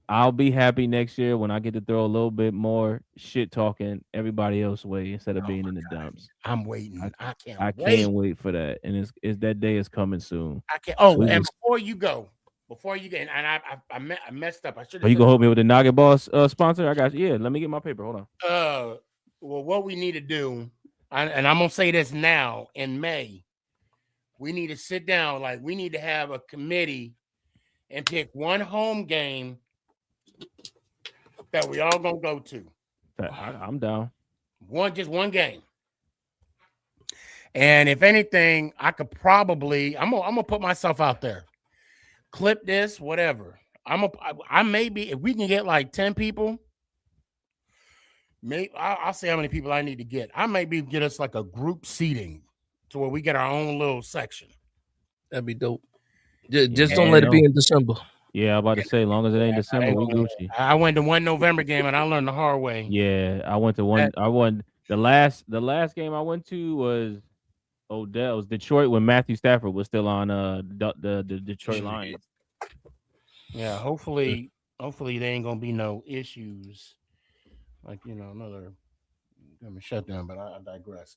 I'll be happy next year when I get to throw a little bit more shit talking everybody else's way instead of being in the dumps. I'm waiting. I can't wait for that, and it's that day is coming soon. I can't. Oh, and before you go, and I messed up. I should. Are you gonna help me with the Nugget Boss sponsor? I got you. Yeah, let me get my paper. Hold on. Well, what we need to do, and I'm gonna say this now in May, we need to sit down. Like we need to have a committee and pick one home game that we all gonna go to. I'm down. Just one game. And if anything, I could probably I'm gonna put myself out there. Clip this, whatever. I may be, if we can get like 10 people, maybe I'll say how many people I need to get. I may be get us like a group seating to where we get our own little section. That'd be dope. Just don't let it be in December. Yeah, I'm about to say, as long as it ain't December, we Gucci. I went to one November game and I learned the hard way. Yeah, I went to one. The last game I went to was Odell's Detroit when Matthew Stafford was still on the Detroit Lions. Yeah, hopefully there ain't gonna be no issues. Like, another shutdown, but I digress.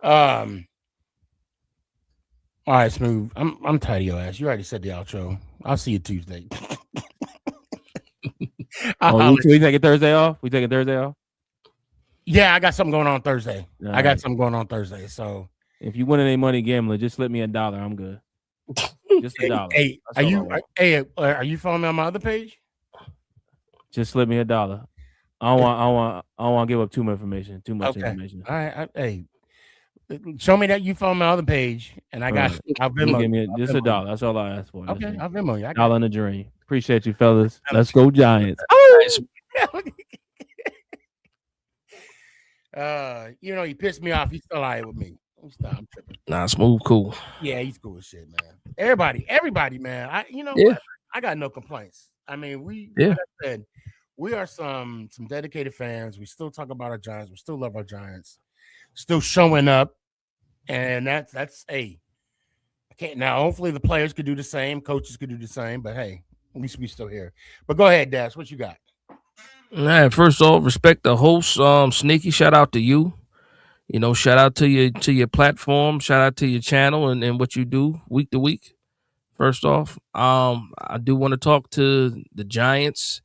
All right, Smooth. I'm tired of your ass. You already said the outro. I'll see you Tuesday. We taking Thursday off? We taking Thursday off? Yeah, I got something going on Thursday. All I got right. something going on Thursday. So if you win any money gambling, just slip me $1. I'm good. Just $1. Hey, are you following me on my other page? Just slip me $1. I don't want to give up too much information. All right. Hey, show me that you follow my other page, and I got. I'll Venmo. Give me just $1. That's all I asked for. Okay, I'll Venmo you. $1 in a dream. Appreciate you, fellas. Let's go Giants. He pissed me off. He's still all right with me. I'm tripping. Nah, Smooth, cool. Yeah, he's cool as shit, man. Everybody, man. I got no complaints. I mean, like I said, we are some dedicated fans. We still talk about our Giants. We still love our Giants. Still showing up, and that's I can't now. Hopefully, the players could do the same. Coaches could do the same. But hey, at least we still here. But go ahead, Dash. What you got? All right, first off, respect the host, Sneaky. Shout out to you. Shout out to your platform. Shout out to your channel and what you do week to week. First off, I do want to talk to the Giants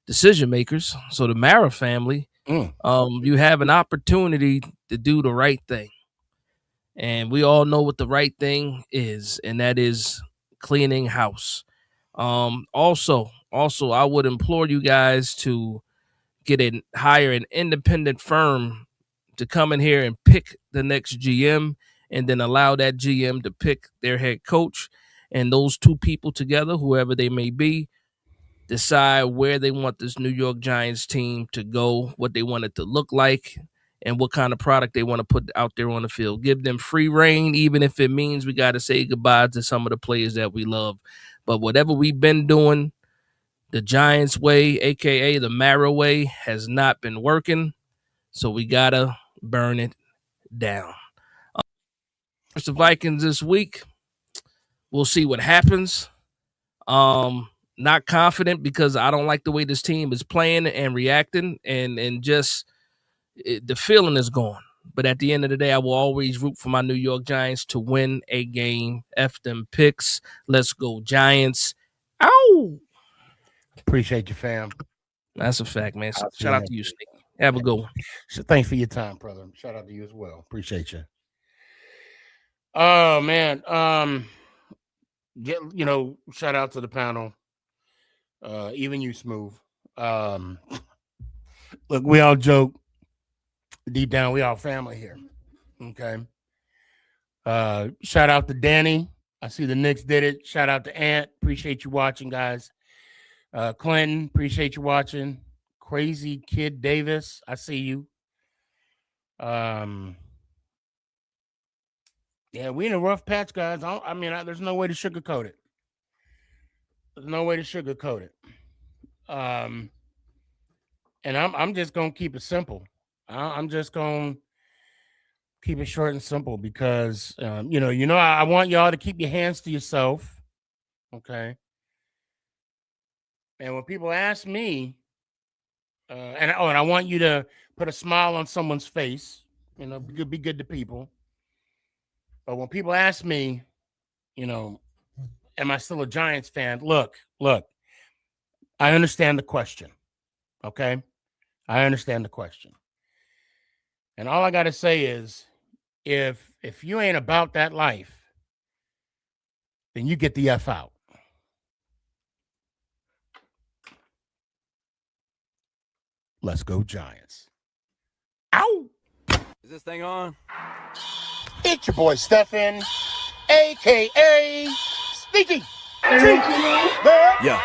decision makers. So the Mara family, you have an opportunity to do the right thing, and we all know what the right thing is, and that is cleaning house. Also, I would implore you guys to hire an independent firm to come in here and pick the next GM, and then allow that GM to pick their head coach, and those two people together, whoever they may be, decide where they want this New York Giants team to go, what they want it to look like, and what kind of product they want to put out there on the field. Give them free reign, even if it means we got to say goodbye to some of the players that we love. But whatever we've been doing, the Giants way, a.k.a. the Mara way, has not been working, so we got to burn it down. The Vikings this week, we'll see what happens. Not confident because I don't like the way this team is playing and reacting, and just the feeling is gone. But at the end of the day, I will always root for my New York Giants to win a game. F them picks. Let's go Giants. Ow! Appreciate you, fam. That's a fact, man. Shout out to you, Sneak. Have a good one. So thanks for your time, brother. Shout out to you as well. Appreciate you. Oh man. Shout out to the panel. Even you, Smooth. Look, we all joke. Deep down, we all family here. Okay. Shout out to Danny. I see the Knicks did it. Shout out to Ant. Appreciate you watching, guys. Clinton, appreciate you watching. Crazy Kid Davis, I see you. Yeah, we in a rough patch, guys. There's no way to sugarcoat it. There's no way to sugarcoat it. And I'm just gonna keep it simple. I'm just gonna keep it short and simple because I want y'all to keep your hands to yourself. Okay. And when people ask me, and I want you to put a smile on someone's face, be good to people. But when people ask me, am I still a Giants fan? Look, I understand the question. Okay? I understand the question. And all I got to say is, if you ain't about that life, then you get the F out. Let's go Giants. Ow! Is this thing on? It's your boy Stefan, a.k.a. Sneaky. Yeah.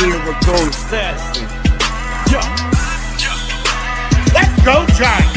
Lyrical assassin. Let's go Giants.